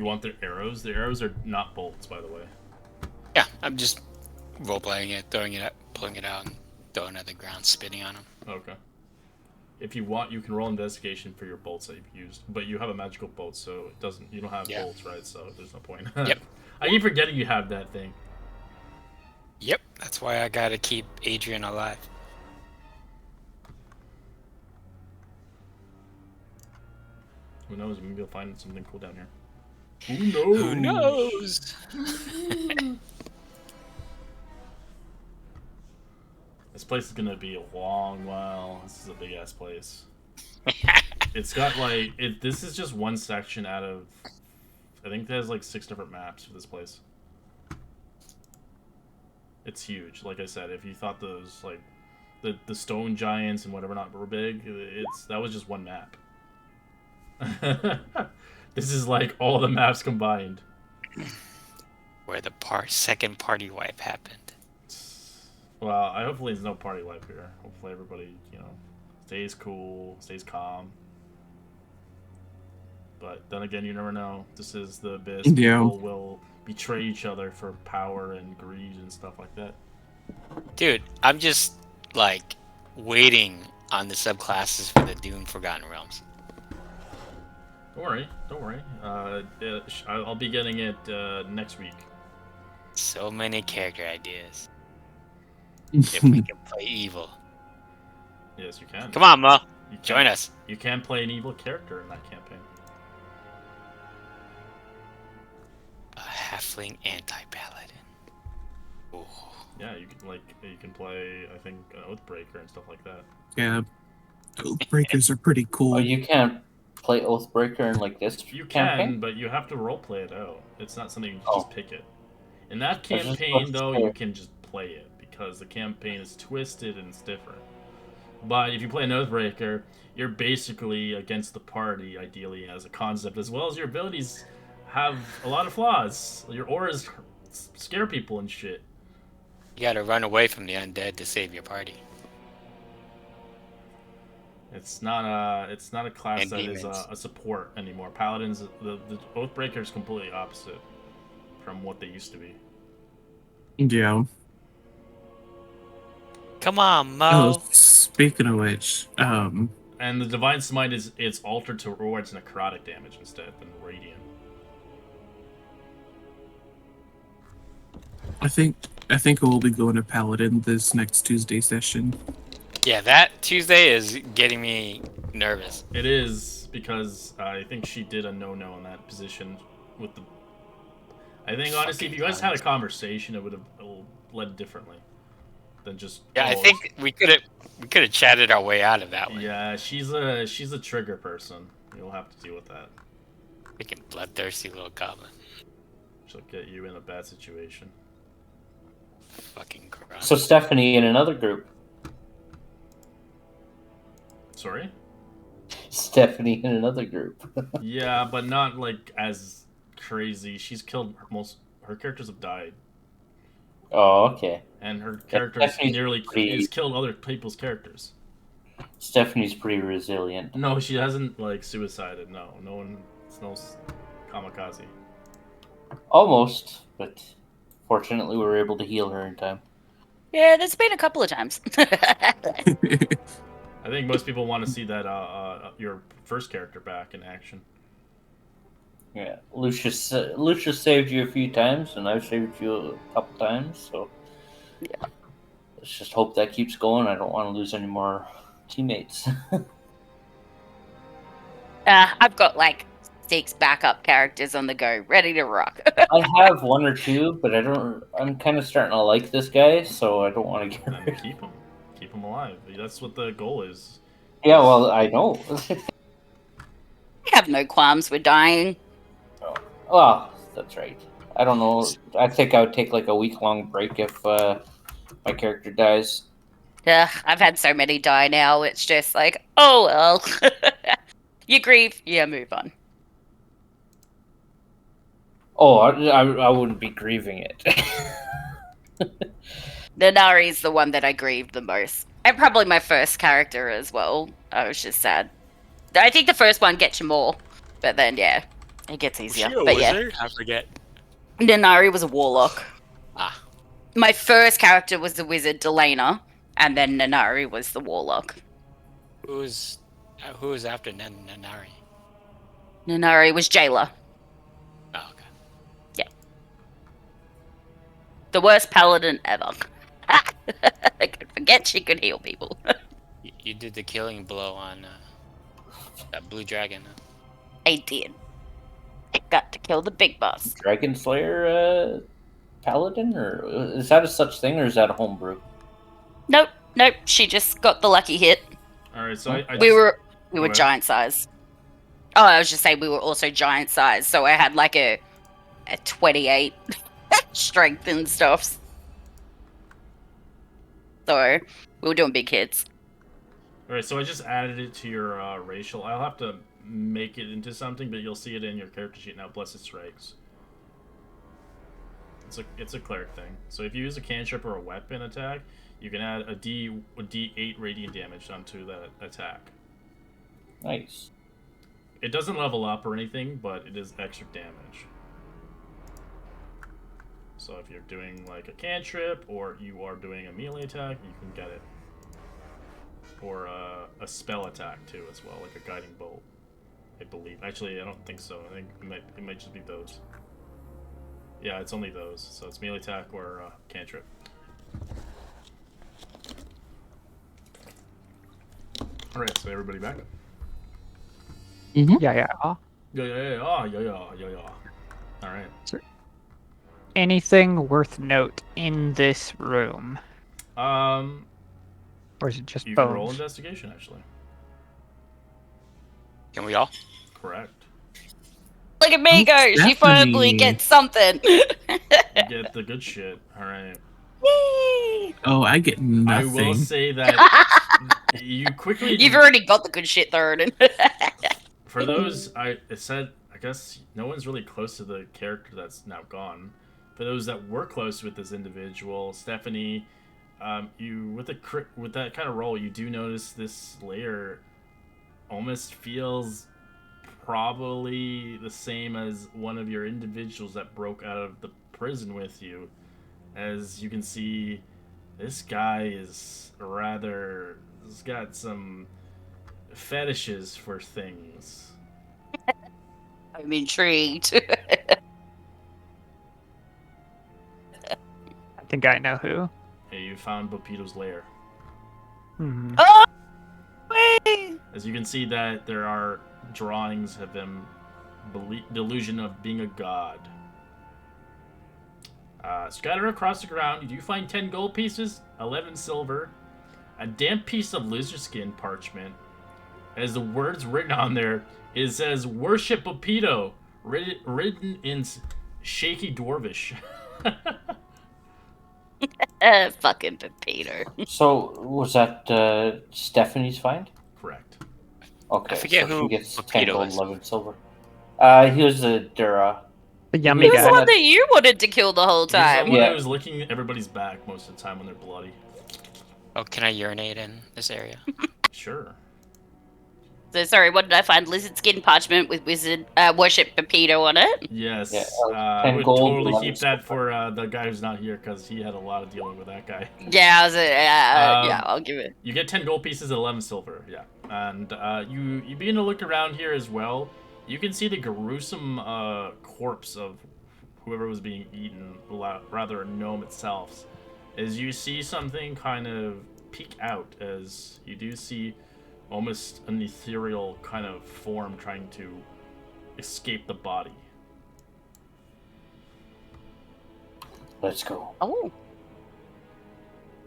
B: You want their arrows? The arrows are not bolts, by the way.
C: Yeah, I'm just role-playing it, throwing it up, pulling it out, and throwing it at the ground, spitting on them.
B: Okay. If you want, you can roll investigation for your bolts that you've used, but you have a magical bolt, so it doesn't. You don't have bolts, right? So there's no point.
C: Yep.
B: I keep forgetting you have that thing.
C: Yep, that's why I gotta keep Adrian alive.
B: Who knows? Maybe you'll find something cool down here. Who knows?
C: Who knows?
B: This place is gonna be a long while. This is a big ass place. It's got like this is just one section out of. I think there's like 6 different maps for this place. It's huge. Like I said, if you thought those like the stone giants and whatever not were big, that was just one map. This is like all the maps combined.
C: Where the second party wipe happened.
B: Well, hopefully there's no party life here. Hopefully everybody, stays cool, stays calm. But then again, you never know. This is the abyss.
F: Yeah.
B: People will betray each other for power and greed and stuff like that.
C: Dude, I'm just like waiting on the subclasses for the Dune Forgotten Realms.
B: Don't worry, don't worry. I'll be getting it next week.
C: So many character ideas. If we can play evil.
B: Yes, you can.
C: Come on, Mo.
B: You can.
C: Join us.
B: You can play an evil character in that campaign.
C: A halfling anti-paladin. Ooh.
B: Yeah, you can play, I think, an Oathbreaker and stuff like that.
F: Yeah, Oathbreakers are pretty cool.
D: Oh, you can't play Oathbreaker in like this
B: You
D: campaign?
B: can, but you have to roleplay it out. It's not something you can
D: Oh.
B: just pick it. In that
D: I was just
B: campaign,
D: about to
B: though,
D: say.
B: you can just play it because the campaign is twisted and it's different. But if you play an Oathbreaker, you're basically against the party, ideally, as a concept, as well as your abilities have a lot of flaws. Your auras scare people and shit.
C: You gotta run away from the undead to save your party.
B: It's not a class
C: And
B: that is
C: demons.
B: a support anymore. Paladins, the Oathbreaker is completely opposite from what they used to be.
F: Yeah.
C: Come on, Mo.
F: Oh, speaking of which,
B: And the Divine Smite it's altered to rewards necrotic damage instead than radiant.
F: I think we'll be going to Paladin this next Tuesday session.
C: Yeah, that Tuesday is getting me nervous.
B: It is because I think she did a no-no in that position with the. I think honestly, if you guys had a conversation, it would have led differently than just.
C: Yeah, I think we could have chatted our way out of that one.
B: Yeah, she's a trigger person. You'll have to deal with that.
C: Freaking bloodthirsty little goblin.
B: She'll get you in a bad situation.
C: Fucking crap.
D: So Stephanie in another group.
B: Sorry?
D: Stephanie in another group.
B: Yeah, but not like as crazy. She's killed her characters have died,
D: Oh, okay.
B: and her characters
D: Stephanie's
B: nearly
D: pretty-
B: has killed other people's characters.
D: Stephanie's pretty resilient.
B: No, she hasn't like suicided. No one. It's no kamikaze.
D: Almost, but fortunately we were able to heal her in time.
E: Yeah, there's been a couple of times.
B: I think most people want to see that your first character back in action.
D: Yeah, Lucius saved you a few times, and I've saved you a couple times. So
E: Yeah.
D: let's just hope that keeps going. I don't want to lose any more teammates.
E: I've got like 6 backup characters on the go, ready to rock.
D: I have 1 or 2, but I'm kind of starting to like this guy, so I don't want to get rid
B: And
D: of him.
B: keep him alive. That's what the goal is.
D: Yeah, well, I know.
E: I have no qualms with dying.
D: Well, that's right. I don't know. I think I would take like a week-long break if my character dies.
E: I've had so many die now. It's just like, oh well. You grieve, yeah, move on.
D: Oh, I wouldn't be grieving it.
E: Nanari's the one that I grieved the most. And probably my first character as well. I was just sad. I think the first one gets you more. But then, yeah. It gets
C: Was
E: easier.
C: she a
E: But yeah,
C: wizard? I forget.
E: Nanari was a warlock.
C: Ah,
E: My first character was the wizard, Delana, and then Nanari was the warlock.
C: who was after Nanari?
E: Nanari was jailer.
C: Oh, okay.
E: The worst paladin ever. I could forget she could heal people.
C: You did the killing blow on that blue dragon.
E: I did. I got to kill the big boss.
D: Dragon Slayer paladin, or is that a such thing, or is that a homebrew?
E: Nope. She just got the lucky hit.
B: All right, so I
E: We
B: just-
E: were
B: Go ahead.
E: giant size. Oh, I was just saying we were also giant size, so I had like a 28 strength and stuff. So we were doing big hits.
B: All right, so I just added it to your racial. I'll have to make it into something, but you'll see it in your character sheet now. Blessed Strikes. It's a cleric thing. So if you use a cantrip or a weapon attack, you can add a D8 radiant damage onto that attack.
D: Nice.
B: It doesn't level up or anything, but it is extra damage. So if you're doing like a cantrip or you are doing a melee attack, you can get it. Or a spell attack too as well, like a guiding bolt. I believe. Actually, I don't think so. I think it might just be those. Yeah, it's only those. So it's melee attack or cantrip. All right, so everybody back.
A: Yeah.
B: Yeah. All right.
A: Anything worth note in this room,
B: Or
A: or is it just
B: you can roll
A: bones?
B: investigation actually.
C: Can we all?
B: Correct.
E: Look at me go! She
F: Stephanie.
E: finally gets something.
B: You get the good shit. All right.
E: Yay!
F: Oh, I get
B: I
F: nothing.
B: will say that you quickly.
E: You've already got the good shit thrown in.
B: For those, I guess no one's really close to the character that's now gone. For those that were close with this individual, Stephanie, you with that kind of role, you do notice this layer almost feels probably the same as one of your individuals that broke out of the prison with you. As you can see, this guy is he's got some fetishes for things.
E: I'm intrigued.
A: I think I know who.
B: Hey, you found Bopito's lair.
A: Hmm.
E: Oh! Wait!
B: As you can see that there are drawings of him delusion of being a god. Scattered across the ground, you do find 10 gold pieces, 11 silver, a damp piece of lizard skin parchment. As the words written on there, it says "Worship Bopito," written in shaky dwarvish.
E: Fucking Peter.
D: So was that Stephanie's find?
B: Correct.
D: Okay.
C: I forget
D: so
C: who
D: she gets
C: Pepito
D: 10 gold,
C: is.
D: 11 silver. He was the Dura.
A: The
E: He
A: yummy
E: was the
A: guy.
E: one that you wanted to kill the whole
B: He's the
E: time.
B: one
D: Yeah.
B: that was licking everybody's back most of the time when they're bloody.
C: Oh, can I urinate in this area?
B: Sure.
E: So sorry, what did I find? Lizard skin parchment with wizard worship Pepito on it.
B: Yes.
D: Yeah,
B: I
D: 10
B: would
D: gold,
B: totally
D: 11
B: keep that
D: silver.
B: for the guy who's not here because he had a lot of dealing with that guy.
E: Yeah, I was, yeah, I'll give it.
B: You get 10 gold pieces and 11 silver, yeah. And you begin to look around here as well. You can see the gruesome corpse of whoever was being eaten, rather a gnome itself. As you see something kind of peek out, as you do see almost an ethereal kind of form trying to escape the body.
D: Let's go.
E: Oh.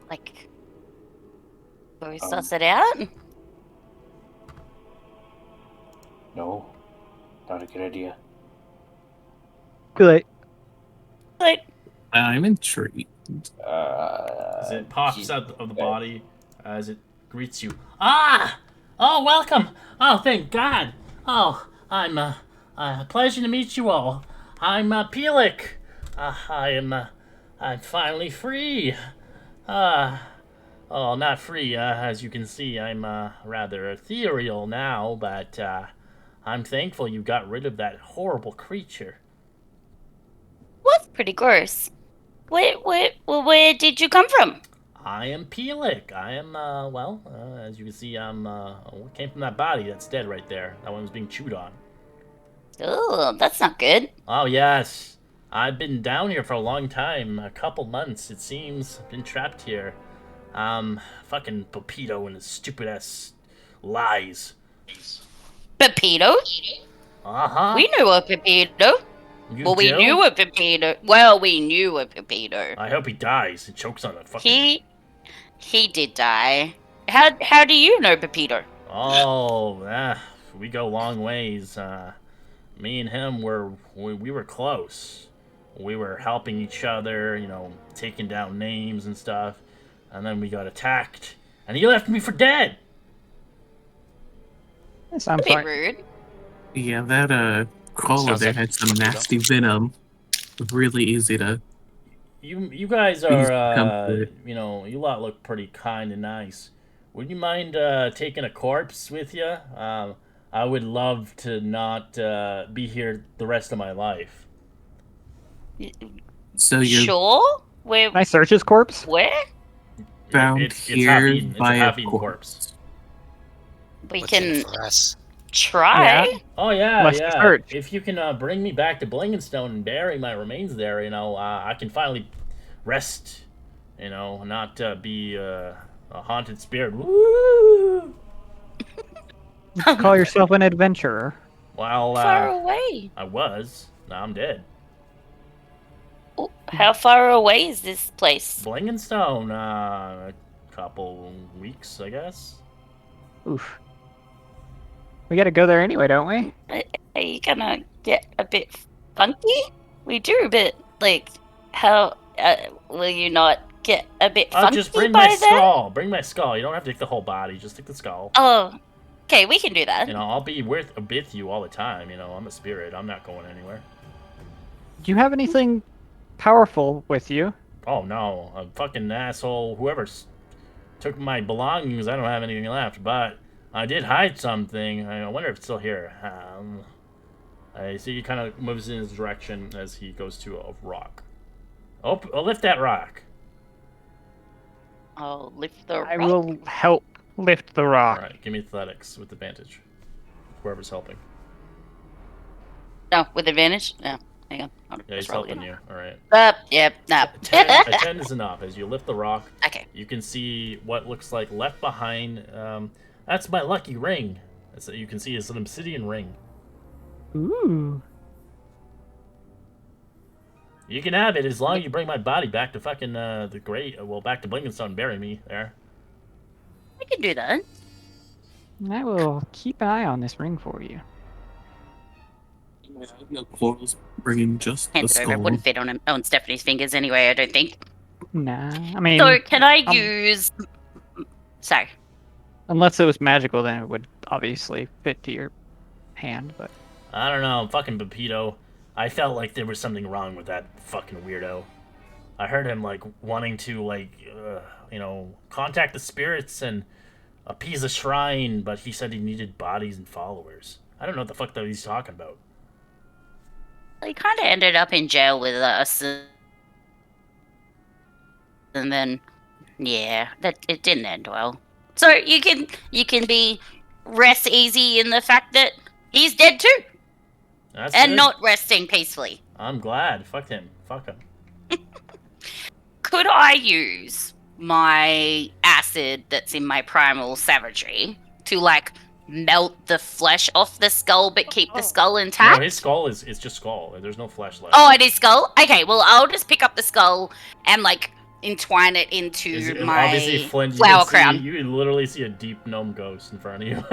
E: Like, so we suss it out?
D: No, not a good idea.
A: Good.
E: Like,
F: I'm intrigued.
B: As it pops
D: geez.
B: out of the body, as it greets you. Ah! Oh, welcome! Oh, thank God! Oh, I'm, pleasure to meet you all. I'm, Pelik. I'm finally free. Oh, not free, as you can see, I'm, rather ethereal now, but, I'm thankful you got rid of that horrible creature.
E: Was pretty gross. Where did you come from?
B: I am Pelik. I am, as you can see, came from that body that's dead right there. That one was being chewed on.
E: Oh, that's not good.
B: Oh, yes. I've been down here for a long time. A couple months, it seems. Been trapped here. Fucking Pepito and his stupid-ass lies.
E: Pepito?
B: Uh-huh.
E: We knew a Pepito. We
B: do?
E: knew a Pepito. Well, we knew a Pepito.
B: I hope he dies. He chokes on a fucking...
E: He did die. How do you know Pepito?
B: Oh, we go long ways. Me and him we were close. We were helping each other, taking down names and stuff. And then we got attacked, and he left me for dead.
A: That sounds
E: A bit
A: like
E: rude.
F: Yeah, that crawler
C: Sounds
F: there
C: like
F: had some
C: Pepito.
F: nasty venom. Really easy to.
B: You guys
F: Please
B: are,
F: come to it.
B: you lot look pretty kind and nice. Would you mind taking a corpse with you? I would love to not be here the rest of my life.
F: So you're
E: Sure. Where?
A: Can I search his corpse?
E: Where?
F: found
B: It's
F: here
B: half-eaten. It's a
F: by a
B: half-eaten
F: corpse.
B: corpse.
E: We
C: What's in
E: can
C: it for us?
E: try.
A: Yeah.
B: Oh yeah,
A: Must
B: yeah.
A: search.
B: If you can bring me back to Blingenstone and bury my remains there, I can finally rest. Not be a haunted spirit. Woo!
A: Call yourself an adventurer.
B: Well,
E: Far away.
B: I was. Now I'm dead.
E: Oh, how far away is this place?
B: Blingenstone, a couple weeks, I guess.
A: Oof. We gotta go there anyway, don't we?
E: Are you gonna get a bit funky? We do, but how will you not get a bit
B: Oh,
E: funky
B: just bring
E: by
B: my
E: then?
B: skull. Bring my skull. You don't have to take the whole body. Just take the skull.
E: Oh, okay, we can do that.
B: I'll be with you all the time. I'm a spirit. I'm not going anywhere.
A: Do you have anything powerful with you?
B: Oh no, a fucking asshole. Whoever took my belongings, I don't have anything left. But I did hide something. I wonder if it's still here. I see he kind of moves in his direction as he goes to a rock. Oh, lift that rock.
E: I'll lift the
A: I
E: rock.
A: will help lift the rock.
B: All right, give me athletics with advantage. Whoever's helping.
E: No, with advantage? No, hang on. I'll
B: Yeah, he's
E: just roll it.
B: helping you. All right.
E: Yep, no.
B: A 10 is enough. As you lift the rock,
E: Okay.
B: you can see what looks like left behind. That's my lucky ring. You can see it's an obsidian ring.
A: Ooh.
B: You can have it as long as you bring my body back to fucking back to Blingenstone and bury me there.
E: I can do that.
A: I will keep an eye on this ring for you.
F: No quarrels bringing just the
E: Hand it over. It
F: skull.
E: wouldn't fit on Stephanie's fingers anyway, I don't think.
A: Nah, I mean,
E: So can I
A: um,
E: use... Sorry.
A: unless it was magical, then it would obviously fit to your hand. But
B: I don't know, fucking Pepito. I felt like there was something wrong with that fucking weirdo. I heard him wanting to contact the spirits and appease a shrine, but he said he needed bodies and followers. I don't know what the fuck that he's talking about.
E: He kind of ended up in jail with us. And then, yeah, it didn't end well. So you can be rest easy in the fact that he's dead too.
B: That's
E: And
B: good.
E: not resting peacefully.
B: I'm glad. Fuck him. Fuck him.
E: Could I use my acid that's in my primal savagery to melt the flesh off the skull but keep the skull intact?
B: No, his skull is just skull. There's no flesh left.
E: Oh, it is skull? Okay, well, I'll just pick up the skull and, entwine it into
B: Obviously,
E: my
B: Flint,
E: flower crown.
B: You literally see a deep gnome ghost in front of you.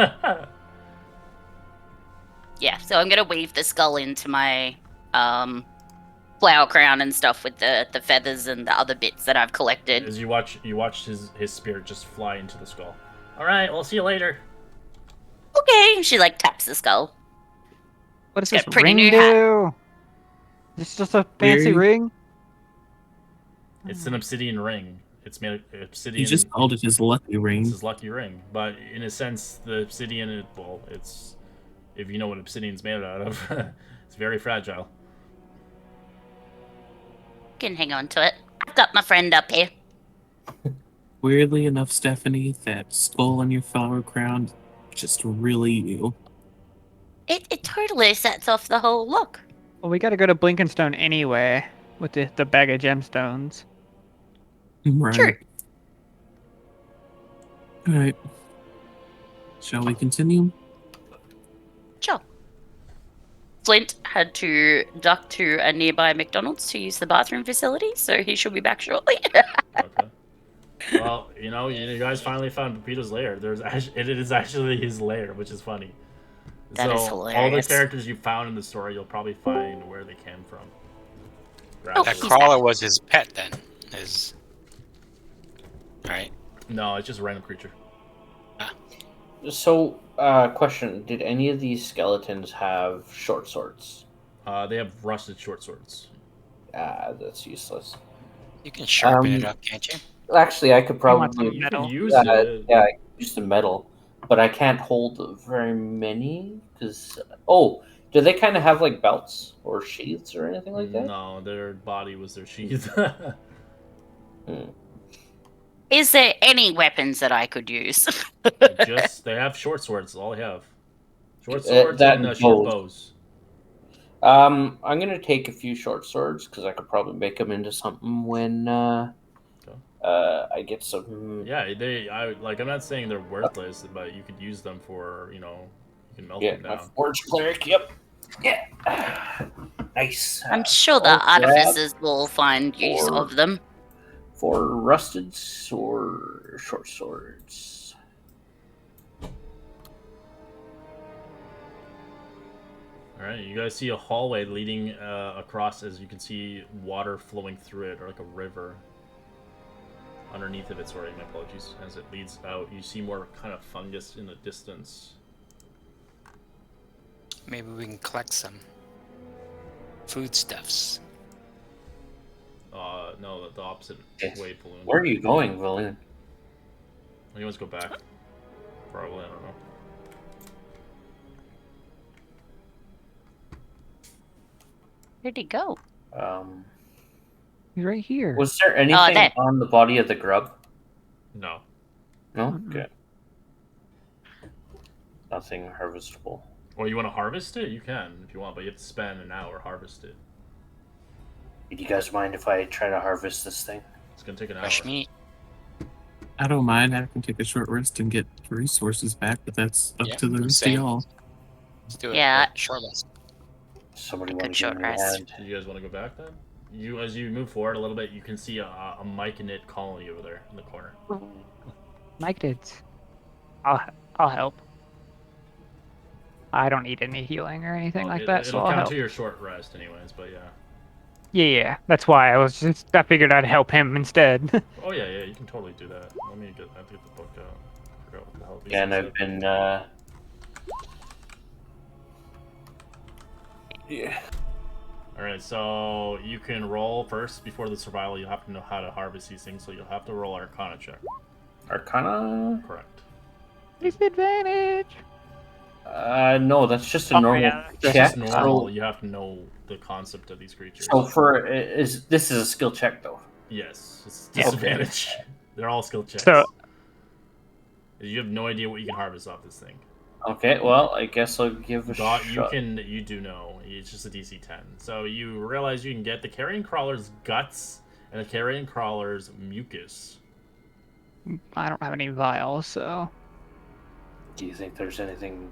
E: Yeah, so I'm gonna weave the skull into my flower crown and stuff with the feathers and the other bits that I've collected.
B: As you watch his spirit just fly into the skull. All right, we'll see you later.
E: Okay, she taps the skull.
A: what does
E: Got
A: this
E: a pretty
A: ring
E: new hat.
A: do? Is this just a fancy
F: Ring?
A: ring?
B: It's an obsidian ring. It's made of obsidian.
F: He just called it his lucky
B: It's
F: ring.
B: his lucky ring, but in a sense, the obsidian, it's if you know what obsidian's made out of. It's very fragile.
E: Can hang on to it. I've got my friend up here.
F: Weirdly enough, Stephanie, that skull on your flower crown, just really you.
E: It totally sets off the whole look.
A: Well, we gotta go to Blinkenstone anyway with the bag of gemstones.
F: Right.
E: True.
F: All right. Shall we continue?
E: Sure. Flint had to duck to a nearby McDonald's to use the bathroom facility, so he should be back shortly.
B: Okay. Well, you guys finally found Pepito's lair. It is actually his lair, which is funny.
E: That is
B: All the
E: hilarious.
B: characters you found in the story, you'll probably find where they came from.
E: Oh,
C: That
E: he's
C: crawler
E: back.
C: was his pet then. Right.
B: No, it's just a random creature.
D: So, question: did any of these skeletons have short swords?
B: They have rusted short swords.
D: That's useless.
C: You can sharpen it
D: Um,
C: up, can't you?
D: Actually, I could
A: I want
D: probably
A: some metal.
B: Use it.
D: yeah, I could use the metal, but I can't hold very many because do they kind of have like belts or sheaths or anything like that?
B: No, their body was their sheath.
E: Is there any weapons that I could use?
B: They have short swords. All they have. Short
D: Uh,
B: swords
D: that
B: and
D: and
B: short
D: bows.
B: bows.
D: I'm gonna take a few short swords because I could probably make them into something when I get some.
B: Yeah, I'm not saying they're worthless, but you could use them for, you can melt
D: Yeah,
B: them
D: my
B: down.
D: forge cleric. Yep. Yeah. Nice.
E: I'm sure the
D: I'll grab
E: artificers will find use
D: or-
E: of them.
D: for rusted or short swords.
B: All right, you guys see a hallway leading across, as you can see water flowing through it, or like a river. Underneath of it, sorry, my apologies. As it leads out, you see more kind of fungus in the distance.
C: Maybe we can collect some foodstuffs.
B: No, the opposite
D: Yes.
B: way, Balloon.
D: Where are you going, Balloon?
B: You want to go back? Probably, I don't know.
E: Where'd he go?
A: He's right here.
D: Was there anything
E: there.
D: on the body of the grub?
B: No.
D: No.
A: Mm-mm.
D: Okay. Nothing harvestable.
B: Or you want to harvest it? You can if you want, but you have to spend an hour harvest it.
D: Do you guys mind if I try to harvest this thing?
B: It's gonna take an hour.
C: Fresh meat.
F: I don't mind. I can take a short rest and get resources back, but that's up
C: Yeah,
F: to the rest
C: same.
F: of y'all.
C: Let's do it.
E: Yeah.
C: Short rest.
D: Somebody
E: A
D: want
E: good
D: to give
E: short
D: me a
E: rest.
D: hand?
B: Do you guys want to go back then? As you move forward a little bit, you can see a myconid colony over there in the corner.
A: Mike did. I'll help. I don't need any healing or anything like that, so
B: It'll
A: I'll
B: count
A: help.
B: to your short rest, anyways. But yeah.
A: Yeah, that's why I figured I'd help him instead.
B: Oh yeah, you can totally do that. I have to get the book out. I forgot what the hell these
D: Yeah, and
B: things
D: I've
B: said.
D: been. Yeah.
B: All right, so you can roll first before the survival. You have to know how to harvest these things, so you'll have to roll Arcana check.
D: Arcana?
B: Correct.
A: Disadvantage.
D: No, that's just a
A: Oh,
D: normal
A: yeah.
B: That's
D: check.
B: just normal. You have to know the concept of these creatures.
D: So this is a skill check though.
B: Yes, it's
A: Yeah.
B: disadvantage. They're all skill checks.
A: So-
B: You have no idea what you can harvest off this thing.
D: Okay, well, I guess I'll give a
B: God,
D: shot.
B: you do know. It's just a DC 10. So you realize you can get the carrion crawler's guts and the carrion crawler's mucus.
A: I don't have any vials, so
D: Do you think there's anything?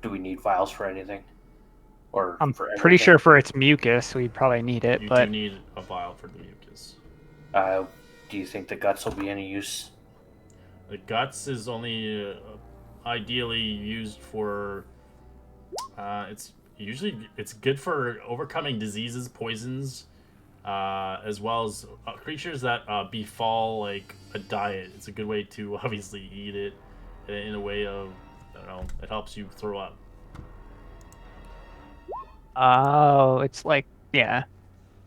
D: Do we need vials for anything? Or
A: I'm
D: for
A: pretty
D: everything?
A: sure for its mucus we'd probably need it.
B: You
A: But
B: do need a vial for the mucus.
D: Do you think the guts will be any use?
B: The guts is only ideally used for. It's good for overcoming diseases, poisons, as well as creatures that befall like a diet. It's a good way to obviously eat it in a way of, I don't know, it helps you throw up.
A: oh, it's like yeah.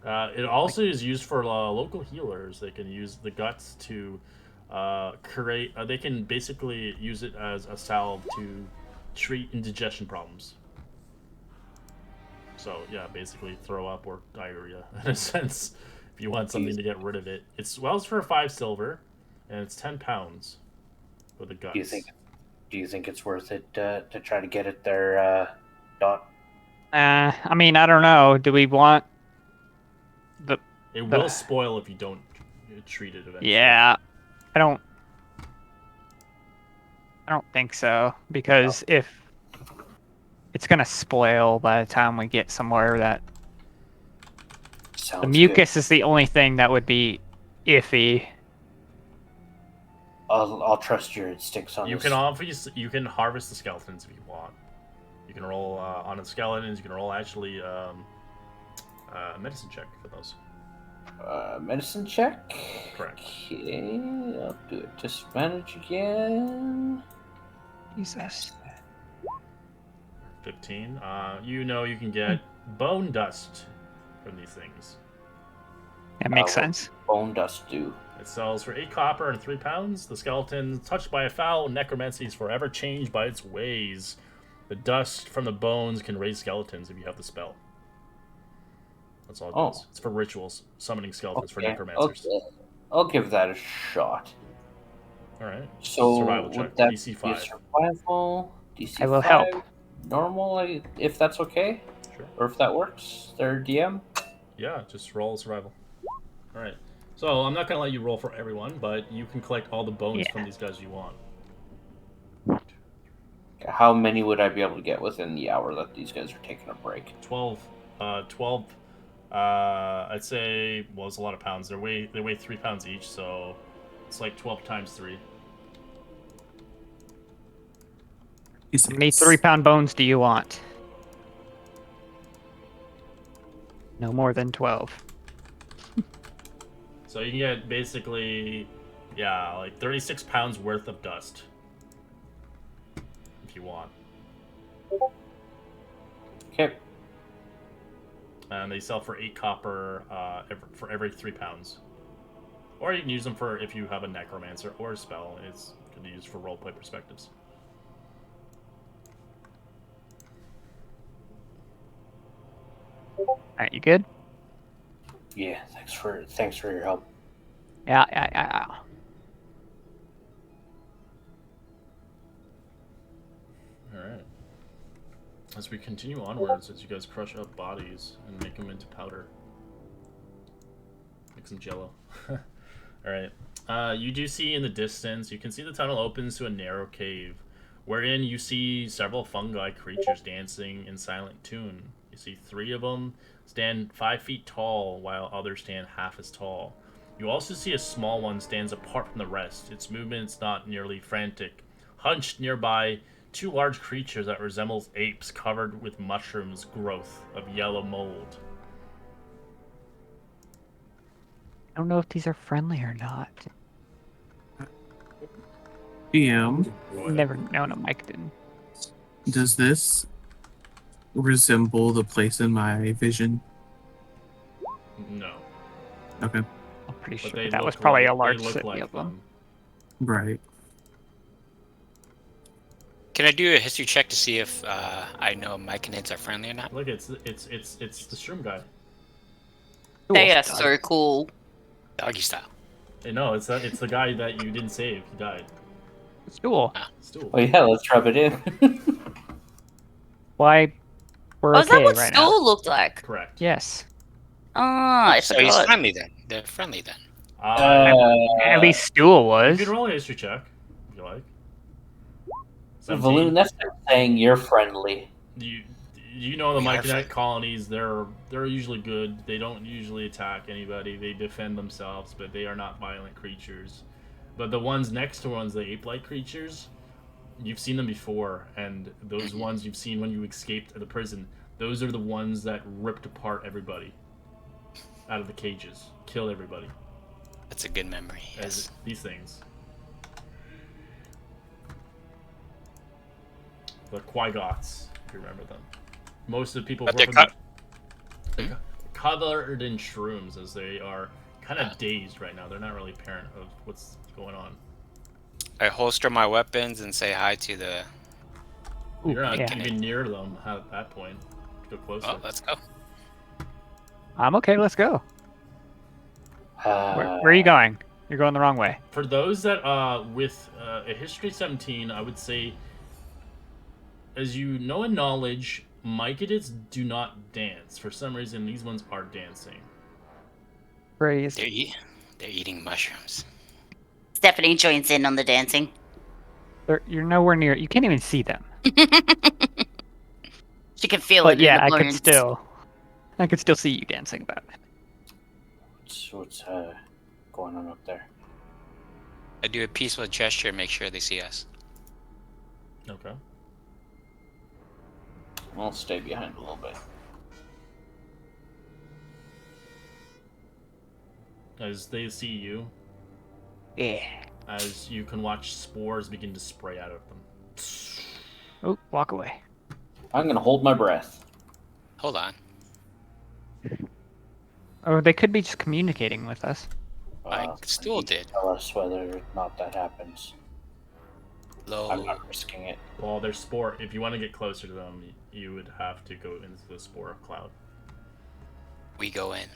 B: It also is used for local healers. They can use the guts to create. They can basically use it as a salve to treat indigestion problems. So yeah, basically throw up or diarrhea in a sense. If you want something to get rid of it, it's for 5 silver, and it's 10 pounds for the guts.
D: Do you think it's worth it to try to get it there, Dot?
A: I mean, I don't know. Do we want the?
B: It will spoil if you don't treat it eventually.
A: Yeah, I don't think so, because if it's gonna spoil by the time we get somewhere that
D: Sounds
A: the mucus is the only thing that would be iffy.
D: I'll trust your instincts on this.
B: You can harvest the skeletons if you want. You can roll on the skeletons. You can roll actually a medicine check for those.
D: Medicine check?
B: Correct.
D: Okay, I'll do it. Disadvantage again.
A: Jesus.
B: 15. You know you can get bone dust from these things.
A: That makes
D: what
A: sense.
D: Bone dust do.
B: It sells for 8 copper and 3 pounds. The skeleton, touched by a foul necromancy, is forever changed by its ways. The dust from the bones can raise skeletons if you have the spell. That's all it does. It's for rituals, summoning skeletons for necromancers.
D: Okay. I'll give that a shot.
B: Alright.
D: So
B: Survival
D: would
B: check.
D: that
B: DC
D: be
B: 5.
D: a survival? DC
A: I will
D: 5,
A: help.
D: Normal, if that's okay?
B: Sure.
D: Or if that works, their DM?
B: Yeah, just roll survival. Alright. So, I'm not going to let you roll for everyone, but you can collect all the bones from these guys you want.
D: How many would I be able to get within the hour that these guys are taking a break?
B: 12. I'd say, well, it's a lot of pounds. They weigh 3 pounds each, so it's like 12 times 3.
A: How many 3-pound bones do you want? No more than 12.
B: So you can get basically, yeah, like 36 pounds worth of dust. If you want.
D: Okay.
B: And they sell for 8 copper for every 3 pounds. Or you can use them for if you have a necromancer or a spell. It's can be used for roleplay perspectives.
A: Alright, you good?
D: Yeah, thanks for your help.
A: Yeah.
B: Alright. As we continue onwards, as you guys crush up bodies and make them into powder. Make some jello. Alright. You do see in the distance, you can see the tunnel opens to a narrow cave, wherein you see several fungi creatures dancing in silent tune. You see 3 of them stand 5 feet tall, while others stand half as tall. You also see a small one stands apart from the rest. Its movements not nearly frantic. Hunched nearby, 2 large creatures that resemble apes covered with mushrooms growth of yellow mold.
A: I don't know if these are friendly or not.
F: DM,
A: Never known a Mike didn't.
F: does this resemble the place in my vision?
B: No.
F: Okay.
A: I'm pretty
B: But
A: sure
B: they
A: that was
B: look
A: probably
B: like,
A: a large
B: they look
A: city
B: like
A: of them.
F: Right.
C: Can I do a history check to see if I know myconids are friendly or not?
B: Look, it's the shroom guy.
E: They are so cool.
C: Doggy style.
B: No, it's the guy that you didn't save. He died.
A: Stool.
B: Stool.
D: Oh yeah, let's rub it in.
A: Why? We're
E: Oh,
A: okay
E: is that what
A: right
E: Stool
A: now.
E: looked like?
B: Correct.
A: Yes.
E: Ah, I
C: So he's
E: forgot.
C: friendly then. They're friendly then.
A: At least Stool
B: You
A: was.
B: can roll a history check if you like.
D: Valoon, that's like saying you're friendly.
B: You know the
C: We are
B: Myconite
C: friendly.
B: colonies. They're usually good. They don't usually attack anybody. They defend themselves, but they are not violent creatures. But the ones next to ones, the ape-like creatures, you've seen them before, and those ones you've seen when you escaped the prison. Those are the ones that ripped apart everybody out of the cages, killed everybody.
C: That's a good memory. Yes.
B: As these things. The Quaigots, if you remember them. Most of the people
C: But
B: were
C: they're
B: they're covered in shrooms, as they are kind of dazed right now. They're not really apparent of what's going on.
C: I holster my weapons and say hi to
A: Ooh,
B: You're not
A: yeah.
B: even near them at that point. Go closer.
C: Oh, let's go.
A: I'm okay. Let's go. Where are you going? You're going the wrong way.
B: For those that with a history 17, I would say, as you know in knowledge, myconids do not dance. For some reason, these ones are dancing.
A: Praise.
C: They're eating mushrooms.
E: Stephanie joins in on the dancing.
A: You're nowhere near. You can't even see them.
E: She can feel
A: But
E: it
A: yeah,
E: in
A: I
E: the
A: could
E: bones.
A: still see you dancing about.
D: What's going on up there?
C: I do a peaceful gesture, make sure they see us.
B: Okay.
D: I'll stay behind a little bit.
B: As they see you,
A: Yeah.
B: as you can watch spores begin to spray out of them.
A: Oh, walk away.
D: I'm gonna hold my breath.
C: Hold on.
A: Oh, they could be just communicating with us.
C: My stool
D: You can
C: did.
D: Tell us whether or not that happens. I'm
C: Low.
D: not risking it.
B: Well, their spore. If you want to get closer to them, you would have to go into the spore cloud.
C: We go in.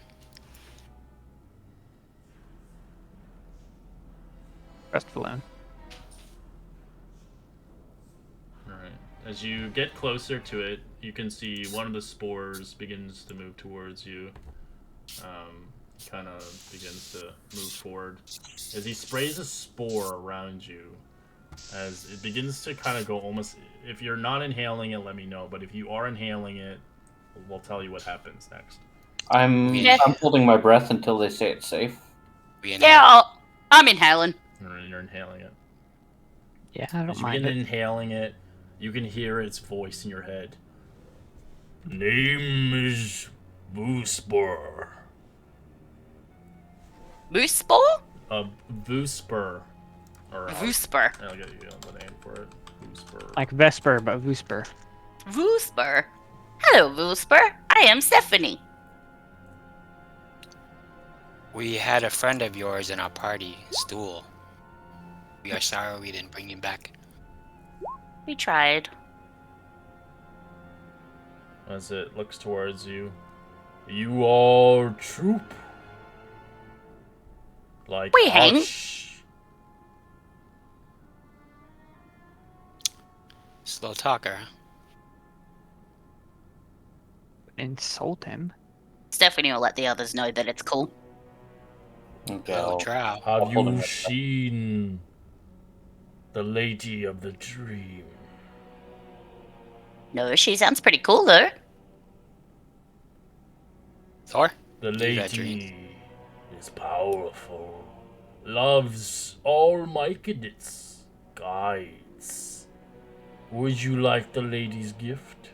A: Rest alone.
B: Alright. As you get closer to it, you can see one of the spores begins to move towards you. Kind of begins to move forward. As he sprays a spore around you, as it begins to kind of go almost... If you're not inhaling it, let me know. But if you are inhaling it, we'll tell you what happens next.
D: I'm holding my breath until they say it's safe.
E: I'm inhaling.
B: You're inhaling it.
A: Yeah, I don't
B: As you
A: mind
B: begin
A: it.
B: inhaling it, you can hear its voice in your head. Name is Boosper.
E: Moose spore?
B: Voosper. Or,
E: Voosper.
B: I'll get you the name for it. Voosper.
A: Like Vesper, but Vesper.
E: Voosper. Hello, Voosper. I am Stephanie.
C: We had a friend of yours in our party, Stool. We are sorry we didn't bring him back.
E: We tried.
B: As it looks towards you. You are troop. Like
E: We hang.
B: us.
C: Slow talker.
A: Insult him.
E: Stephanie will let the others know that it's cool.
D: Okay,
C: Oh,
D: I'll-
C: drow.
B: Have
D: hold him
B: you
D: up.
B: seen the Lady of the Dream?
E: No, she sounds pretty cool though.
C: Thor?
B: The
C: You've had dreams.
B: lady is powerful, loves all myconids, guides. Would you like the lady's gift?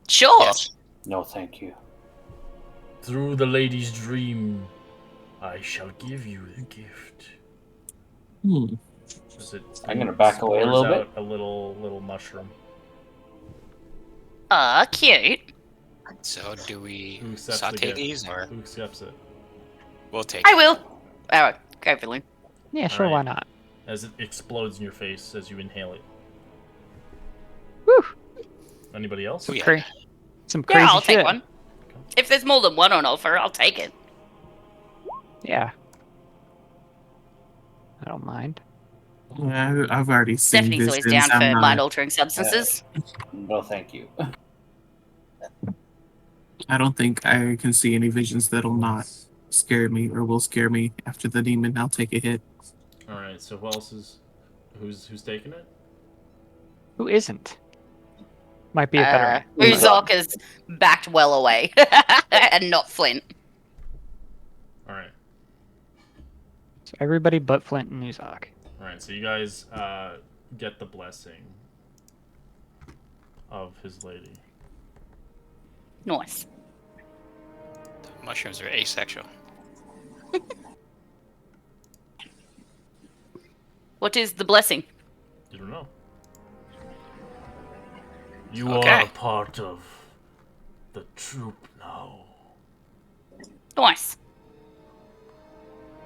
E: Sure.
C: Yes.
D: No, thank you.
B: Through the lady's dream, I shall give you the gift. As it
D: I'm gonna back away a
B: pours
D: little bit.
B: out a little mushroom.
E: Cute.
C: So do we
B: Who accepts the
C: saute
B: gift?
C: these or
B: Who accepts it?
C: we'll take
E: I
C: it?
E: will. Alright, go Evelyn.
A: Yeah, sure,
B: Alright.
A: why not?
B: As it explodes in your face as you inhale it.
A: Whew.
B: Anybody else?
C: Oh, yeah.
A: Some crazy
E: Yeah, I'll
A: shit.
E: take one. If there's more than one on offer, I'll take it.
A: Yeah. I don't mind.
F: I've already seen
E: Stephanie's always
F: visions.
E: down
F: I'm
E: for
F: not-
E: mind-altering substances.
D: No, thank you.
F: I don't think I can see any visions that'll not scare me or will scare me after the demon. I'll take a hit.
B: Alright, so who else is who's taking it?
A: Who isn't? Might be a better.
E: Uzok is backed well away. And not Flint.
B: Alright.
A: So everybody but Flint and Uzak.
B: Alright, so you guys get the blessing of his lady.
E: Nice.
C: Mushrooms are asexual.
E: What is the blessing?
B: You don't know. You
C: Okay.
B: are a part of the troop now.
E: Nice.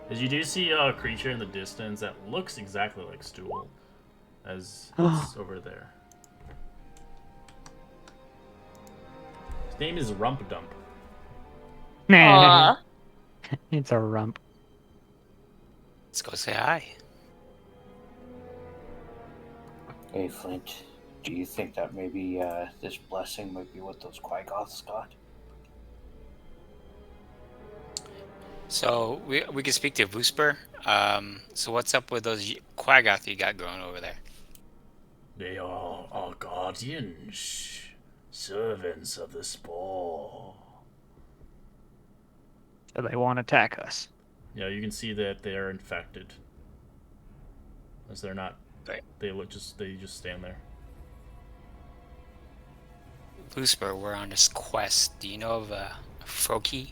B: As you do see a creature in the distance that looks exactly like Stool, as it's over there. Name is Rump Dump.
E: Aw.
A: It's a rump.
C: Let's go say hi.
D: Hey, Flint, do you think that maybe this blessing might be what those Quagoths got?
C: So we can speak to Vusper. So what's up with those Quagoth you got growing over there?
B: They are our guardians, servants of the spore.
A: So they won't attack us.
B: Yeah, you can see that they are infected. As they're not.
C: Right.
B: They just stand there.
C: Vusper, we're on this quest. Do you know of Froki?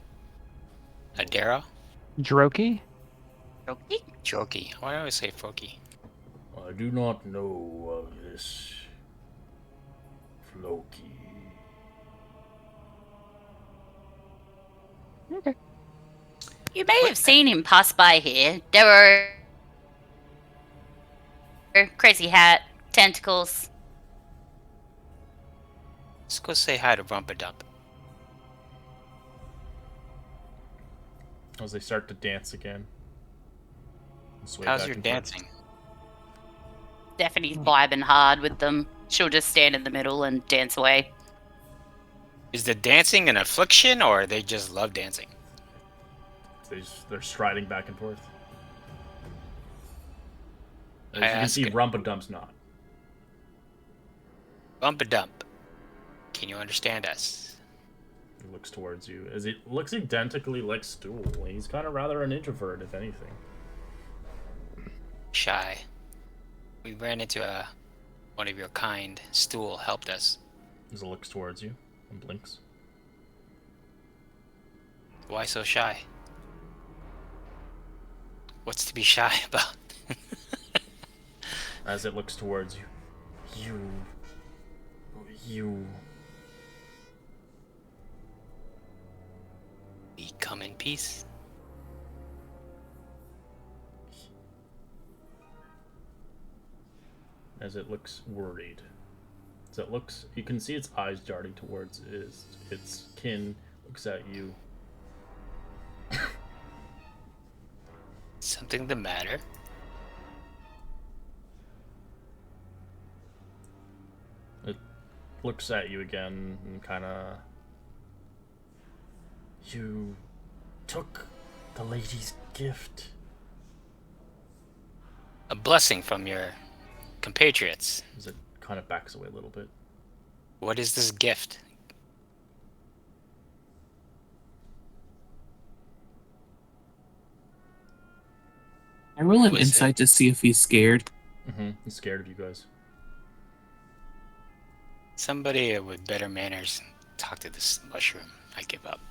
C: Adara?
A: Droki?
E: Okay.
C: Joki. Why do I always say Froki?
B: I do not know of this Floki.
A: Okay.
E: You may have seen him pass by here. There were crazy hat, tentacles.
C: Let's go say hi to Rumpadump.
B: As they start to dance again. Sway
C: How's
B: back
C: your
B: and forth.
C: dancing?
E: Stephanie's vibing hard with them. She'll just stand in the middle and dance away.
C: Is the dancing an affliction, or they just love dancing?
B: They're striding back and forth. As
C: I
B: you can
C: ask
B: see,
C: it.
B: Rumpadump's not.
C: Rumpadump, can you understand us?
B: He looks towards you. As it looks identically like Stool. He's kind of rather an introvert, if anything.
C: Shy. We ran into one of your kind. Stool helped us.
B: As it looks towards you and blinks.
C: Why so shy? What's to be shy about?
B: As it looks towards you. You...
C: We come in peace.
B: As it looks worried. As it looks... You can see its eyes darting towards its kin. Looks at you.
C: Something the matter?
B: It looks at you again and kind of... You took the lady's gift.
C: A blessing from your compatriots.
B: As it kind of backs away a little bit.
C: What is this gift?
F: I roll him
C: Who is it?
F: insight to see if he's scared.
B: He's scared of you guys.
C: Somebody with better manners talk to this mushroom. I give up.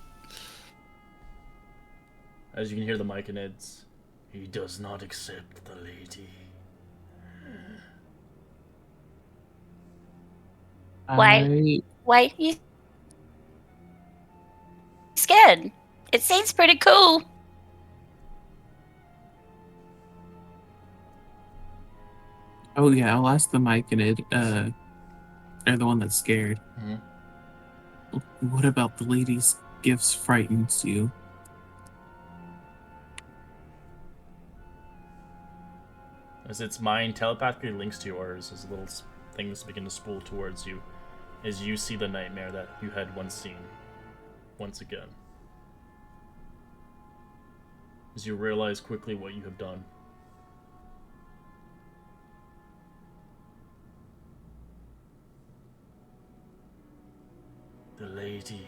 B: As you can hear the mic in Ed's. He does not accept the lady.
E: Wait, you scared? It seems pretty cool.
F: Oh yeah, I'll ask the mic and it. They're the one that's scared. What about the lady's gifts frightens you?
B: As its mind telepathically links to yours, as little things begin to spool towards you, as you see the nightmare that you had once seen, once again. As you realize quickly what you have done. The lady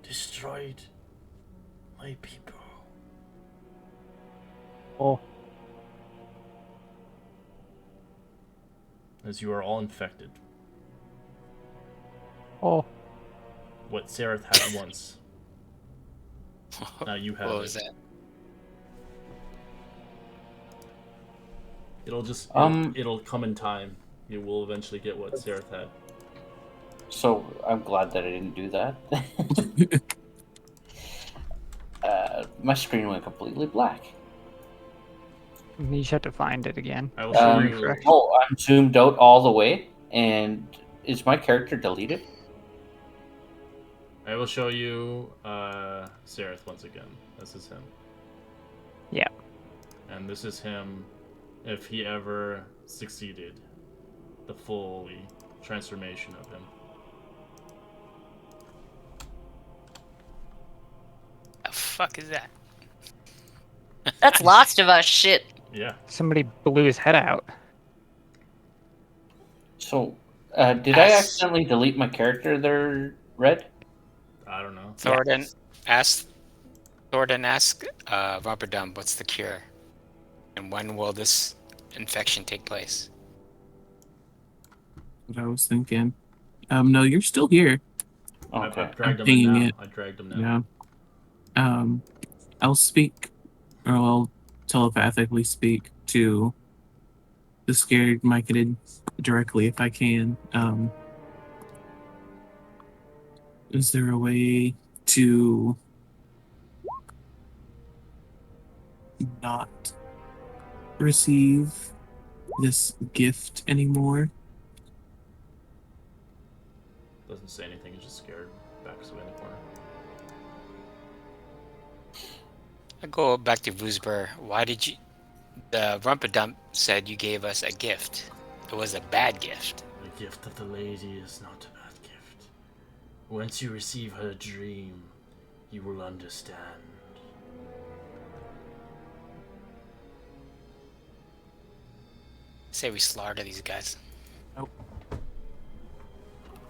B: destroyed my people.
A: Oh.
B: As you are all infected.
A: Oh.
B: What Sereth had once. Now you have
C: What
B: it.
C: was that?
B: It'll just it'll come in time. You will eventually get what Sereth had.
D: So I'm glad that I didn't do that. My screen went completely black.
A: You just have to find it again.
B: I will show you.
D: Oh, I'm zoomed out all the way, and Is my character deleted?
B: I will show you Sereth once again. This is him.
A: Yeah.
B: And this is him if he ever succeeded. The fully transformation of him.
C: The fuck is that?
E: That's Last of Us shit.
B: Yeah.
A: Somebody blew his head out.
D: So, did I
C: Ask-
D: accidentally delete my character there, Red?
B: I don't know.
C: Thornton ask Robert Dumb, what's the cure? And when will this infection take place?
F: What I was thinking. No, you're still here.
D: Okay.
B: I've dragged him
F: pinging
B: in now.
F: it.
B: I dragged him now.
F: Yeah. I'll speak, or I'll telepathically speak to the scared Myconid directly if I can. Is there a way to not receive this gift anymore?
B: Doesn't say anything, he's just scared. Backs away in the corner.
C: I go back to Voosber. Why did you... The Rumpadump said you gave us a gift. It was a bad gift.
B: The gift of the lady is not a bad gift. Once you receive her dream, you will understand.
C: Say we slaughter these guys.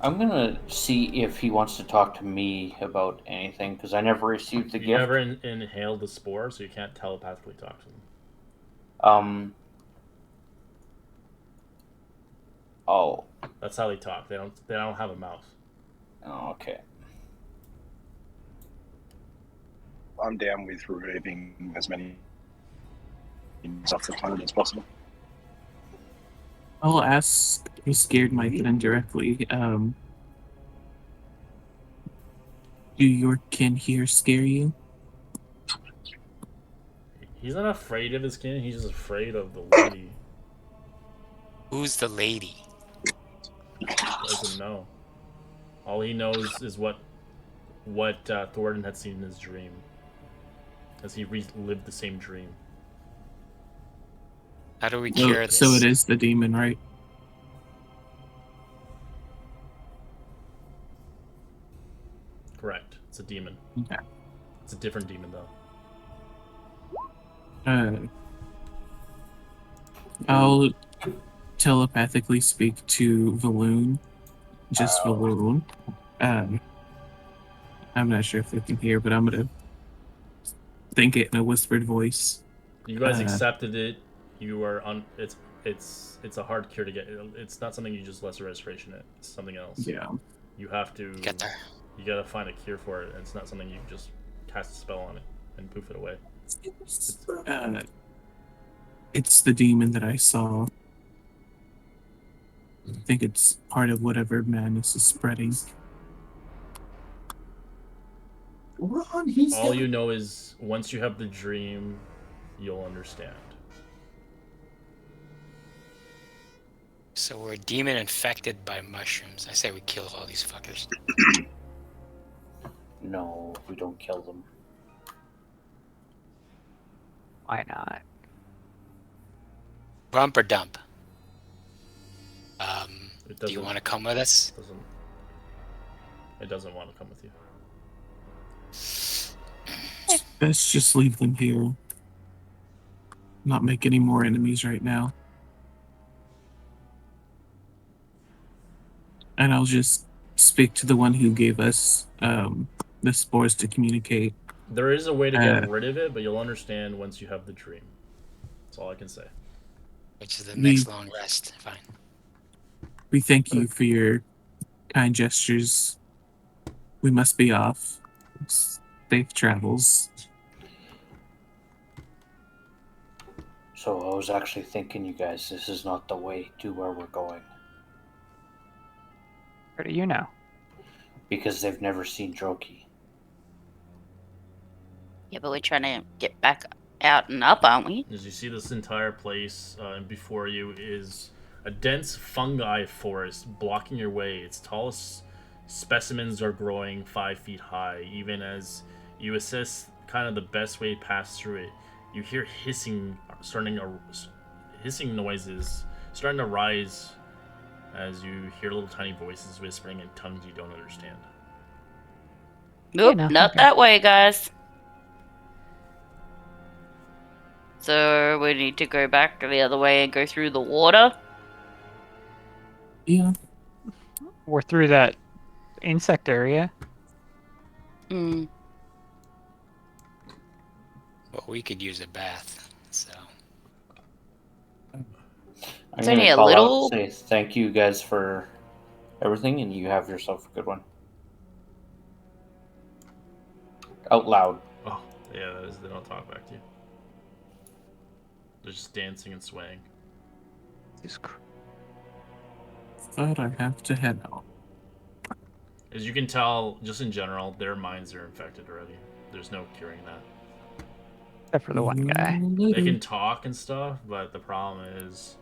D: I'm gonna see if he wants to talk to me about anything because I never received the
B: You
D: gift.
B: never inhaled the spore, so you can't telepathically talk to them.
D: Oh.
B: That's how they talk. They don't have a mouth.
D: Oh, okay.
G: I'm down with removing as many things off the planet as possible.
F: I'll ask the scared Myconid directly. Do your kin here scare you?
B: He's not afraid of his kin, he's just afraid of the lady.
C: Who's the lady?
B: Doesn't know. All he knows is what Thornton had seen in his dream. As he relived the same dream.
C: How do we cure
F: Oh,
C: this?
F: so it is the demon, right?
B: Correct. It's a demon.
F: Okay.
B: It's a different demon, though.
F: I'll telepathically speak to Valoon. Just Valoon. I'm not sure if they can hear, but I'm gonna think it in a whispered voice.
B: You guys accepted it. You are on. It's a hard cure to get. It's not something you just lesser restoration it. It's something else.
F: Yeah.
B: You have to
C: Get there.
B: You gotta find a cure for it. And it's not something you just cast a spell on it and poof it away.
F: It's the demon that I saw. I think it's part of whatever madness is spreading.
B: All you know is once you have the dream, you'll understand.
C: So we're demon infected by mushrooms. I say we kill all these fuckers.
D: No, we don't kill them.
A: Why not?
C: Bump or dump?
B: It
C: Do you
B: doesn't-
C: want to come with us?
B: It doesn't want to come with you.
F: Let's just leave them here. Not make any more enemies right now. And I'll just speak to the one who gave us the spores to communicate.
B: There is a way to get rid of it, but you'll understand once you have the dream. That's all I can say.
C: Which is the next long rest. Fine.
F: We thank you for your kind gestures. We must be off. Safe travels.
D: So I was actually thinking, you guys, this is not the way to where we're going.
A: Where do you know?
D: Because they've never seen Droki.
E: Yeah, but we're trying to get back out and up, aren't we?
B: As you see this entire place, and before you is A dense fungi forest blocking your way. Its tallest specimens are growing 5 feet high. Even as you assess kind of the best way to pass through it, you hear hissing noises starting to rise as you hear little tiny voices whispering in tongues you don't understand.
E: Nope,
A: know,
E: not
A: okay.
E: that way, guys. So we need to go back the other way and go through the water.
F: Yeah.
A: We're through that insect area.
E: Hmm.
C: Well, we could use a bath, so.
D: I'm
E: It's
D: gonna
E: only a
D: call out
E: little-
D: and say thank you guys for everything, and you have yourself a good one. Out loud.
B: Oh, yeah, they don't talk back to you. They're just dancing and swaying.
F: Thought I have to head out.
B: As you can tell, just in general, their minds are infected already. There's no curing that.
A: Except for the one guy.
B: They can talk and stuff, but the problem is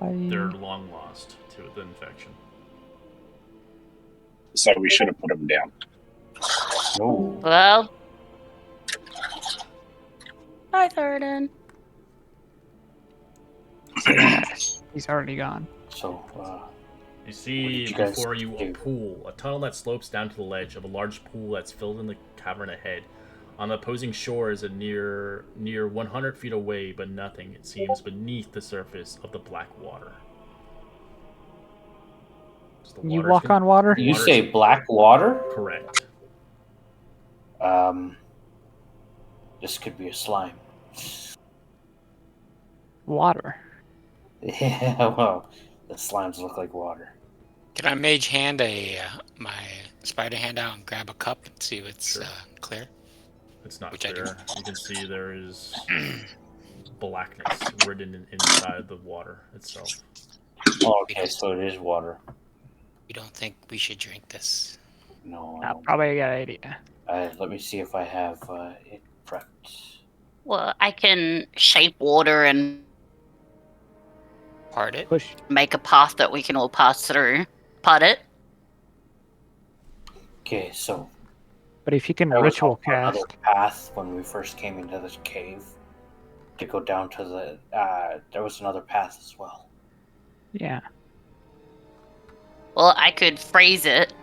B: they're long lost to the infection.
G: So we should have put him down.
D: No.
E: Well. Hi, Thoradin.
A: He's already gone.
D: So,
B: You see
D: did you guys
B: before you a
D: do?
B: pool, a tunnel that slopes down to the ledge of a large pool that's filled in the cavern ahead. On the opposing shore is a near 100 feet away, but nothing, it seems, beneath the surface of the black water. So the
A: You
B: water's
A: walk on water?
D: you
B: water's-
D: say black water?
B: Correct.
D: This could be a slime.
A: Water.
D: Yeah, well, the slimes look like water.
C: Can I mage hand my spider hand out and grab a cup and see if it's
B: Sure.
C: clear?
B: It's not
C: Which I do.
B: clear. You can see there is blackness written inside the water itself.
D: Oh, okay, so it is water.
C: We don't think we should drink this.
D: No, I
A: Not
D: don't.
A: probably a good idea.
D: Let me see if I have it prepped.
E: Well, I can shape water and
C: Part it.
A: Push.
E: make a path that we can all pass through. Part it.
D: Okay, so
A: But if you can
D: there was
A: ritual
D: also another
A: cast,
D: path when we first came into this cave to go down to the. There was another path as well.
A: yeah.
E: Well, I could freeze it.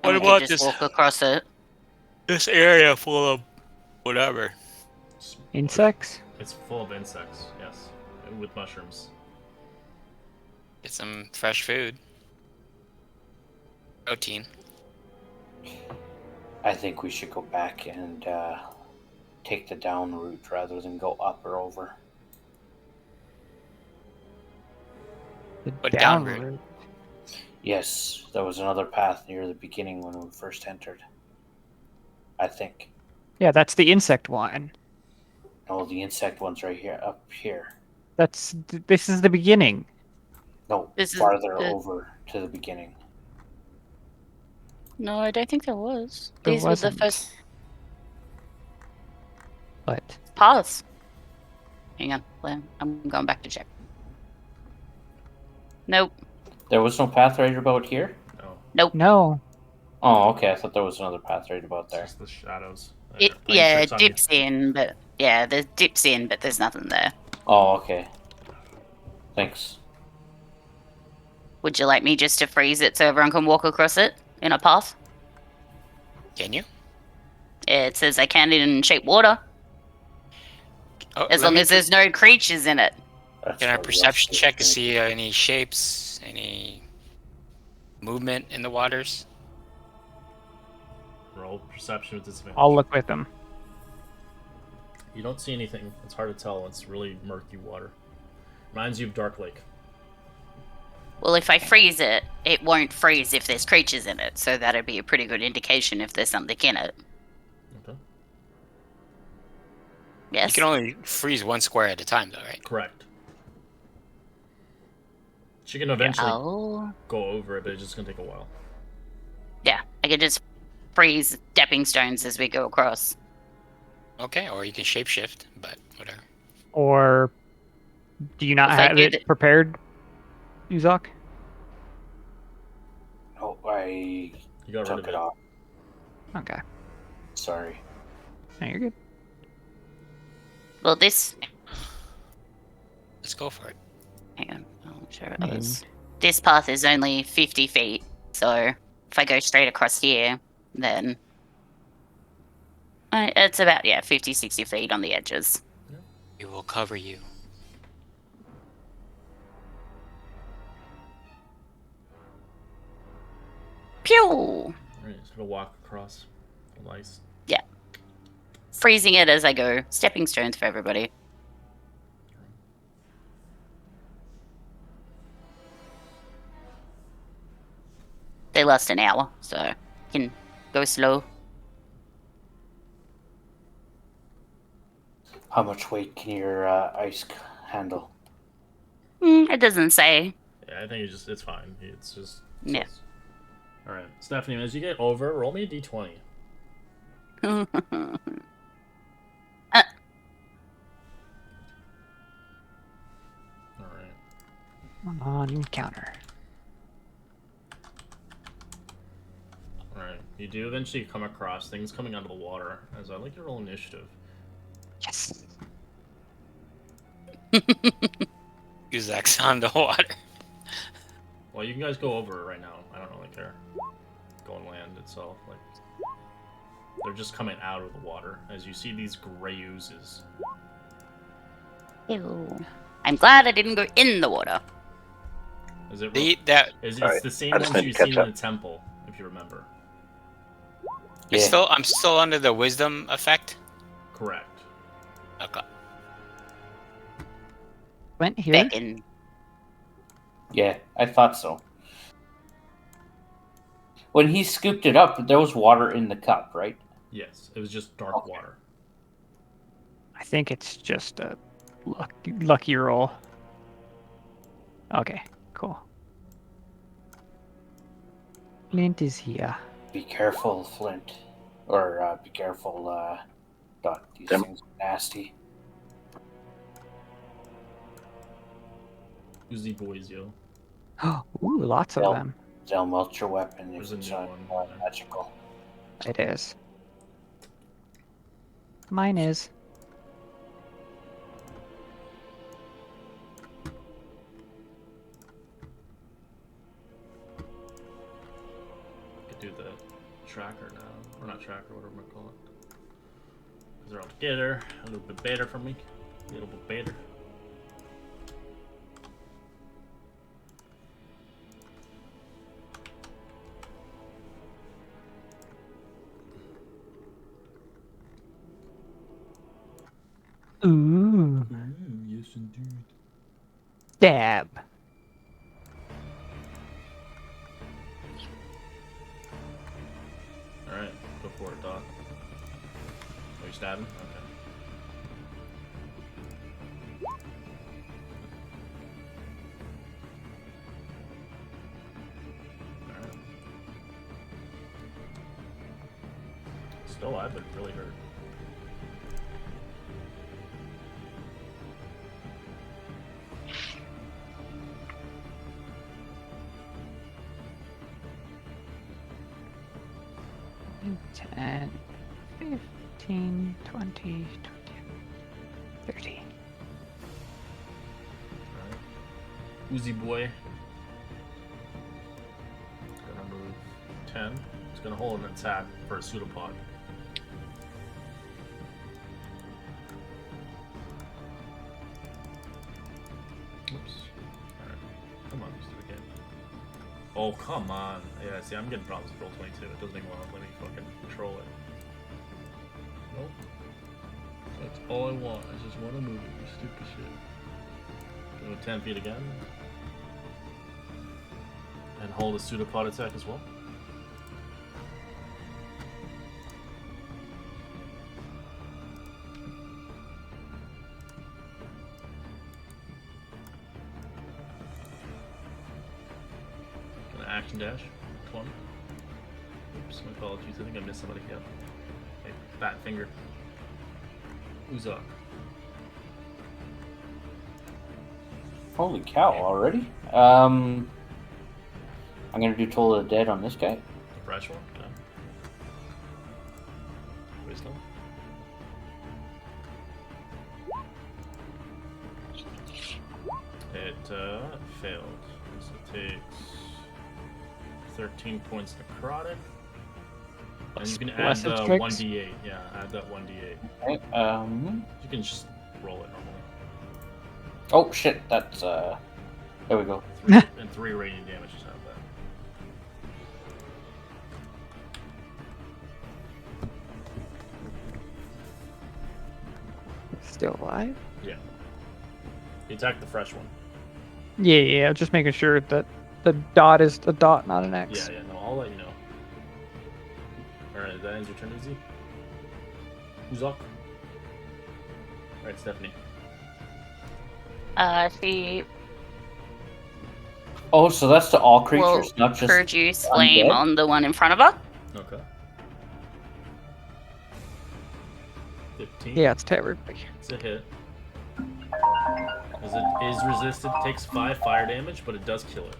C: What
E: and we
C: about
E: could just
C: this-
E: walk across it?
C: This area full of whatever.
A: Insects?
B: It's full of insects, yes, with mushrooms.
C: Get some fresh food. Protein.
D: I think we should go back and take the down route rather than go up or over.
A: The
C: But
A: down
C: down route.
A: route.
D: Yes, there was another path near the beginning when we first entered. I think.
A: Yeah, that's the insect one.
D: No, the insect one's right here, up here.
A: This is the beginning.
D: No,
E: This is
D: farther
E: the-
D: over to the beginning.
E: No, I don't think there was.
A: There
E: These were the
A: wasn't.
E: first
A: But
E: paths. Hang on, I'm going back to check. Nope.
D: There was no path right about here?
B: No,
A: no.
D: Oh, okay. I thought there was another path right about
B: it's
D: there.
B: just the shadows.
E: It
B: They're playing
E: yeah,
B: tricks
E: it
B: on you.
E: dips in, but yeah, there's dips in, but there's nothing there.
D: Oh, okay. Thanks.
E: Would you like me just to freeze it so everyone can walk across it in a path?
C: Can you?
E: It says I can in shape water,
C: Oh,
E: as
C: let
E: long
C: me
E: as there's no creatures in it.
D: That's
C: Can I
D: what
C: perception
D: Russ
C: check to
D: was
C: see any shapes, any movement in the waters?
B: Roll perception with disadvantage.
A: I'll look with them.
B: You don't see anything. It's hard to tell. It's really murky water. Reminds you of Dark Lake.
E: Well, if I freeze it, it won't freeze if there's creatures in it, so that'd be a pretty good indication if there's something in it.
B: Okay.
E: Yes.
C: You can only freeze one square at a time, though, right?
B: Correct. She can eventually
E: Oh.
B: go over it, but it's just gonna take a while.
E: Yeah, I could just freeze stepping stones as we go across.
C: Okay, or you can shapeshift, but whatever.
A: Or Do you not
E: If I
A: have
E: did
A: it prepared, Uzak?
D: Oh, I
B: You got rid
D: took
B: of
D: it
B: it.
D: off.
A: Okay.
D: Sorry.
A: No, you're good.
E: well, this.
C: Let's go for it.
E: Hang on, I'll show it
A: I mean-
E: others. This path is only 50 feet, so if I go straight across here, then it's about 50, 60 feet on the edges.
C: We will cover you.
E: Pew!
B: Alright, just gonna walk across the ice.
E: Freezing it as I go. Stepping stones for everybody. They last an hour, so you can go slow.
D: How much weight can your ice handle?
E: It doesn't say.
B: Yeah, I think it's fine. It's just.
E: Yeah.
B: Alright, Stephanie, as you get over, roll me a d20. Alright.
A: On encounter.
B: Alright. You do eventually come across things coming out of the water, as I like your roll initiative.
A: Yes.
C: Uzak's on the water.
B: Well, you guys go over it right now. I don't really care. Go on land itself. Like, they're just coming out of the water as you see these gray oozes.
E: Ew. I'm glad I didn't go in the water.
B: Is it? It's
G: Sorry,
B: the same
G: I just
B: ones
G: need
B: you've
G: to
B: seen
G: catch
B: in the temple, if you remember.
D: Yeah.
C: I'm still under the wisdom effect.
B: Correct.
C: Okay.
A: Went here.
E: Back in.
D: Yeah, I thought so. When he scooped it up, there was water in the cup, right?
B: Yes, it was just dark
D: Okay.
B: water.
A: I think it's just a lucky roll. Okay, cool. Flint is here.
D: Be careful, Flint. Or be careful, Dot. These
G: Yep.
D: things are nasty.
B: Oozy boys, yo.
A: Ooh, lots of
D: Well-
A: them.
D: They'll melt your weapon if
B: There's a
D: it's
B: new
D: not
B: one.
D: magical.
A: It is. Mine is.
B: Could do the tracker now. Or not tracker, whatever I'm gonna call it. Because they're all together. A little bit better for me. A little bit better.
A: Ooh.
B: Yes, indeed.
A: Dab.
B: Alright, go for it, Doc. Are you stabbing? Okay. Alright. Still alive, but really hurt.
A: Ten, 15, 20, 30.
B: Alright. Uzi boy. Gonna move 10. It's gonna hold an attack for a pseudopod. Oops. Alright. Come on, let's do it again. Oh, come on. Yeah, see, I'm getting problems with roll 22. It doesn't even want to let me fucking control it. Nope. That's all I want. I just want to move it, you stupid shit. Go 10 feet again. And hold a pseudopod attack as well. Gonna action dash. 20. Oops, my apologies. I think I missed somebody. Yep. Hey, fat finger. Uzak.
D: Holy cow! Already? I'm gonna do Toll of the Dead on this guy.
B: The fresh one. Okay. Wisdom. It failed. So it takes 13 points necrotic. And you can add
A: Blessed
B: the
A: strikes?
B: 1d8. Yeah, add that 1d8.
D: Okay.
B: You can just roll it normally.
D: Oh shit! That's There we go.
B: And 3 radiant damage. Just have that.
A: Still alive?
B: Yeah. You attack the fresh one.
A: Yeah, just making sure that the dot is a dot, not an X.
B: Yeah, no, I'll let you know. Alright, that ends your turn, Izzy. Who's up? Alright, Stephanie.
E: She
D: Oh, so that's to all
E: will
D: creatures, not just
E: produce flame
D: undead?
E: on the one in front of her.
B: Okay. 15.
A: Yeah, it's to everybody.
B: It's a hit. As it is resisted, takes 5 fire damage, but it does kill it.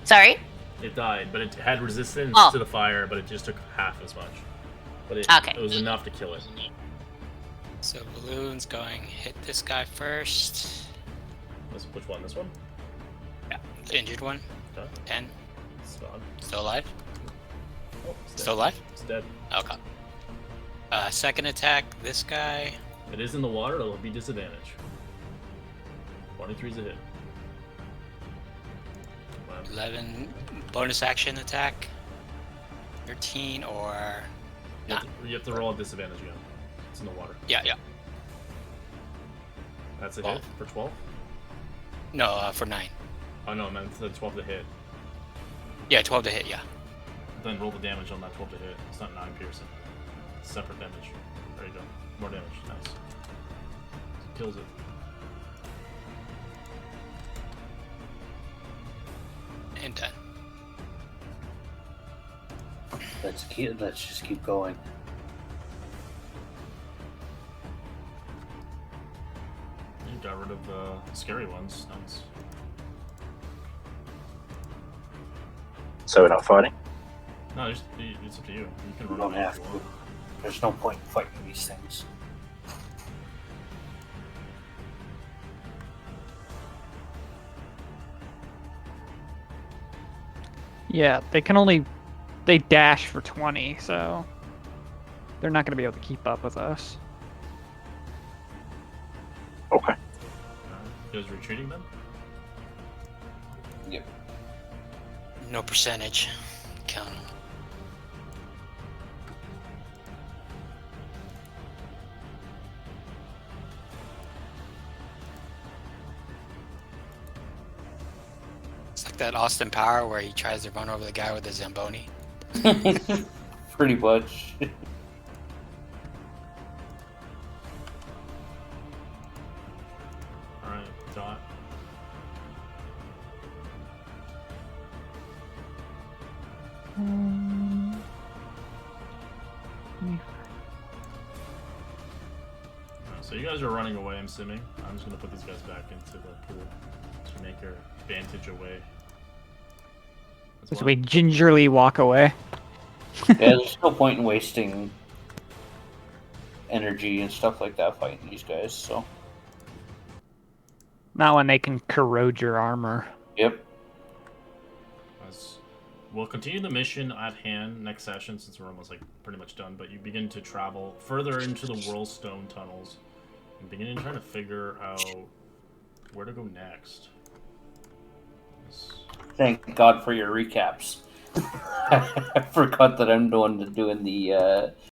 E: Sorry.
B: It died, but it had resistance
E: Oh.
B: to the fire, but it just took half as much. But
E: Okay.
B: it was enough to kill it.
C: So balloon's going hit this guy first.
B: Which one? This one?
C: Yeah, the injured one.
B: Okay.
C: 10.
B: It's gone.
C: Still alive?
B: Oh, it's dead.
C: Still alive?
B: It's dead.
C: Okay. Second attack, this guy.
B: It is in the water, it'll be disadvantage. 23's a hit. Wow.
C: 11 bonus action attack. 13 or not.
B: You have to roll a disadvantage again. It's in the water.
C: Yeah.
B: That's a
C: 12.
B: hit for 12?
C: No, for 9.
B: Oh no, man, it's the 12 to hit.
C: Yeah, 12 to hit, yeah.
B: Then roll the damage on that 12 to hit. It's not 9 piercing. It's separate damage. There you go. More damage. Nice. Kills it.
C: And done.
D: Let's just keep going.
B: You got rid of scary ones. Nice.
G: So we're not fighting?
B: No, it's up to you. You can
D: We
B: run
D: don't
B: away if
D: have
B: you
D: to.
B: want.
D: There's no point in fighting these things.
A: Yeah, they dash for 20, so they're not going to be able to keep up with us.
G: Okay.
B: You guys retreating then?
D: Yep.
C: No percentage. Count 'em. It's like that Austin Power where he tries to run over the guy with the Zamboni.
D: Pretty much.
B: Alright, Dot. So you guys are running away, I'm assuming. I'm just gonna put these guys back into the pool to make your advantage away. That's
A: So
B: why-
A: we gingerly walk away.
D: Yeah, there's no point in wasting energy and stuff like that fighting these guys, so.
A: Not when they can corrode your armor.
D: Yep.
B: We'll continue the mission at hand next session since we're almost like pretty much done, but you begin to travel further into the Whorlstone Tunnels and begin trying to figure out where to go next.
D: Thank God for your recaps. I forgot that I'm the one doing the